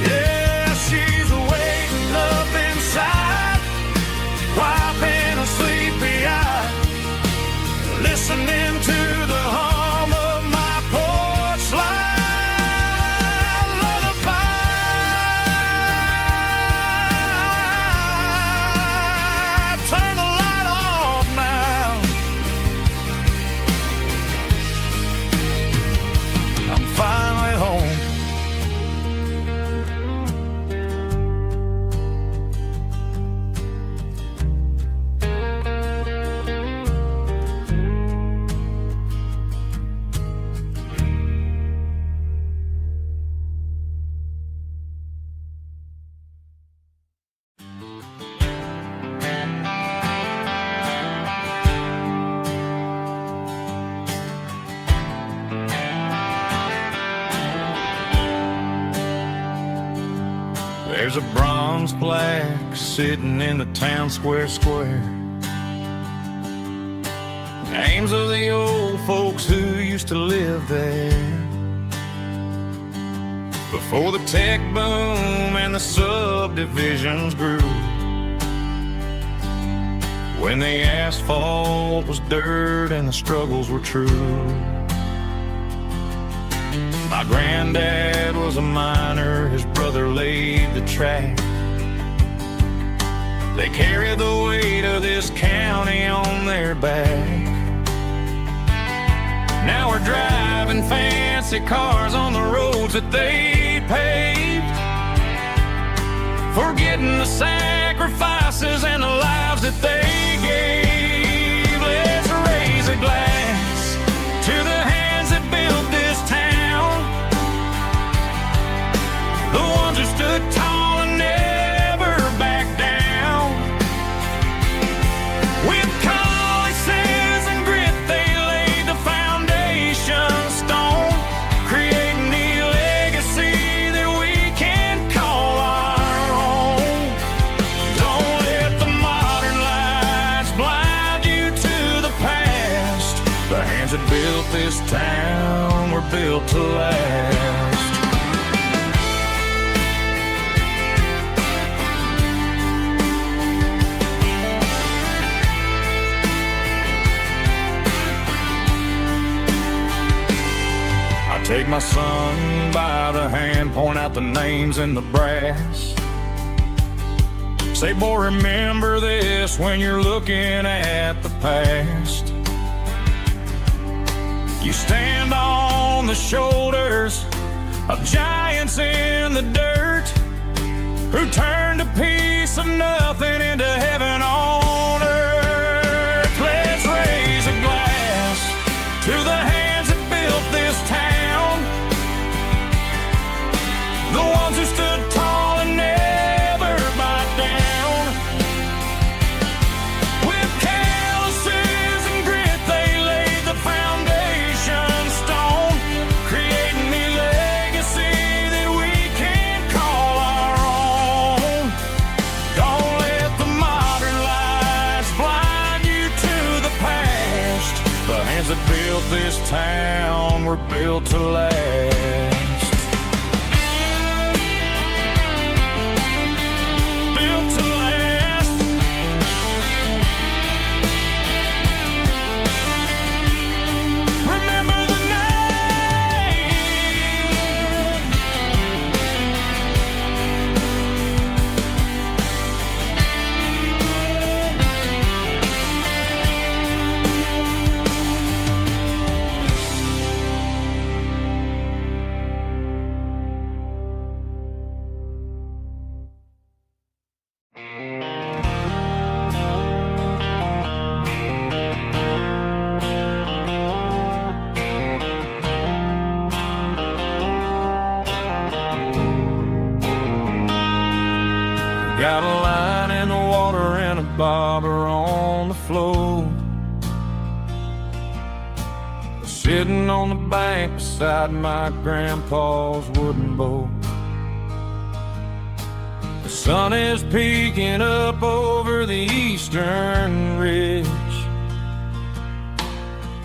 Yeah, she's waiting up inside, wiping a sleepy eye, listening to the hum of my porch light lullaby. Turn the light off now. I'm finally home. There's a bronze plaque sitting in the town square. Names of the old folks who used to live there before the tech boom and the subdivisions grew, when the asphalt was dirt and the struggles were true. My granddad was a miner, his brother laid the track. They carried the weight of this county on their back. Now we're driving fancy cars on the roads that they paved, forgetting the sacrifices and the lives that they gave. Let's raise a glass to the hands that built this town, the ones who stood tall and never backed down. With calluses and grit, they laid the foundation stone, creating the legacy that we can call our own. Don't let the modern lights blind you to the past. The hands that built this town were built to last. Take my son by the hand, point out the names in the brass. Say, boy, remember this when you're looking at the past. You stand on the shoulders of giants in the dirt, who turned a piece of nothing into heaven on earth. Let's raise a glass to the hands that built this town, the ones who stood tall and never bowed down. With calluses and grit they laid the foundation stone, creating a legacy that we can call our own. Don't let the modern lies blind you to the past. The hands that built this town were built to last. Built to last. Remember the name. Got a line in the water and a bobber on the floor, sitting on the bank beside my grandpa's wooden boat. The sun is peeking up over the eastern ridge,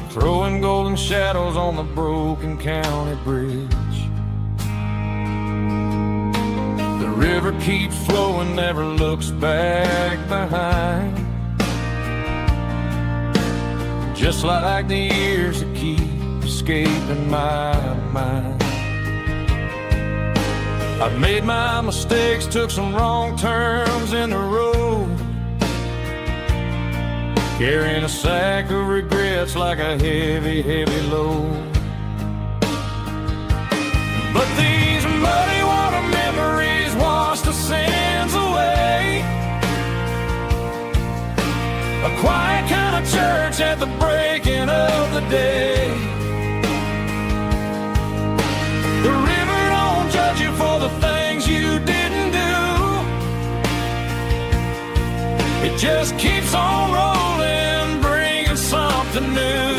throwing golden shadows on the broken county bridge. The river keeps flowing, never looks back behind, just like the years that keep escaping my mind. I've made my mistakes, took some wrong turns in the road, carrying a sack of regrets like a heavy, heavy load. But these muddy water memories wash the sins away. A quiet kind of church at the breaking of the day. The river don't judge you for the things you didn't do. It just keeps on rolling, bringing something new.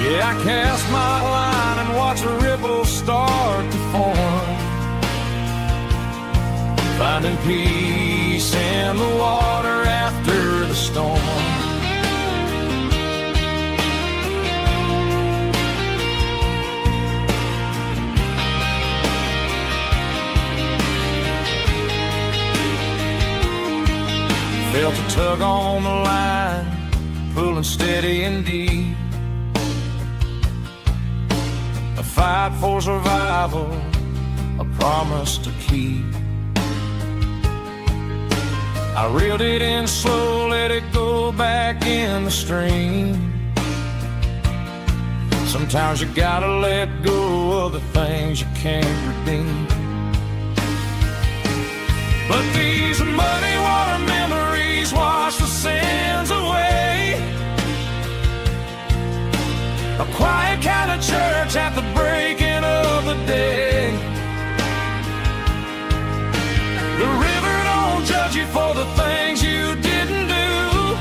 Yeah, I cast my line and watch the ripples start to form, finding peace in the water after the storm. Felt a tug on the line, pulling steady and deep. A fight for survival, a promise to keep. I reeled it in slow, let it go back in the stream. Sometimes you gotta let go of the things you can't redeem. But these muddy water memories wash the sins away. A quiet kind of church at the breaking of the day. The river don't judge you for the things you didn't do.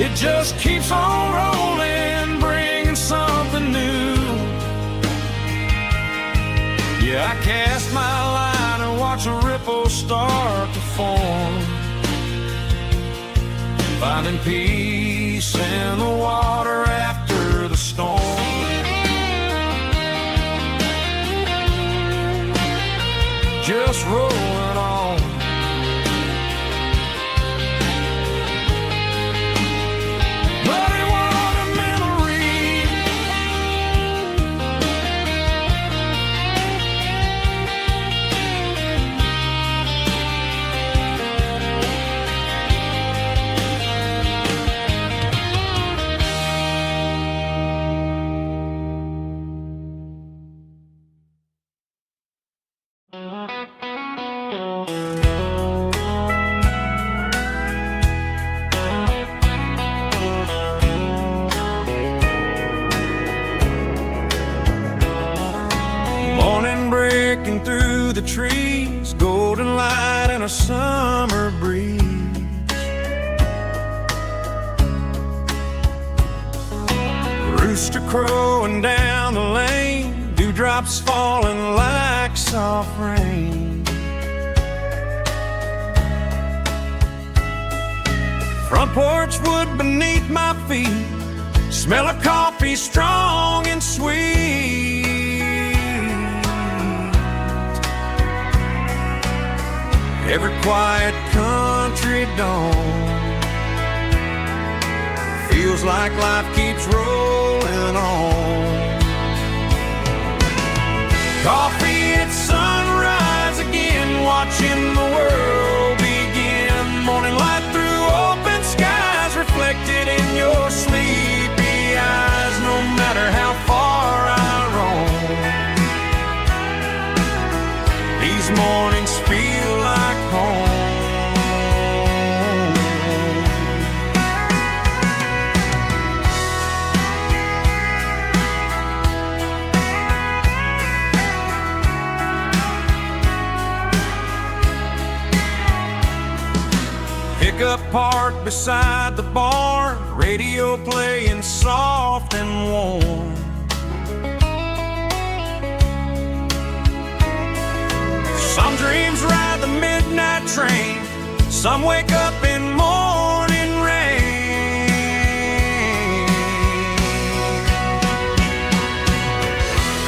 It just keeps on rolling, bringing something new. Yeah, I cast my line and watch a ripple start to form, finding peace in the water after the storm. Just rolling on. Muddy water memories. through the trees, golden light and a summer breeze. Rooster crowing down the lane, dewdrops falling like soft rain. Front porch wood beneath my feet, smell of coffee strong and sweet. Every quiet country dawn feels like life keeps rolling on. Coffee at sunrise again, watching the world begin. Morning light through open skies, reflected in your sleepy eyes. No matter how far I roam, these mornings feel like home. Pickup parked beside the barn, radio playing soft and warm. Some dreams ride the midnight train, some wake up in morning rain.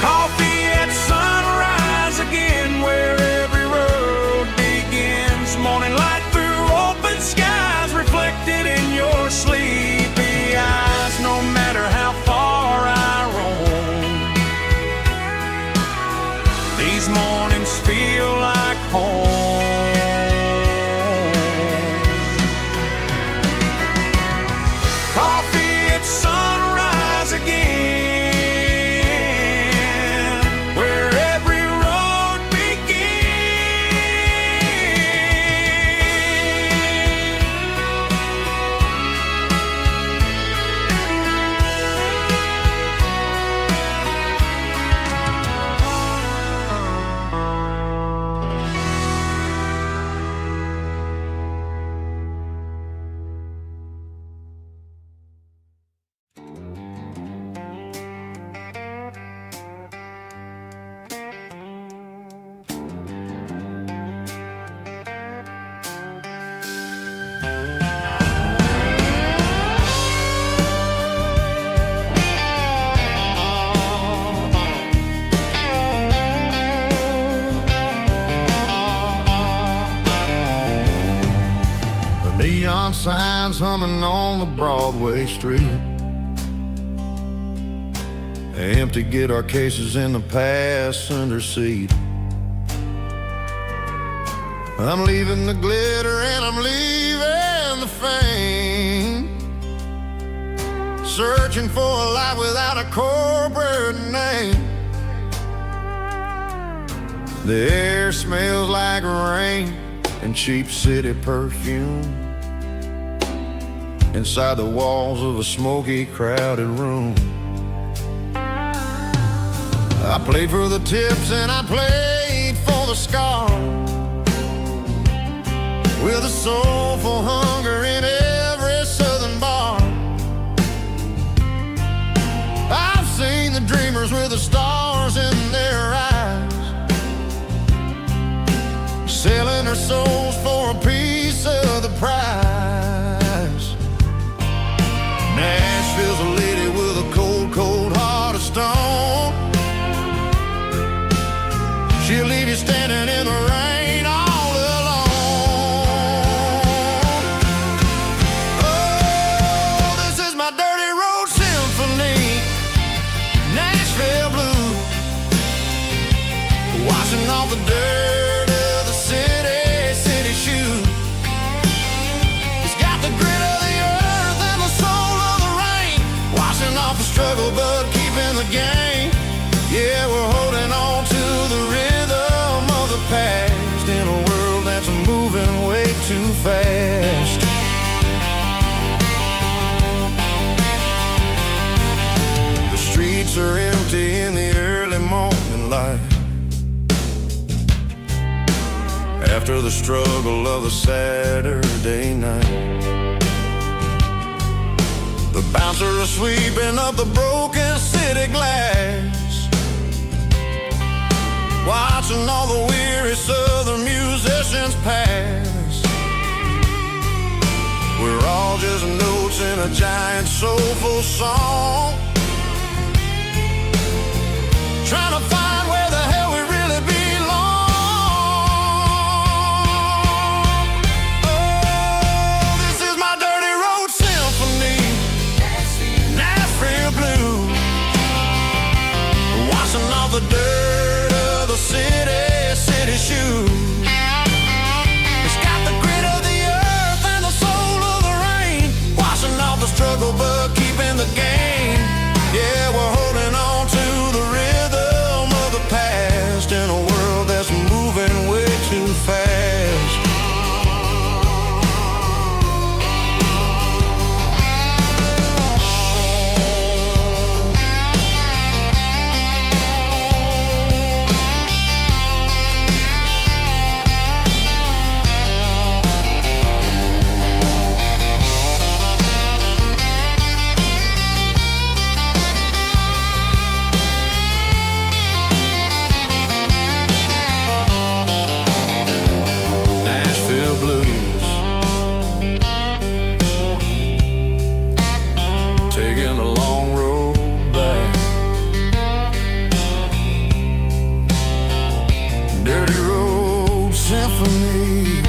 Coffee at sunrise again, where every road begins. Morning light through open skies, reflected in your sleepy eyes. No matter how far I roam, these mornings feel like home. Coffee at sunrise again, where every road Neon signs humming on the Broadway street. Empty guitar cases in the passenger seat. I'm leaving the glitter and I'm leaving the fame, searching for a life without a corporate name. The air smells like rain and cheap city perfume inside the walls of a smoky, crowded room. I played for the tips and I played for the scars, with a soulful hunger in every southern bar. I've seen the dreamers with the stars in their eyes, selling their souls for a piece of the prize. Nashville's a lady with a cold, cold heart of stone. She'll leave you standing in the rain all alone. Oh, this is my dirty road symphony, Nashville blues, washing off the dirt of the city shoes. It's got the grit of the earth and the soul of the rain, washing off the struggle but keeping the game. Yeah, we're holding on to the rhythm of the past in a world that's moving way too fast. The streets are empty in the early morning light. after the struggle of a Saturday night. The bouncer is sweeping up the broken city glass, watching all the weary southern musicians pass. We're all just notes in a giant soulful song, trying to find where the hell we really belong. Oh, this is my dirty road symphony, Nashville blues, washing off the dirt of the city shoes. It's got the grit of the earth and the soul of the rain, washing off the struggle but keeping the game. Yeah, we're holding on to the rhythm of the past in a world that's moving way too fast. Taking a long road back, dirty road symphony.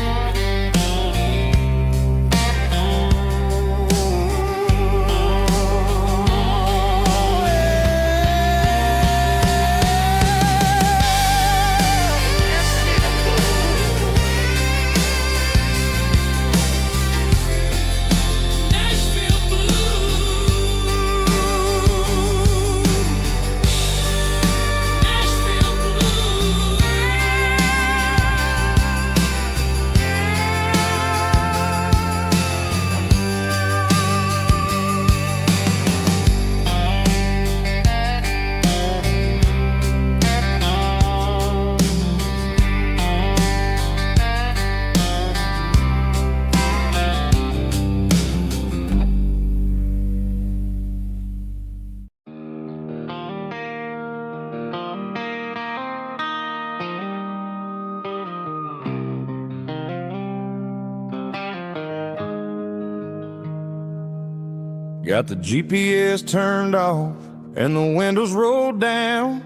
Got the GPS turned off and the windows rolled down,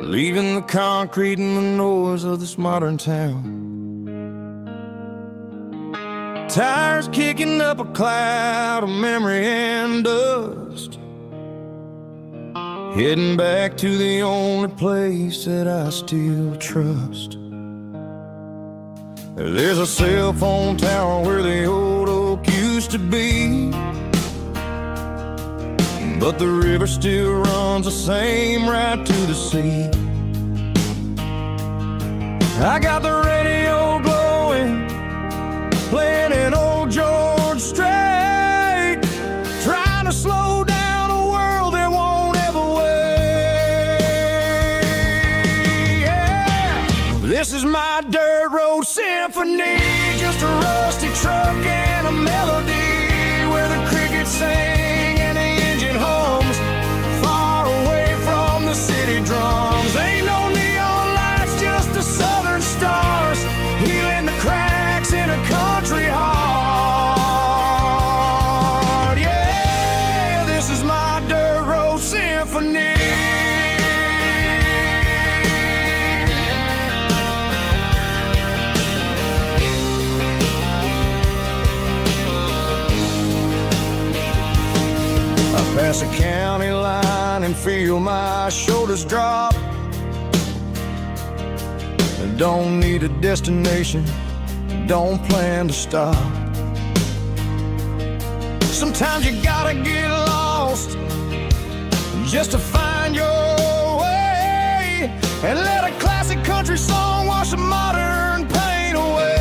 leaving the concrete and the noise of this modern town. Tires kicking up a cloud of memory and dust, heading back to the only place that I still trust. There's a cell phone tower where the old oak used to be, but the river still runs the same right to the sea. I got the radio glowing, playing an old George Strait, trying to slow down a world that won't ever wait. Yeah. This is my dirt road symphony, just a rusty truck and a melody where the crickets sing and the engine hums, far away from the city drums. Ain't no neon lights, just the southern stars, healing the cracks in a country heart. Yeah, this is my dirt road symphony. Pass a county line and feel my shoulders drop. Don't need a destination, don't plan to stop. Sometimes you gotta get lost just to find your way, and let a classic country song wash a modern pain away.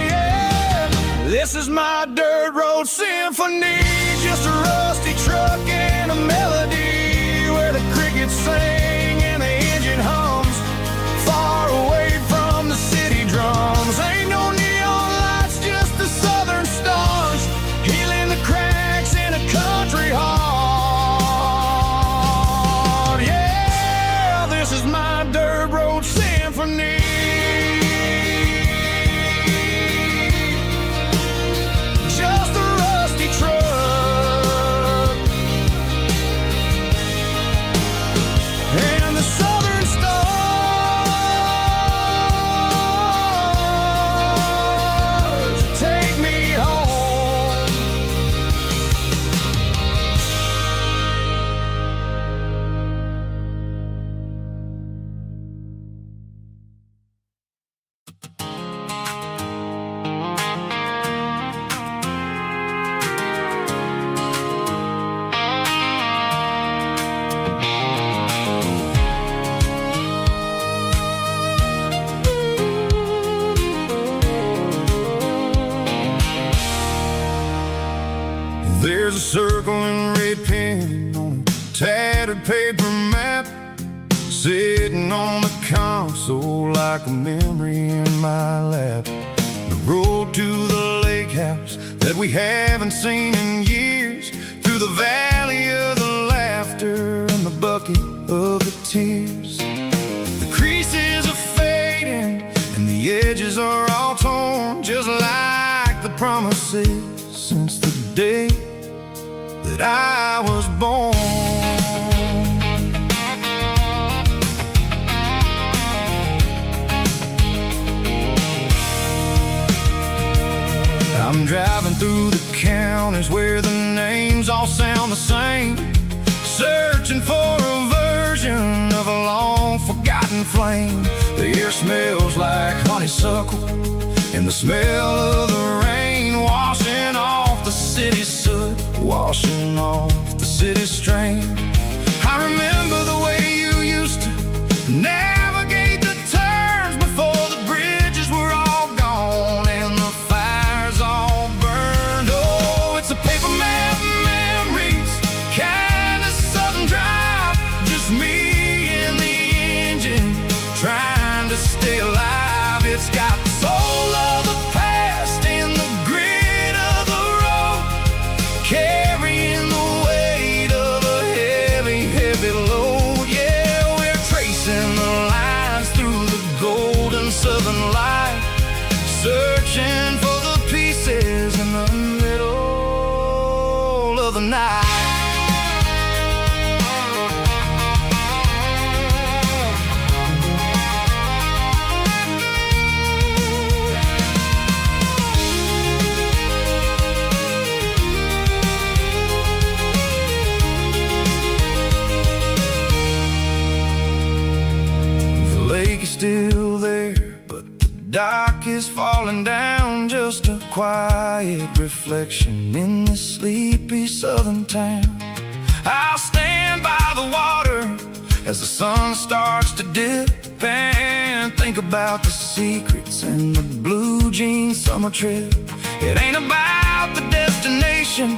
Yeah. This is my dirt road symphony, just a rusty truck and a melody where the crickets sing and the engine hums. There's a circle in red pen on a tattered paper map, sitting on the console like a memory in my lap. The road to the lake house that we haven't seen in years, through the valley of the laughter and the bucket of the tears. The creases are fading and the edges are all torn, just like the promises since the day that I was born. I'm driving through the counties where the names all sound the same, searching for a version of a long forgotten flame. The air smells like honeysuckle and the smell of the rain washing off the city's soot, washing off the city's strain. I remember the way you used to navigate the turns before the bridges were all gone and the fires all burned. Oh, it's a paper map memories, kind of southern drive, just me and the engine trying to stay alive. It's got the soul of the past and the grit of the road, carrying the weight of a heavy, heavy load. Yeah, we're tracing the lines through the golden southern light, searching for the pieces in the middle of the night. The lake is still there, but the dock is falling down, just a quiet reflection in this sleepy southern town. I'll stand by the water as the sun starts to dip and think about the secrets and the blue jean summer trip. It ain't about the destination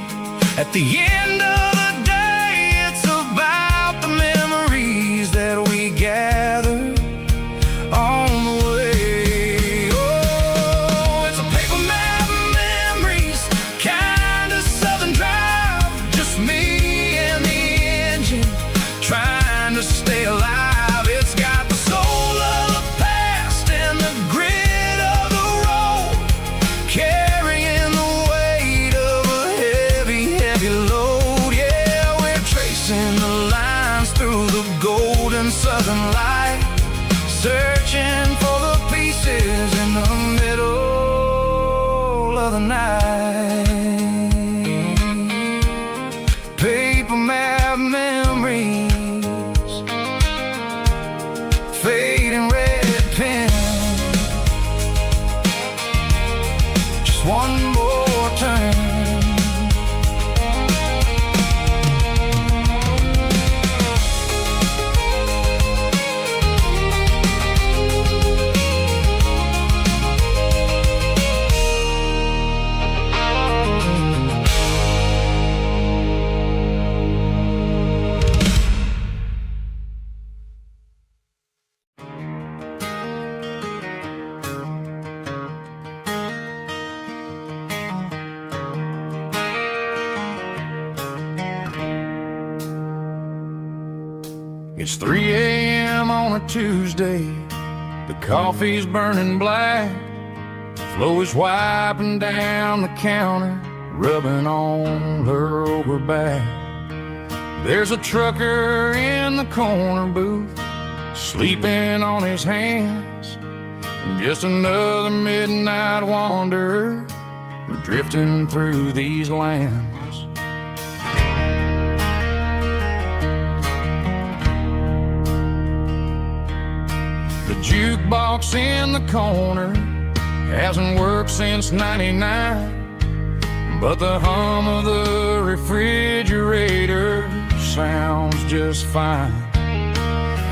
at the end of the day, it's about the memories that we gather on the way. Oh, it's a paper map memories, kind of southern drive, just me and the engine trying to stay alive. It's got the soul of the past and the grit of the road, carrying the weight of a heavy, heavy load. Yeah, we're tracing the lines through the golden southern light, searching for the pieces in the middle of the night. Paper map memories, fading red pen, just one more turn. It's 3 a.m. on a Tuesday, the coffee's burning black, Flo is wiping down the counter, rubbing on her over back. There's a trucker in the corner booth, sleeping on his hands, just another midnight wanderer drifting through these lands. The jukebox in the corner hasn't worked since '99, but the hum of the refrigerator sounds just fine.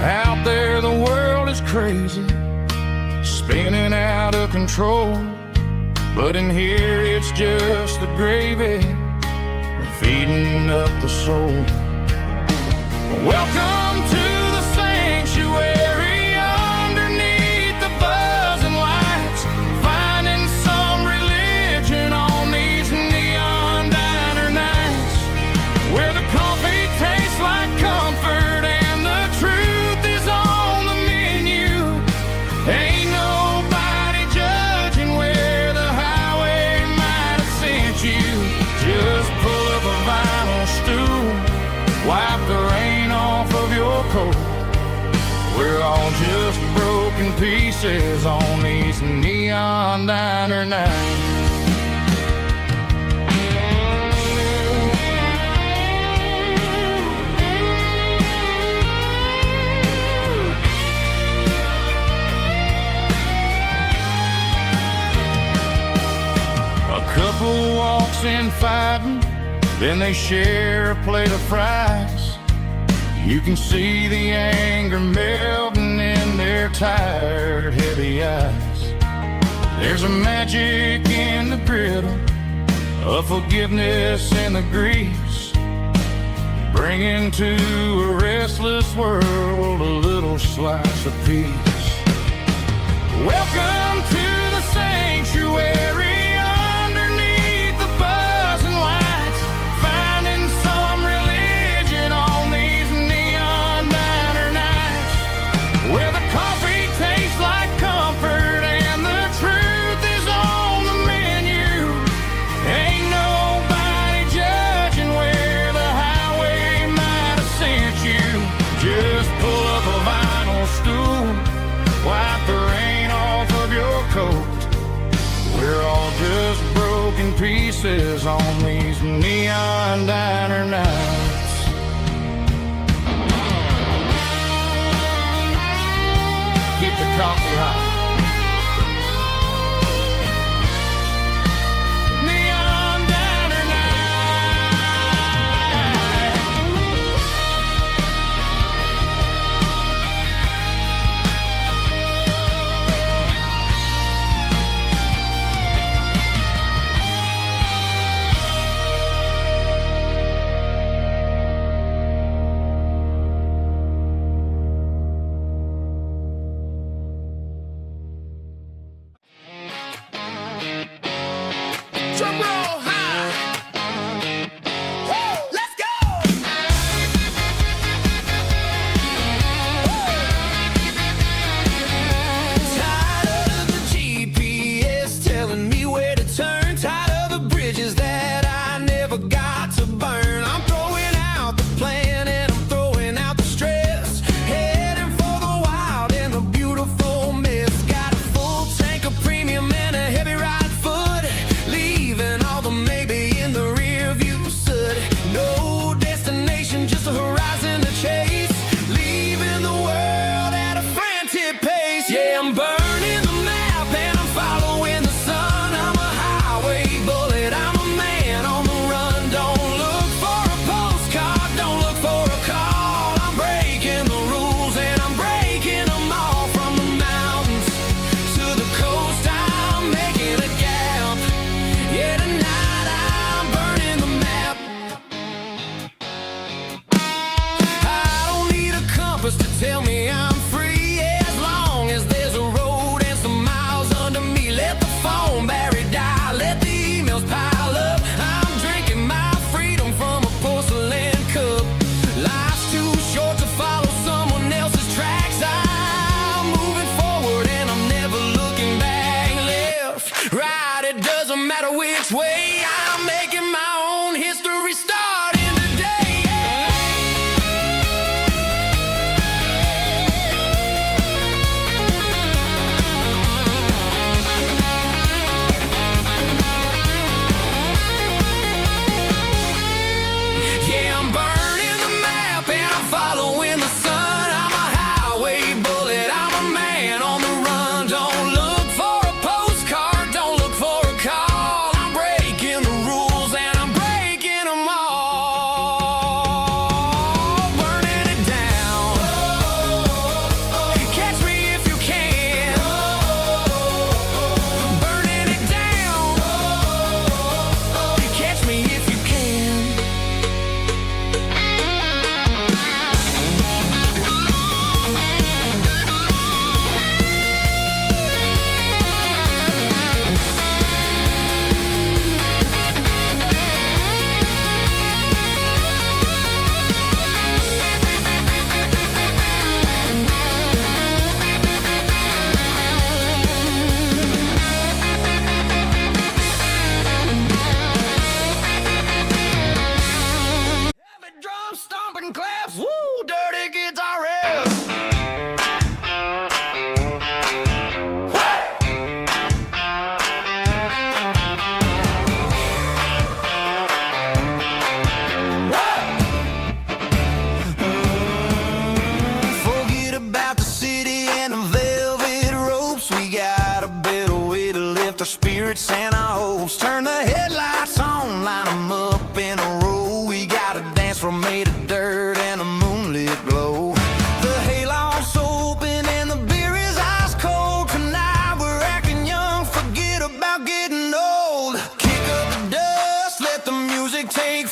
Out there the world is crazy, spinning out of control, but in here it's just the gravy lifting up the soul. Welcome to the sanctuary underneath the buzzing lights, finding some religion on these neon diner nights, where the coffee tastes like comfort and the truth is on the menu. Ain't nobody judging where the highway might have sent you. Just pull up a vinyl stool, wipe the rain off of your coat. We're all just broken pieces on these neon diner nights. A couple walks in fighting, then they share a plate of fries. You can see the anger melting in their tired, heavy eyes. There's a magic in the griddle, a forgiveness in the grease, bringing to a restless world a little slice of peace. Welcome to the sanctuary underneath the buzzing lights, finding some religion on these neon diner nights, where the coffee tastes like comfort and the truth is on the menu. Ain't nobody judging where the highway might have sent you. Just pull up a vinyl stool, wipe the rain off of your coat.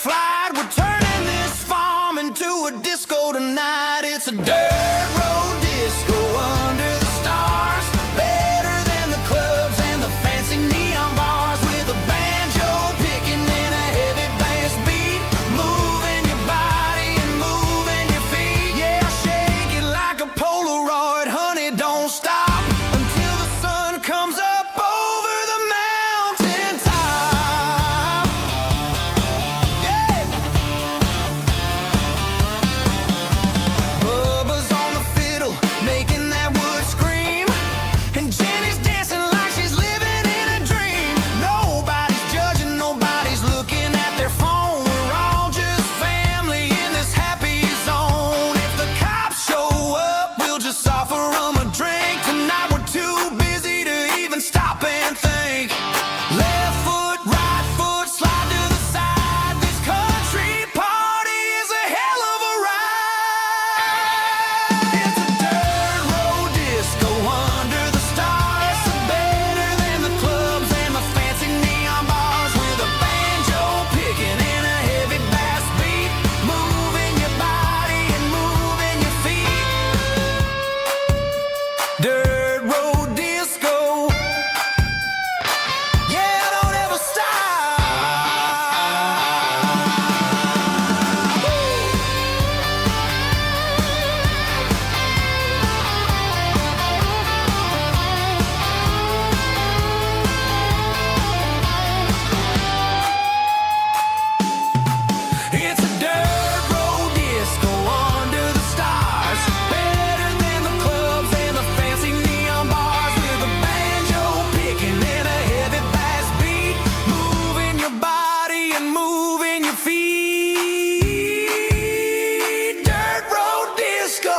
flight. We're turning this farm into a disco tonight. It's a dirt road disco under the stars. Better than the clubs and the fancy neon bars. With a banjo picking and a heavy bass beat. Moving your body and moving your feet. Yeah, shake it like a Polaroid, honey, don't stop until the sun comes up over the mountain top. Yeah. Bubba's on the fiddle, making that wood scream. And Jenny's dancing like she's living in a dream. Nobody's judging, nobody's looking at their phone. We're all just family in this happy zone. If the cops show up, we'll just offer them a drink. Tonight we're too busy to even stop and think. Left foot, right foot, slide to the side. This country party is a hell of a ride. It's a dirt road disco under the stars. Better than the clubs and the fancy neon bars. With a banjo picking and a heavy bass beat. Moving your body and moving your feet. Dirt road disco. Yeah, don't ever stop. It's a dirt road disco under the stars. Better than the clubs and the fancy neon bars. With a banjo picking and a heavy bass beat. Moving your body and moving your feet. Dirt road disco.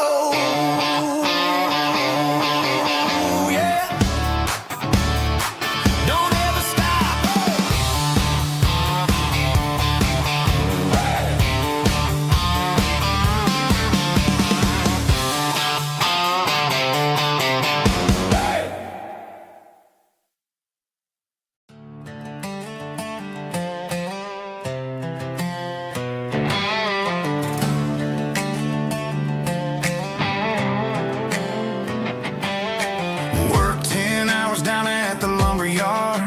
Yeah. Don't ever stop. Worked 10 hours down at the lumber yard.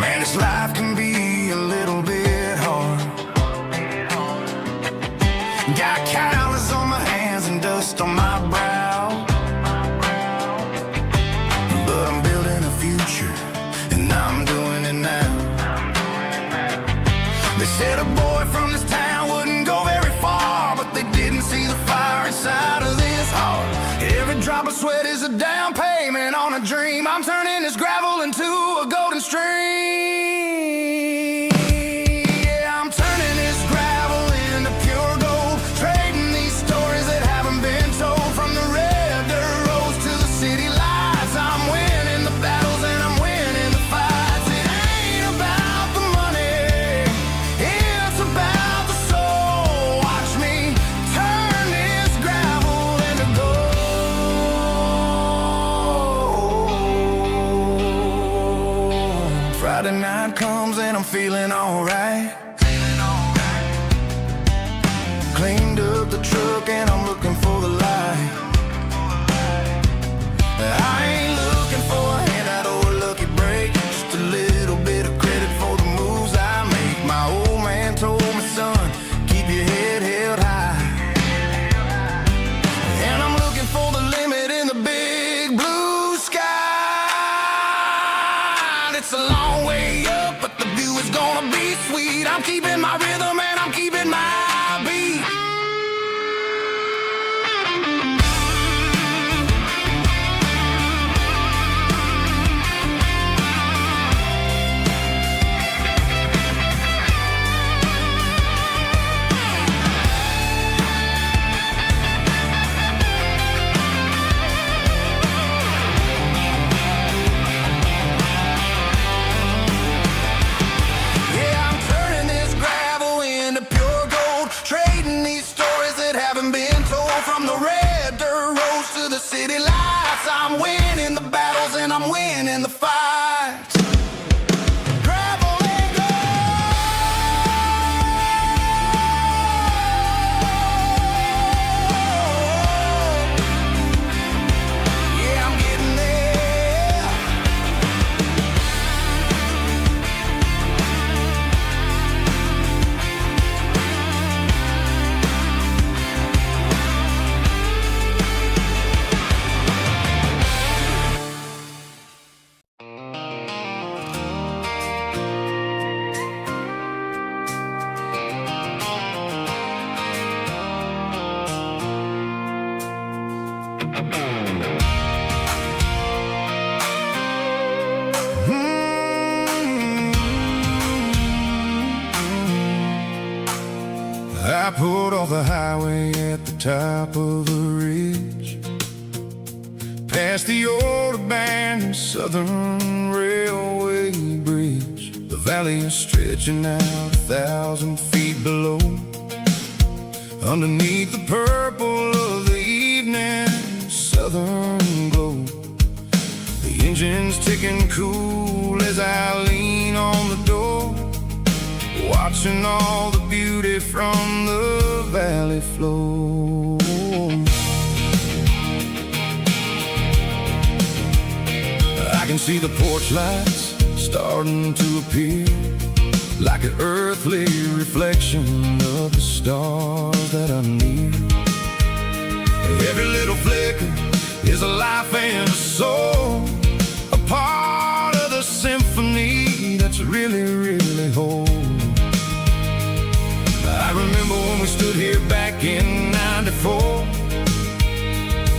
Man, this life can be a little bit hard. Got calluses on my hands and dust on my brow. But I'm building a future, and I'm doing it now. They said a boy from this town wouldn't go very far, but they didn't see the fire inside of this heart. Every drop of sweat is a down payment on a dream. I'm turning this gravel into a golden stream. Yeah, I'm turning this gravel into pure gold. Trading these stories that haven't been told. From the red dirt roads to the city lights. I'm winning the battles and I'm winning the fights. It ain't about the money, it's about the soul. Watch me turn this gravel into gold. Friday night comes and I'm feeling alright. Cleaned up the truck and I'm looking for the light. I ain't looking for a handout or a lucky break. Just a little bit of credit for the moves I make. My old man told me, son, keep your head held high. And I'm looking for the limit in the big blue sky. It's a long way up, but the view is gonna be sweet. I'm keeping my rhythm and I'm keeping my beat. I'm winning the fight. Gravel and gold. I pulled off the highway at the top of a ridge, past the old abandoned Southern Railway bridge. The valley is stretching out 1,000 feet below, underneath the purple of the evening southern glow. The engine's ticking cool as I lean on the door, watching all the beauty from the valley flow. I can see the porch lights starting to appear, like an earthly reflection of the stars that are near. Every little flicker is a life and a soul, a part of the symphony that's really, really whole. I remember when we stood here back in '94,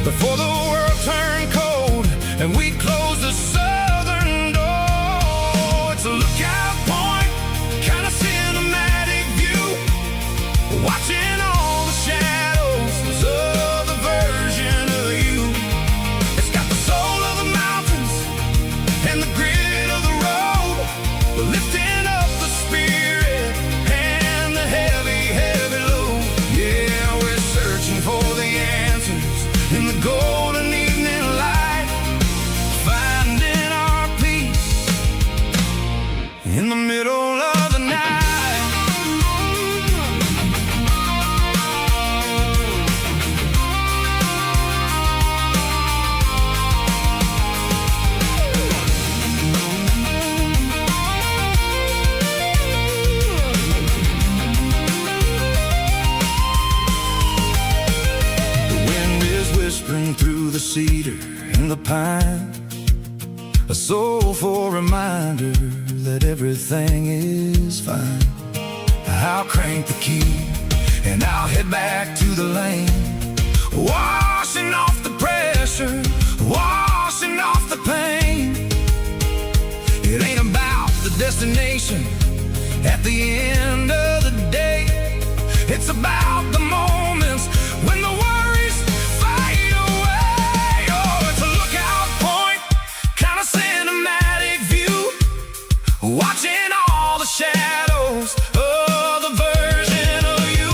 before the world turned cold and we closed the southern door. It's a lookout point, kind of cinematic view, watching all the shadows of the version of you. It's got the soul of the mountains and the grit of the road, lifting up the spirit and the heavy, heavy load. Yeah, we're searching for the answers in the golden evening light, finding our peace in the middle of the night. Through the cedar and the pine, a soulful reminder that everything is fine. I'll crank the key and I'll head back to the lane, washing off the pressure, washing off the pain. It ain't about the destination at the end of the day, it's about the moments when the worries fade away. Oh, it's a lookout point, kind of cinematic view, watching all the shadows of the version of you.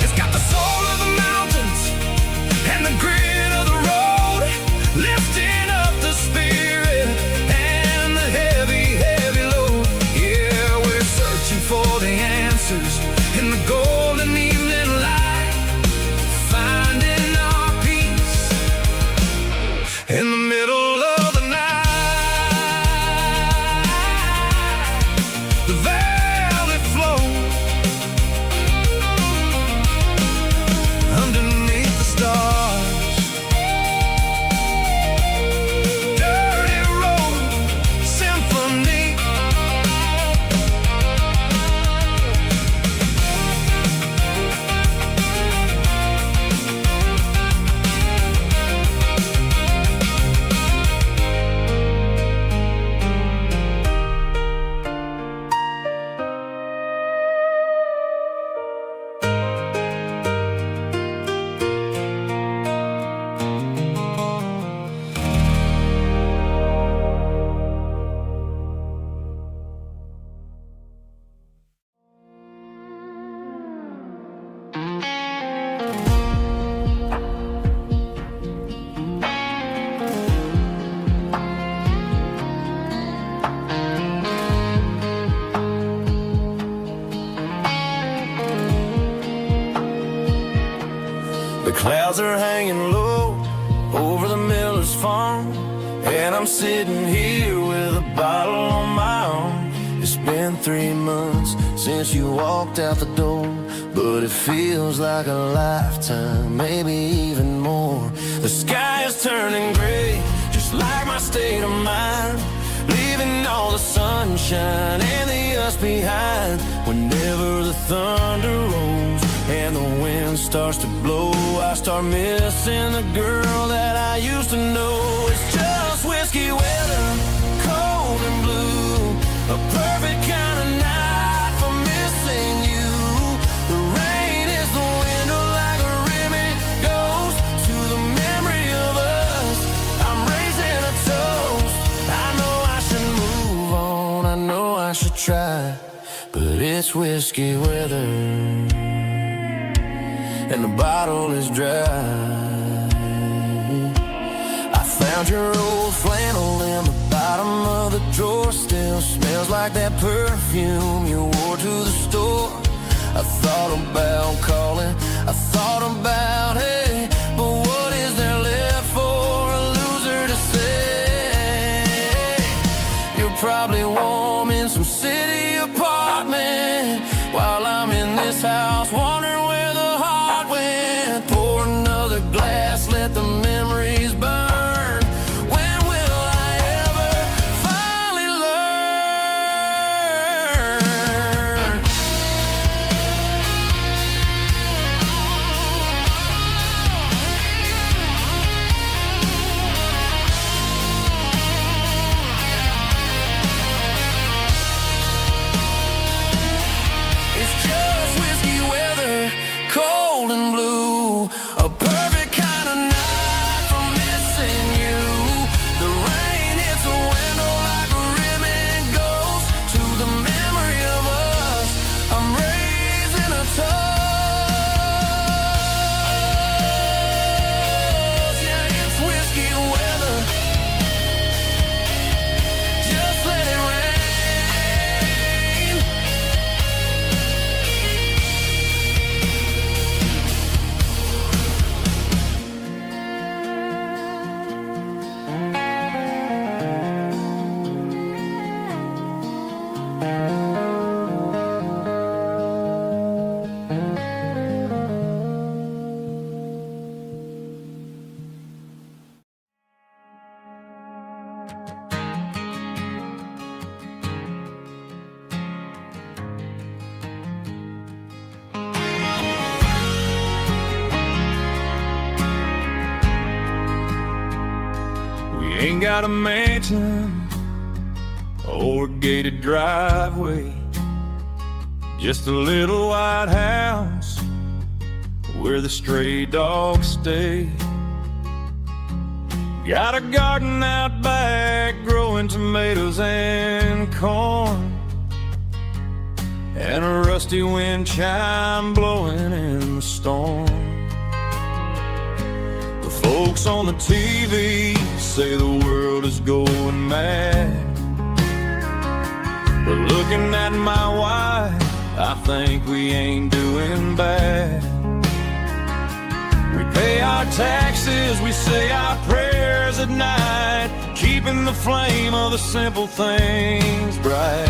It's got the soul of the mountains and the grit of the road, lifting up the spirit and the heavy, heavy load. Yeah, we're searching for the answers in the golden evening light, finding our peace in the middle of the night. The valley flows underneath the stars. Dirty road symphony. The clouds are hanging low over the miller's farm, and I'm sitting here with a bottle on my arm. It's been 3 months since you walked out the door, but it feels like a lifetime, maybe even more. The sky is turning gray, just like my state of mind, leaving all the sunshine and the us behind. Whenever the thunder rolls and the wind starts to blow, I start missing the girl that I used to know. It's just whiskey weather, cold and blue, a perfect kind of night for missing you. The rain but it's whiskey weather, and the bottle is dry. I found your old flannel in the bottom of the drawer. Still smells like that perfume you wore to the store. I thought about calling, I thought about, hey, but what is there left for a loser to say? You're probably warm in some city apartment, while I'm in this house wondering where the heart went. Pour another glass, let the memories burn. When will I ever finally learn? It's just whiskey weather, cold and blue, a perfect kind of night for missing you. The rain hits the window like a ribbon goes to the memory of us. I'm raising a toast. Yeah, it's whiskey weather. Just let it rain. We ain't got a mansion or a gated driveway, just a little white house where the stray dogs stay. Got a garden out back growing tomatoes and corn, and a rusty wind chime blowing in the storm. The folks on the TV say the world is going mad, but looking at my wife, I think we ain't doing bad. We pay our taxes, we say our prayers at night, keeping the flame of the simple things bright.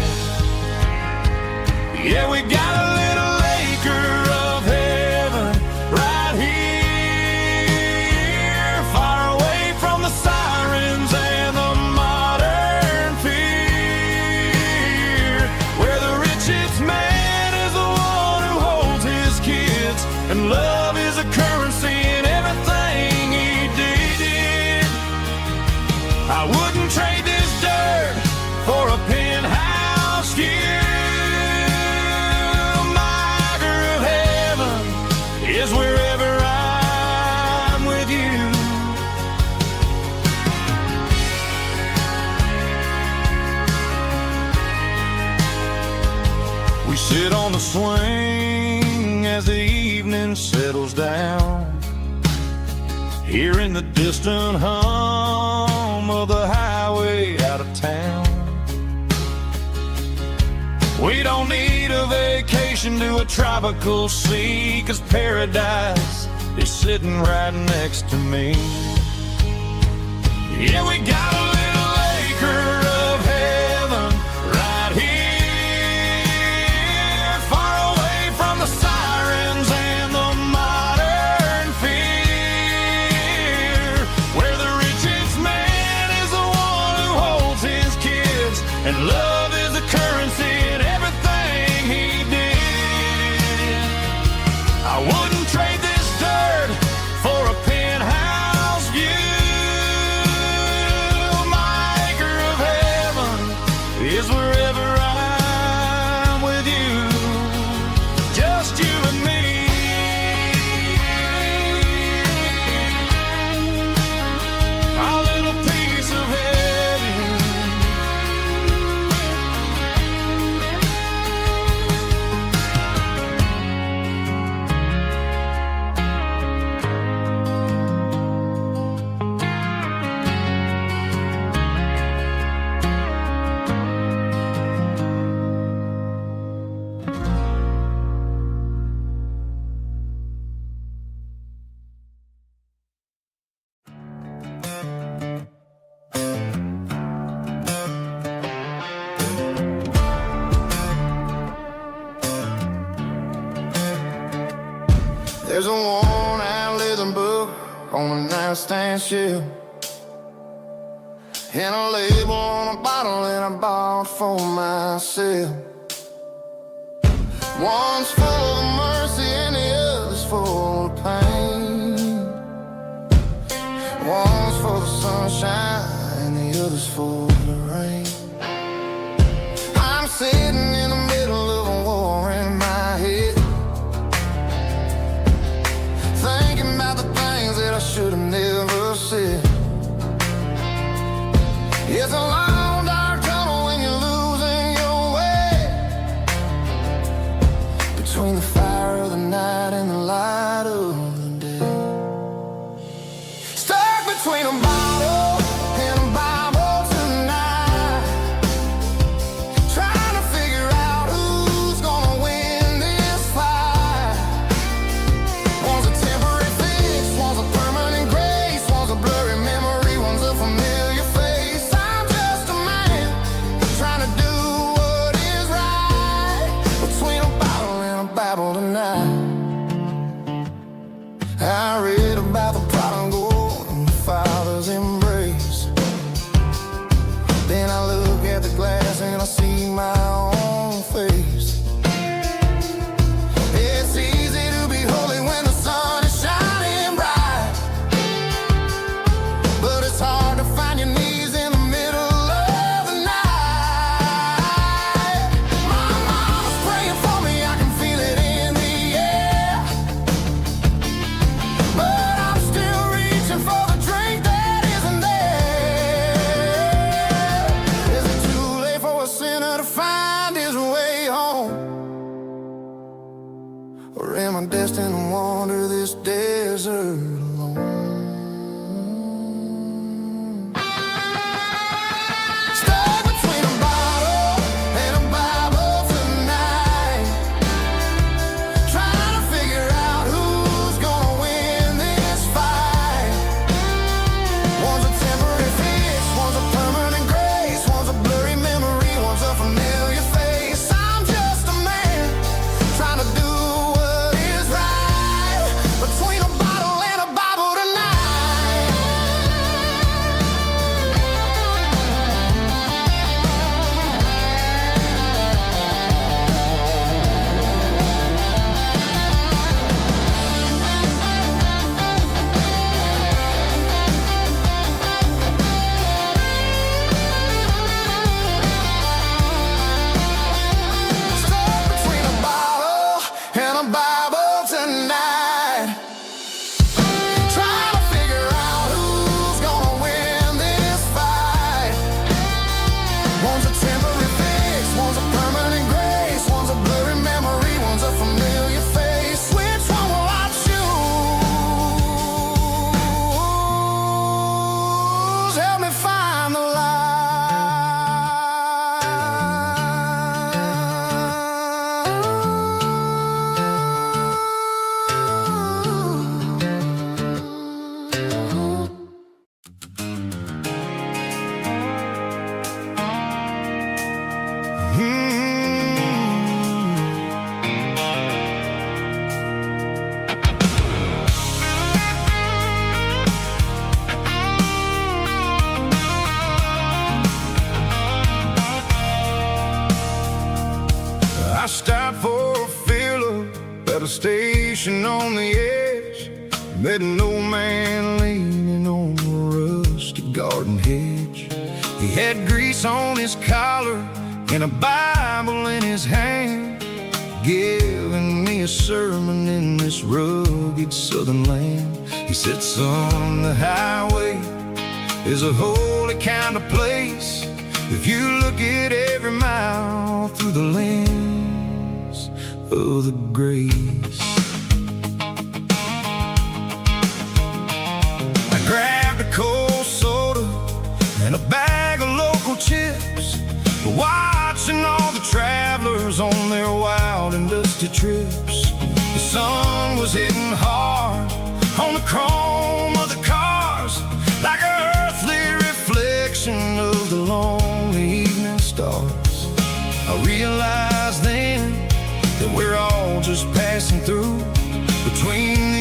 Yeah, we got a little acre of heaven right here, far away from the sirens and the modern fear, where the richest man is the one who holds his kids, and love is a currency in everything he did. I wouldn't trade this dirt for a penthouse here. Is wherever I'm with you. We sit on the swing as the evening settles down, hearing the distant hum of the highway out of town. We don't need a vacation to a tropical sea, 'cause paradise is sitting right next to me. Yeah, we got a little acre of heaven right here, far away from the sirens and the modern fear, where the richest man is the one who holds his kids, and love is a currency in everything he did. I wouldn't trade this dirt for a penthouse view. There's a worn-out leather book on a nightstand shelf, and a label on a bottle that I bought for myself. One's full of mercy and the other's full of pain. One's full of sunshine and the other's full of rain. I'm sitting in the middle of a war in my head, thinking about the things that I should have never said. It's a long dark tunnel when you're losing your way, between the fire of the night and the light of the day. Stuck between a bottle and a Bible tonight, trying to figure out who's gonna win this fight. One's a temporary fix, one's a permanent grace, one's a blurry memory, one's a familiar face. I'm just a man trying to do what is right, between a bottle and a Bible tonight. I read about the prodigal and the father's embrace. Then I look at the glass and I see my own face. It's easy to be holy when the sun is shining bright, but it's hard to find your knees in the middle of the night. My mama's praying for me, I can feel it in the air, but I'm still reaching for the drink that isn't there. Is it too late for a sinner to find his way home? Or am I destined to wander this desert alone? Stuck between a bottle and a Bible tonight, trying to figure out who's gonna win this fight. One's a temporary fix, one's a permanent grace, one's a blurry memory, one's a familiar face. I'm just a man trying to do what is right, between a bottle and a Bible tonight. Stuck between a bottle and a Bible tonight, trying to figure out who's gonna win this fight. One's a temporary fix, one's a permanent grace, one's a blurry memory, one's a familiar face. Which one will I choose? Help me find the I stopped for a fill-up at a station on the edge. Met an old man leaning on a rusty garden hedge. He had grease on his collar and a Bible in his hand, giving me a sermon in this rugged southern land. He said, son, the highway is a holy kind of place if you look at every mile through the lens of the grace. I grabbed a cold soda and a bag of local chips, watching all the travelers on their wild and dusty trips. The sun was hitting hard on the chrome of the cars, like an earthly reflection of the lonely evening stars. I realized then that we're all just passing through between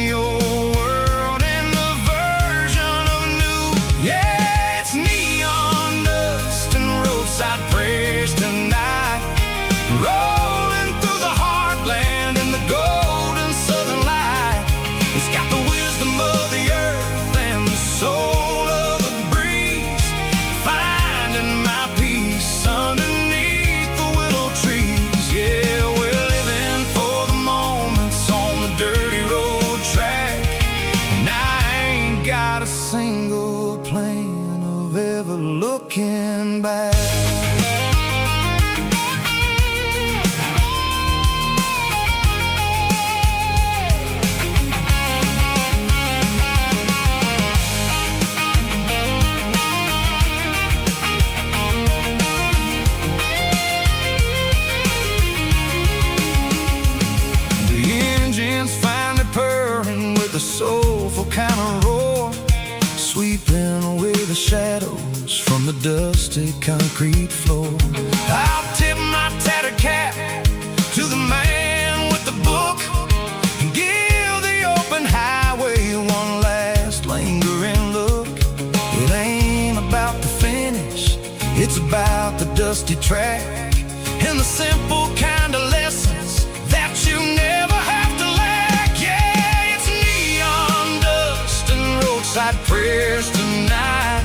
back. The soulful kind of roar, sweeping away the shadows from the dusty concrete floor. I'll tip my tattered cap to the man with the book And give the open highway one last lingering look. It ain't about the finish, it's about the dusty track and the simple kind of lessons that you never have to lack. Yeah, it's neon dust and roadside prayers tonight,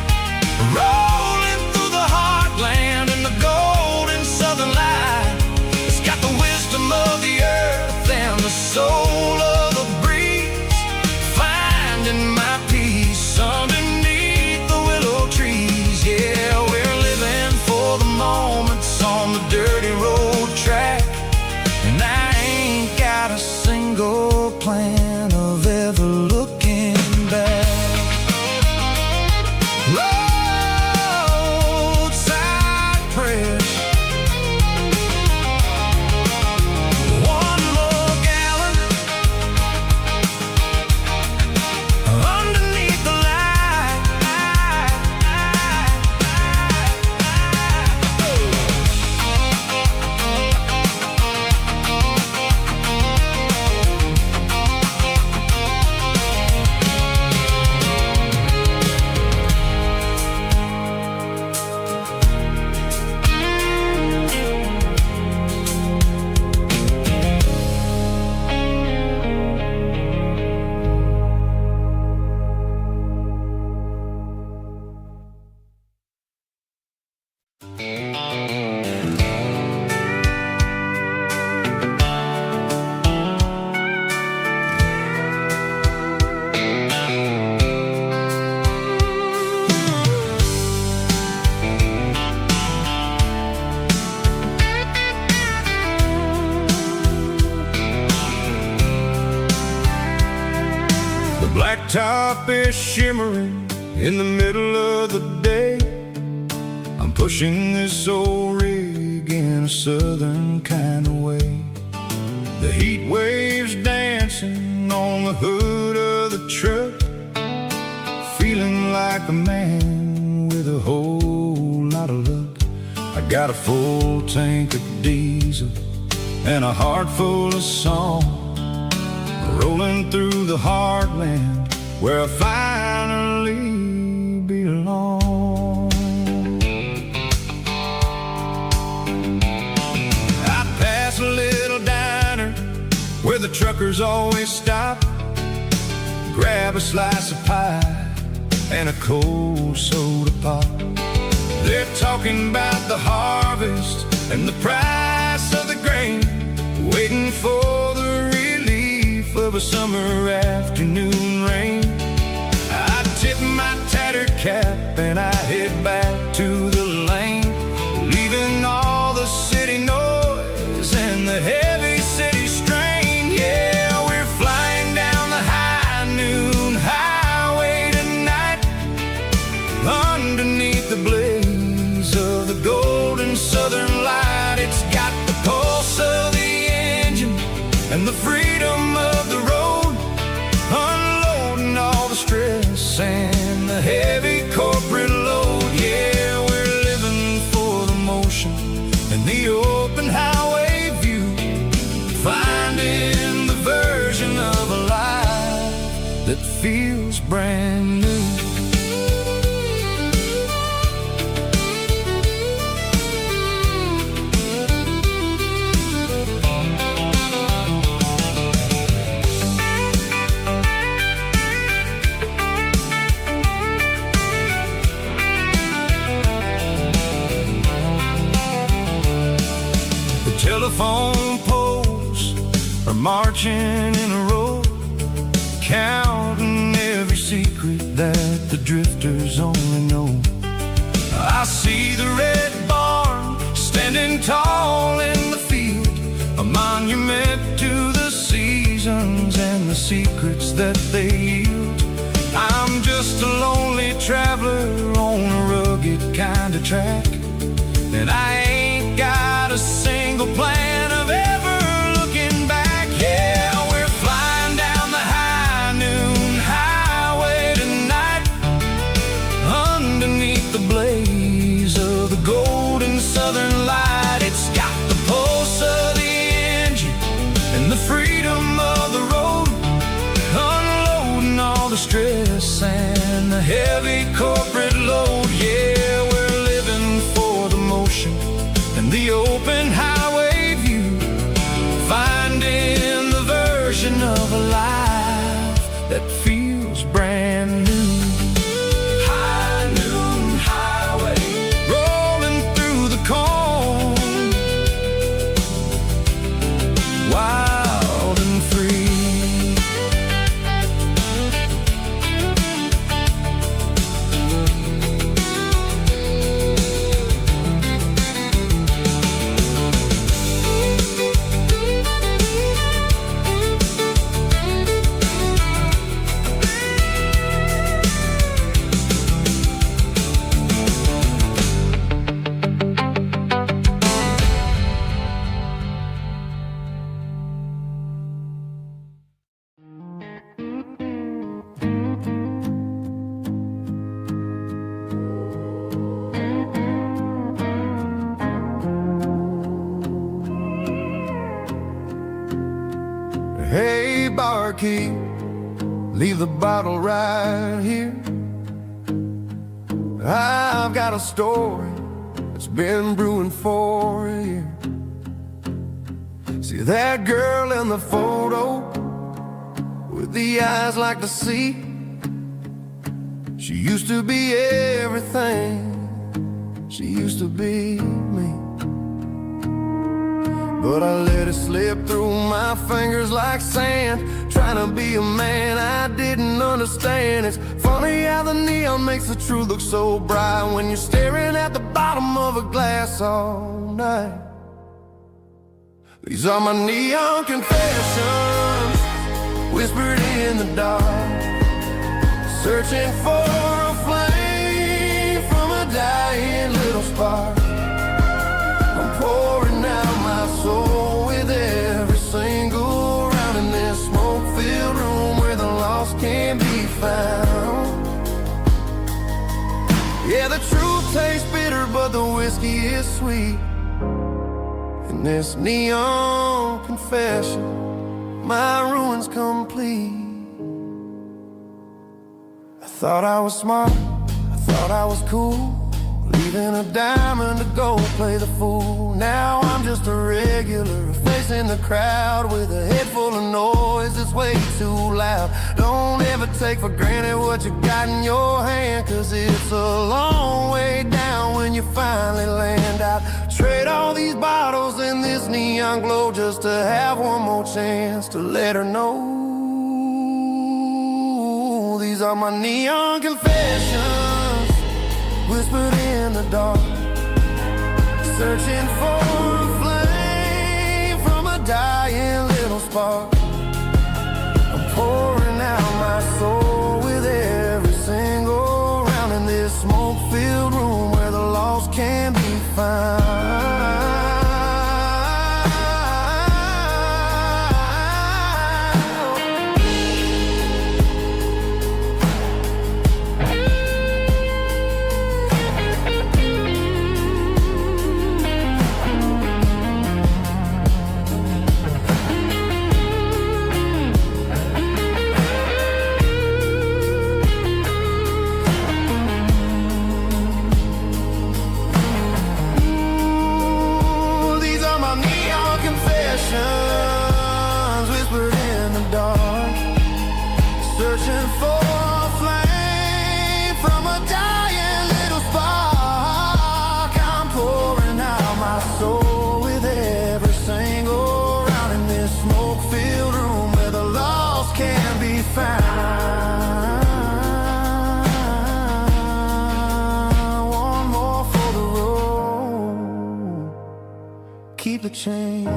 rolling through the heartland in the golden southern light. It's got the wisdom of the earth and the soul of the breeze, finding my peace underneath the willow trees. Yeah, we're living for the moments on the dirty road track, and I ain't got a single plan of ever looking back. roadside prayers. One more gallon underneath the light. Blacktop is shimmering in the middle of the day. I'm pushing this old rig in a southern kind of way. The heat waves dancing on the hood of the truck, feeling like a man with a whole lot of luck. I got a full tank of diesel and a heart full of song, rolling through the heartland where I finally belong. I pass a little diner where the truckers always stop, grab a slice of pie and a cold soda pop. They're talking about the harvest and the price of the grain, waiting for the relief of a summer afternoon rain. I tip my tattered cap and I head back to the lane, leaving all the city noise and the heavy city strain. Yeah, we're flying down the high noon highway tonight, underneath the blaze of the golden southern light. It's got the pulse of the engine and the freedom of the road, unloading all the stress and the heavy corporate load. Yeah, we're living for the motion and the open highway view, finding the version of a life that feels brand new. Telephone poles are marching in a row, counting every secret that the drifters only know. I see the red secrets that they yield. I'm just a lonely traveler on a rugged kind of track, and I ain't got a single plan of ever looking back. Yeah, we're flying down the high noon highway tonight, underneath the blaze of the golden southern light. It's got the pulse of the engine and the freedom of the road, unloading all the stress and the heavy corporate load. Yeah, we're living for the motion and the open highway view, finding the version of a life that feels brand new. High noon highway, rolling through the corn, wild and free. Hey, barkeep, leave the bottle right here. I've got a story that's been brewing for a year. See that girl in the photo with the eyes like the sea? She used to be everything, she used to be me. But I let it slip through my fingers like sand, trying to be a man I didn't understand. It's funny how the neon makes the truth look so bright when you're staring at the bottom of a glass all night. These are my neon confessions, whispered in the dark, searching for a flame from a dying little spark. I'm pouring out my soul with every single round in this smoke-filled room where the lost can't be found. Yeah, the truth tastes bitter, but the whiskey is sweet. In this neon confession, my ruin's complete. I thought I was smart, I thought I was cool, leaving a diamond to go play the fool. Now I'm just a regular, facing the crowd with a head full of noise that's way too loud. Don't ever take for granted what you got in your hand, cause it's a long way down when you finally land out. Trade all these bottles and this neon glow just to have one more chance to let her know. These are my neon confessions, whispered in the dark, searching for a flame from a dying little spark. I'm pouring out my soul with every single round in this smoke-filled room where the lost can be found. Whispered in the dark, searching for a flame from a dying little spark. I'm pouring out my soul with every single round in this smoke-filled room where the lost can be found. One more for the road, keep the change.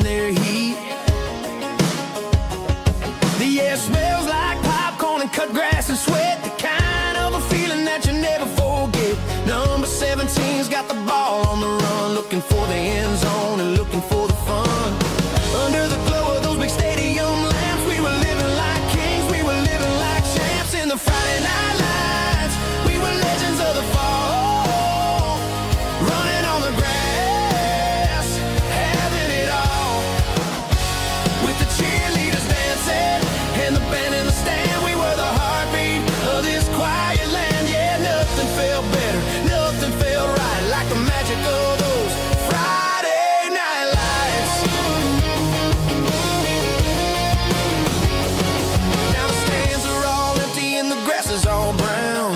their heat. The air smells like popcorn and cut grass and sweat, the kind of a feeling that you never forget. Number 17's got the ball on the run, looking for the end zone and looking for the fun. Under the glow of those big stadium lamps, we were living like kings, we were living like champs. In the Friday night lights, we were legends of the fall, running on the grass, having it all. With the cheerleaders dancing and the band in the stand, we were the heartbeat of this quiet land. Yeah, nothing felt better, nothing felt right like the magic of those Friday night lights. Now the stands are all empty and the grass is all brown,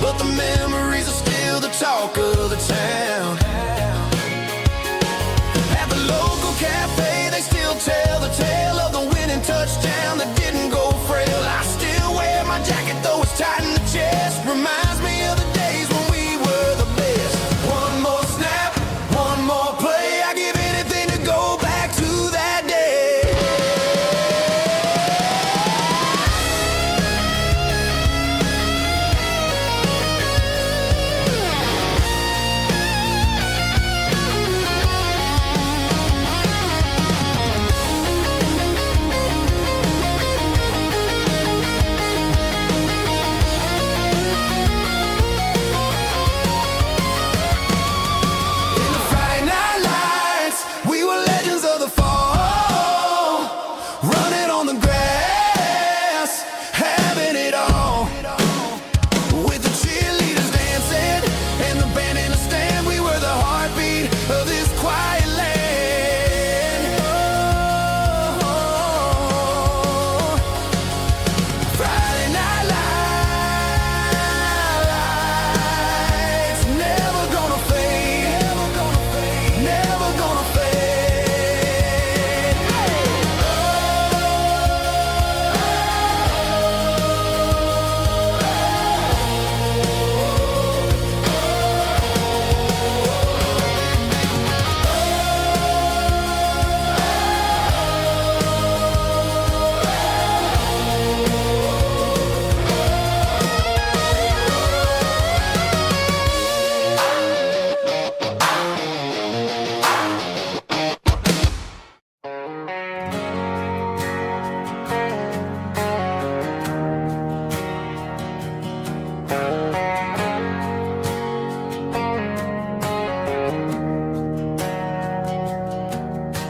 but the memories are still the talk of the town. At the local cafe, they still tell the tale of the winning touchdown that didn't go frail. I still wear my jacket though it's tight in the chest, reminds me of the days when we were the best. One more snap, one more play, I give anything to go back to that day.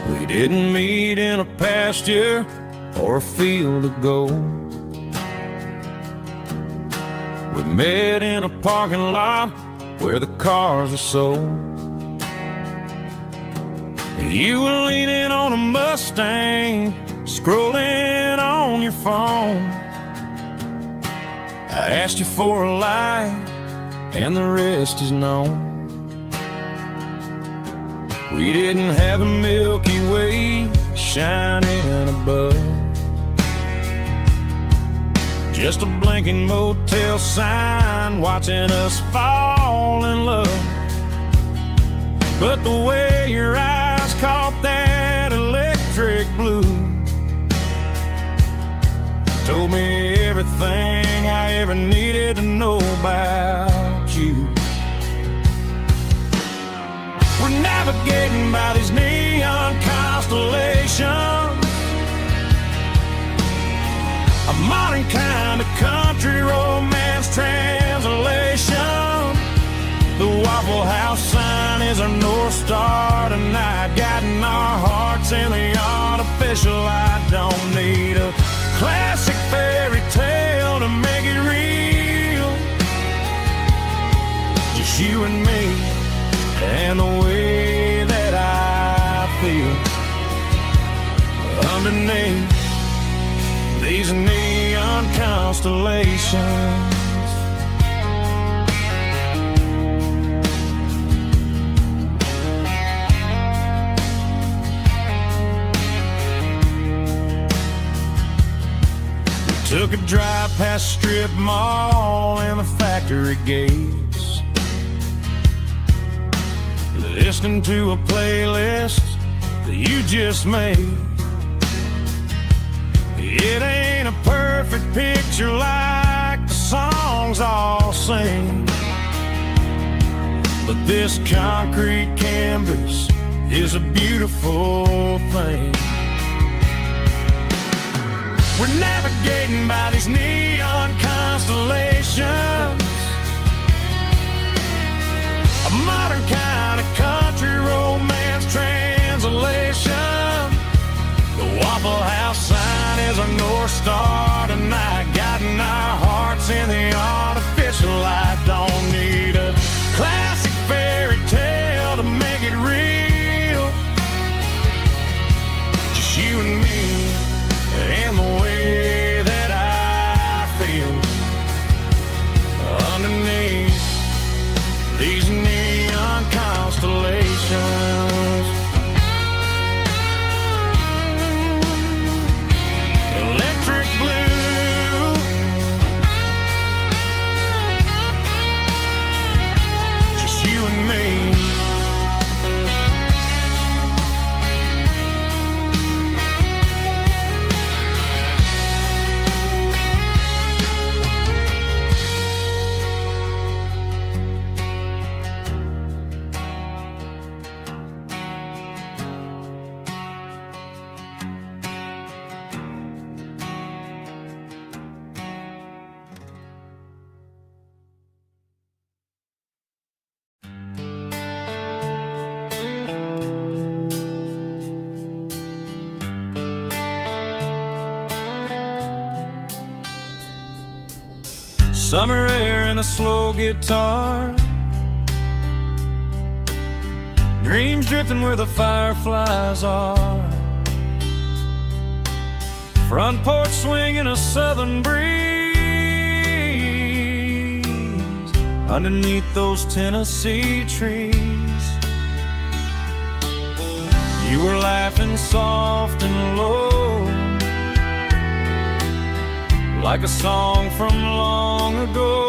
We didn't meet in a pasture or a field of gold. We met in a parking lot where the cars were sold. You were leaning on a Mustang, scrolling on your phone. I asked you for a light, and the rest is known. We didn't have a Milky Way shining above, just a blinking motel sign watching us fall in love. But the way your eyes caught that electric blue told me everything I ever needed to know about you. We're navigating by these neon constellations, a modern kind of country romance translation. The Waffle House sign is our North Star tonight, guiding our hearts in the artificial. I don't need a classic fairy tale to make it real, just you and me and the way that I feel underneath these neon constellations. We took a drive past strip mall and the factory gates, listening to a playlist that you just made. It ain't a perfect picture like the songs all sing, but this concrete canvas is a beautiful thing. We're navigating by these neon constellations, a modern kind of country romance translation. The Waffle House sign is a North Star tonight, guiding our hearts in the artificial light. Don't need a classic fairy tale to make it real, just you and me and the way that I feel underneath these neon constellations. Electric blue, just you and me. Summer air and a slow guitar, dreams drifting where the fireflies are, front porch swinging a southern breeze underneath those Tennessee trees. You were laughing soft and low, like a song from long ago.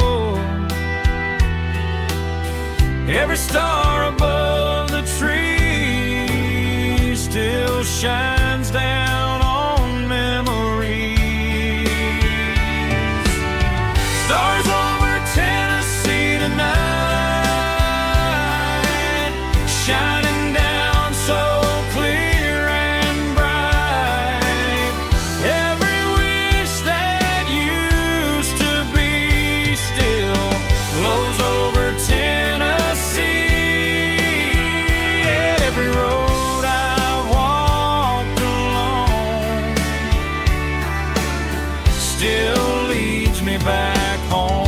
Every star above the tree still shines down on memories. Stars over Tennessee tonight, shining down so clear and bright. Every wish that used to be still flows over Tennessee. Every road I've walked along still leads me back home.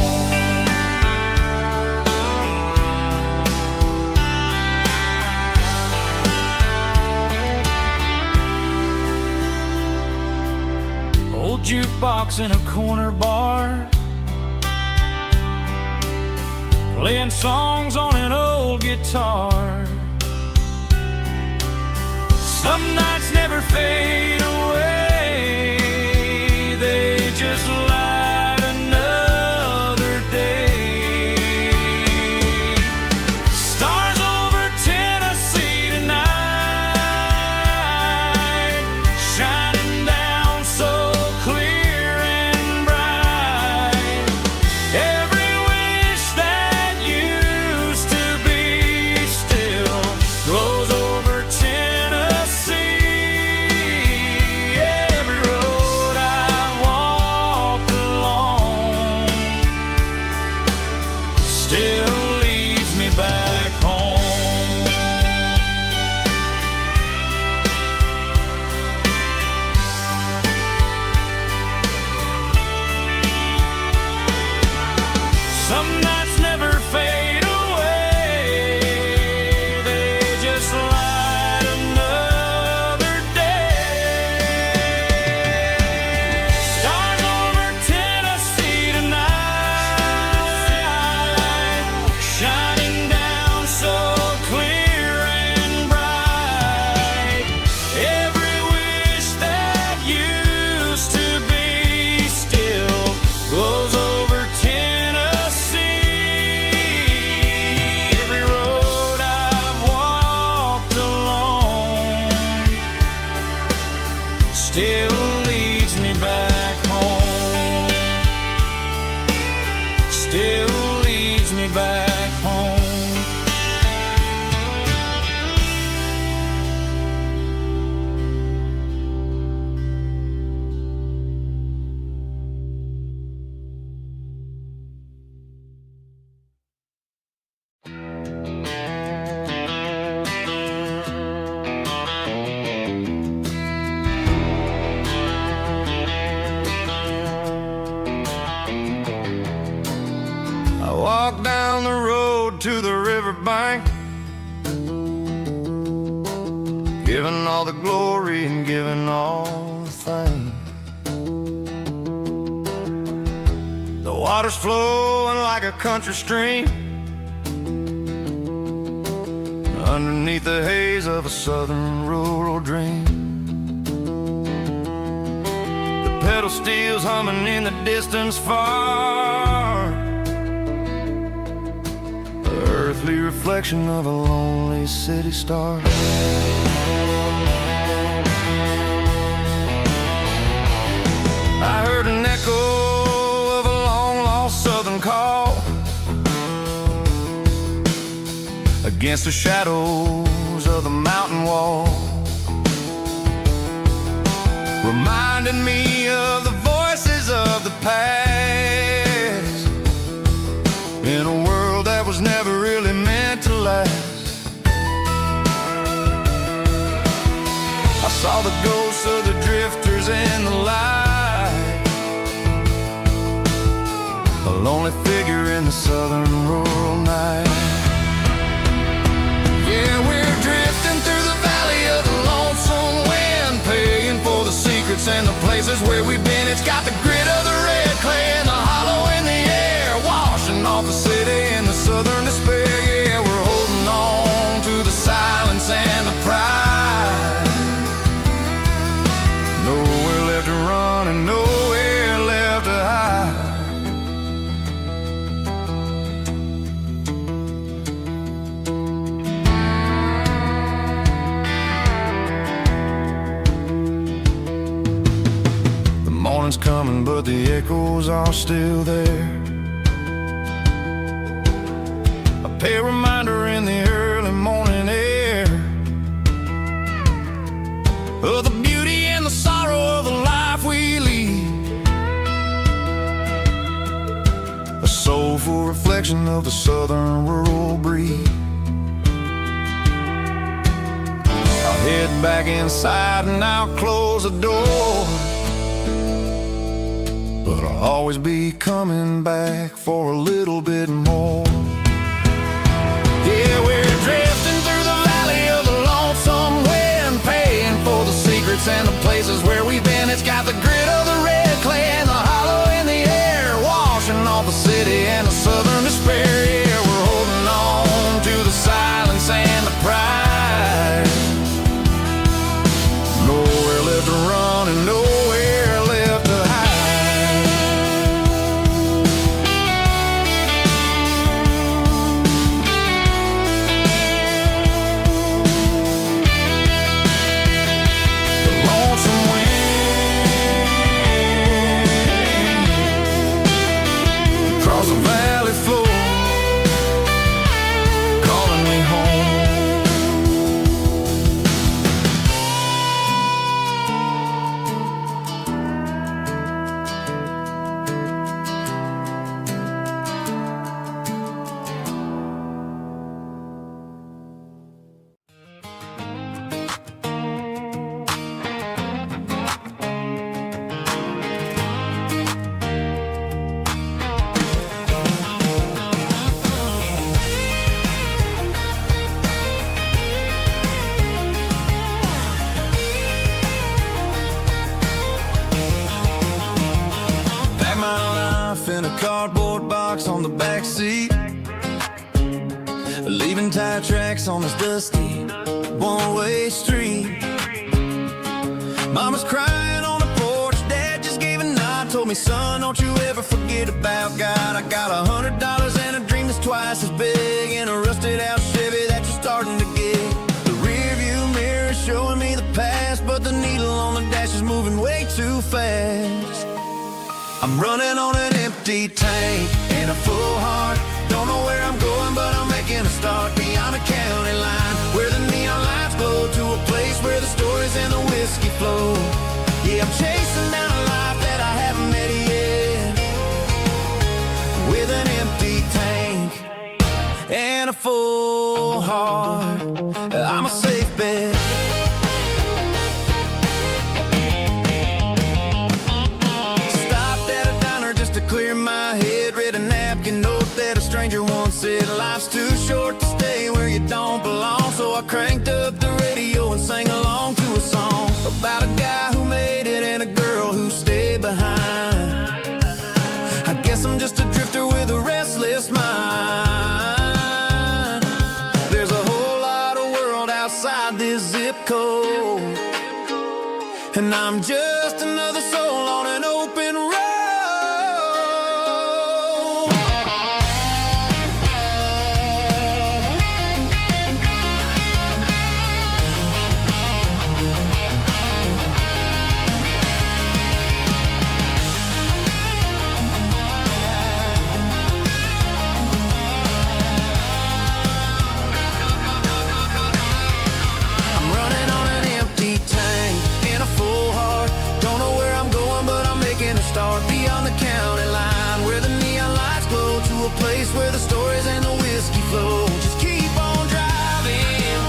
Old jukebox in a corner bar, playing songs on an old guitar. Some nights never fade away, they just light another day. Stars over Tennessee tonight, shining down so clear and bright. Every wish that used to be still glows over Tennessee. still leads me back home. Still leads me back home. I walk down the road to the riverbank, giving all the glory and giving all the thanks. The water's flowing like a country stream underneath the haze of a southern rural dream. The pedal steel's humming in the distance far, the earthly reflection of a lonely city star. I heard an echo of a long-lost southern call against the shadows of the mountain wall, reminding me of the voices of the past in a world that was never really meant to last. I saw the ghosts of the drifters in the light, a lonely figure in the southern rural night. Yeah, we're drifting through the valley of the lonesome wind, paying for the secrets and the places where we've been. It's got the grit of the red clay and the hollow in the air, washing off the city and the southern despair. Yeah, we're holding on to the silence and the pride. Nowhere left to run and nowhere left to hide. The morning's coming, but the echoes are still there. A pale reminder in the early morning air of the beauty and the sorrow of the life we lead, a soulful reflection of the southern rural breed. I'll head back inside and I'll close the door, but I'll always be coming back for a little bit more. Yeah, we're drifting through the valley of the lonesome wind, paying for the secrets and the places where we've been. It's got the grit of the red clay and the hollow in the air, washing off the city and the southern despair. Yeah, we're holding on to the silence and the pride. Nowhere left to run and nowhere left to hide. Across the valley floor, calling me home. Pack my life in a cardboard box on the back seat, leaving tire tracks on this dusty one-way street. Mama's crying on the porch, Dad just gave a nod, told me, son, don't you ever forget about God. I got $100 and a dream that's twice as big, and a rusted out Chevy that you're starting to get. The rear view mirror showing me the past, but the needle on the dash is moving way too fast. I'm running on an empty tank and a full heart. Don't know where I'm going, but I'm making a start beyond a county line, where the neon lights glow, to a place where the stories and the whiskey flow. Yeah, I'm chasing down a life that I haven't met yet, with an empty tank and a full heart. I'm a safe bet. Stopped at a diner just to clear my head. Read a napkin note that a stranger once said, life's too short to stay where you don't belong. So I cranked up the radio and sang along to a song about a guy who made it and a girl who stayed behind. I guess I'm just a drifter with a restless mind. There's a whole lot of world outside this zip code, and I'm just another soul on an open road. I'm running on an empty tank and a full heart. Don't know where I'm going, but I'm making a start beyond the county line, where the neon lights glow, to a place where the stories and the whiskey flow. Just keep on driving,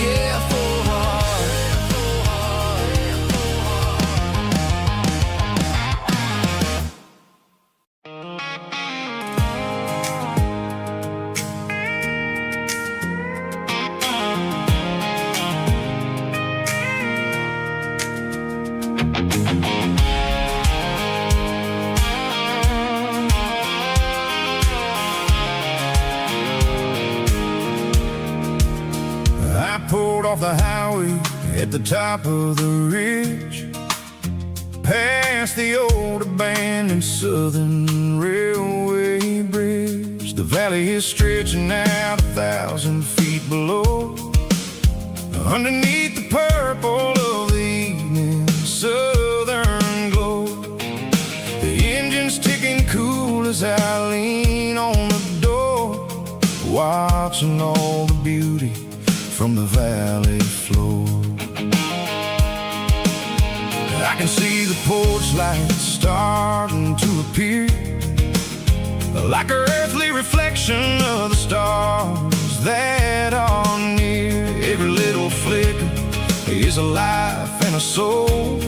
yeah, full heart. I pulled off the highway at the top of the ridge, past the old abandoned Southern Railway bridge. The valley is stretching out 1,000 feet below, underneath the purple of the evening southern glow. The engine's ticking cool as I lean on the door, watching all the beauty from the valley floor. I can see the porch lights starting to appear, like an earthly reflection of the stars that are near. Every little flicker is a life and a soul,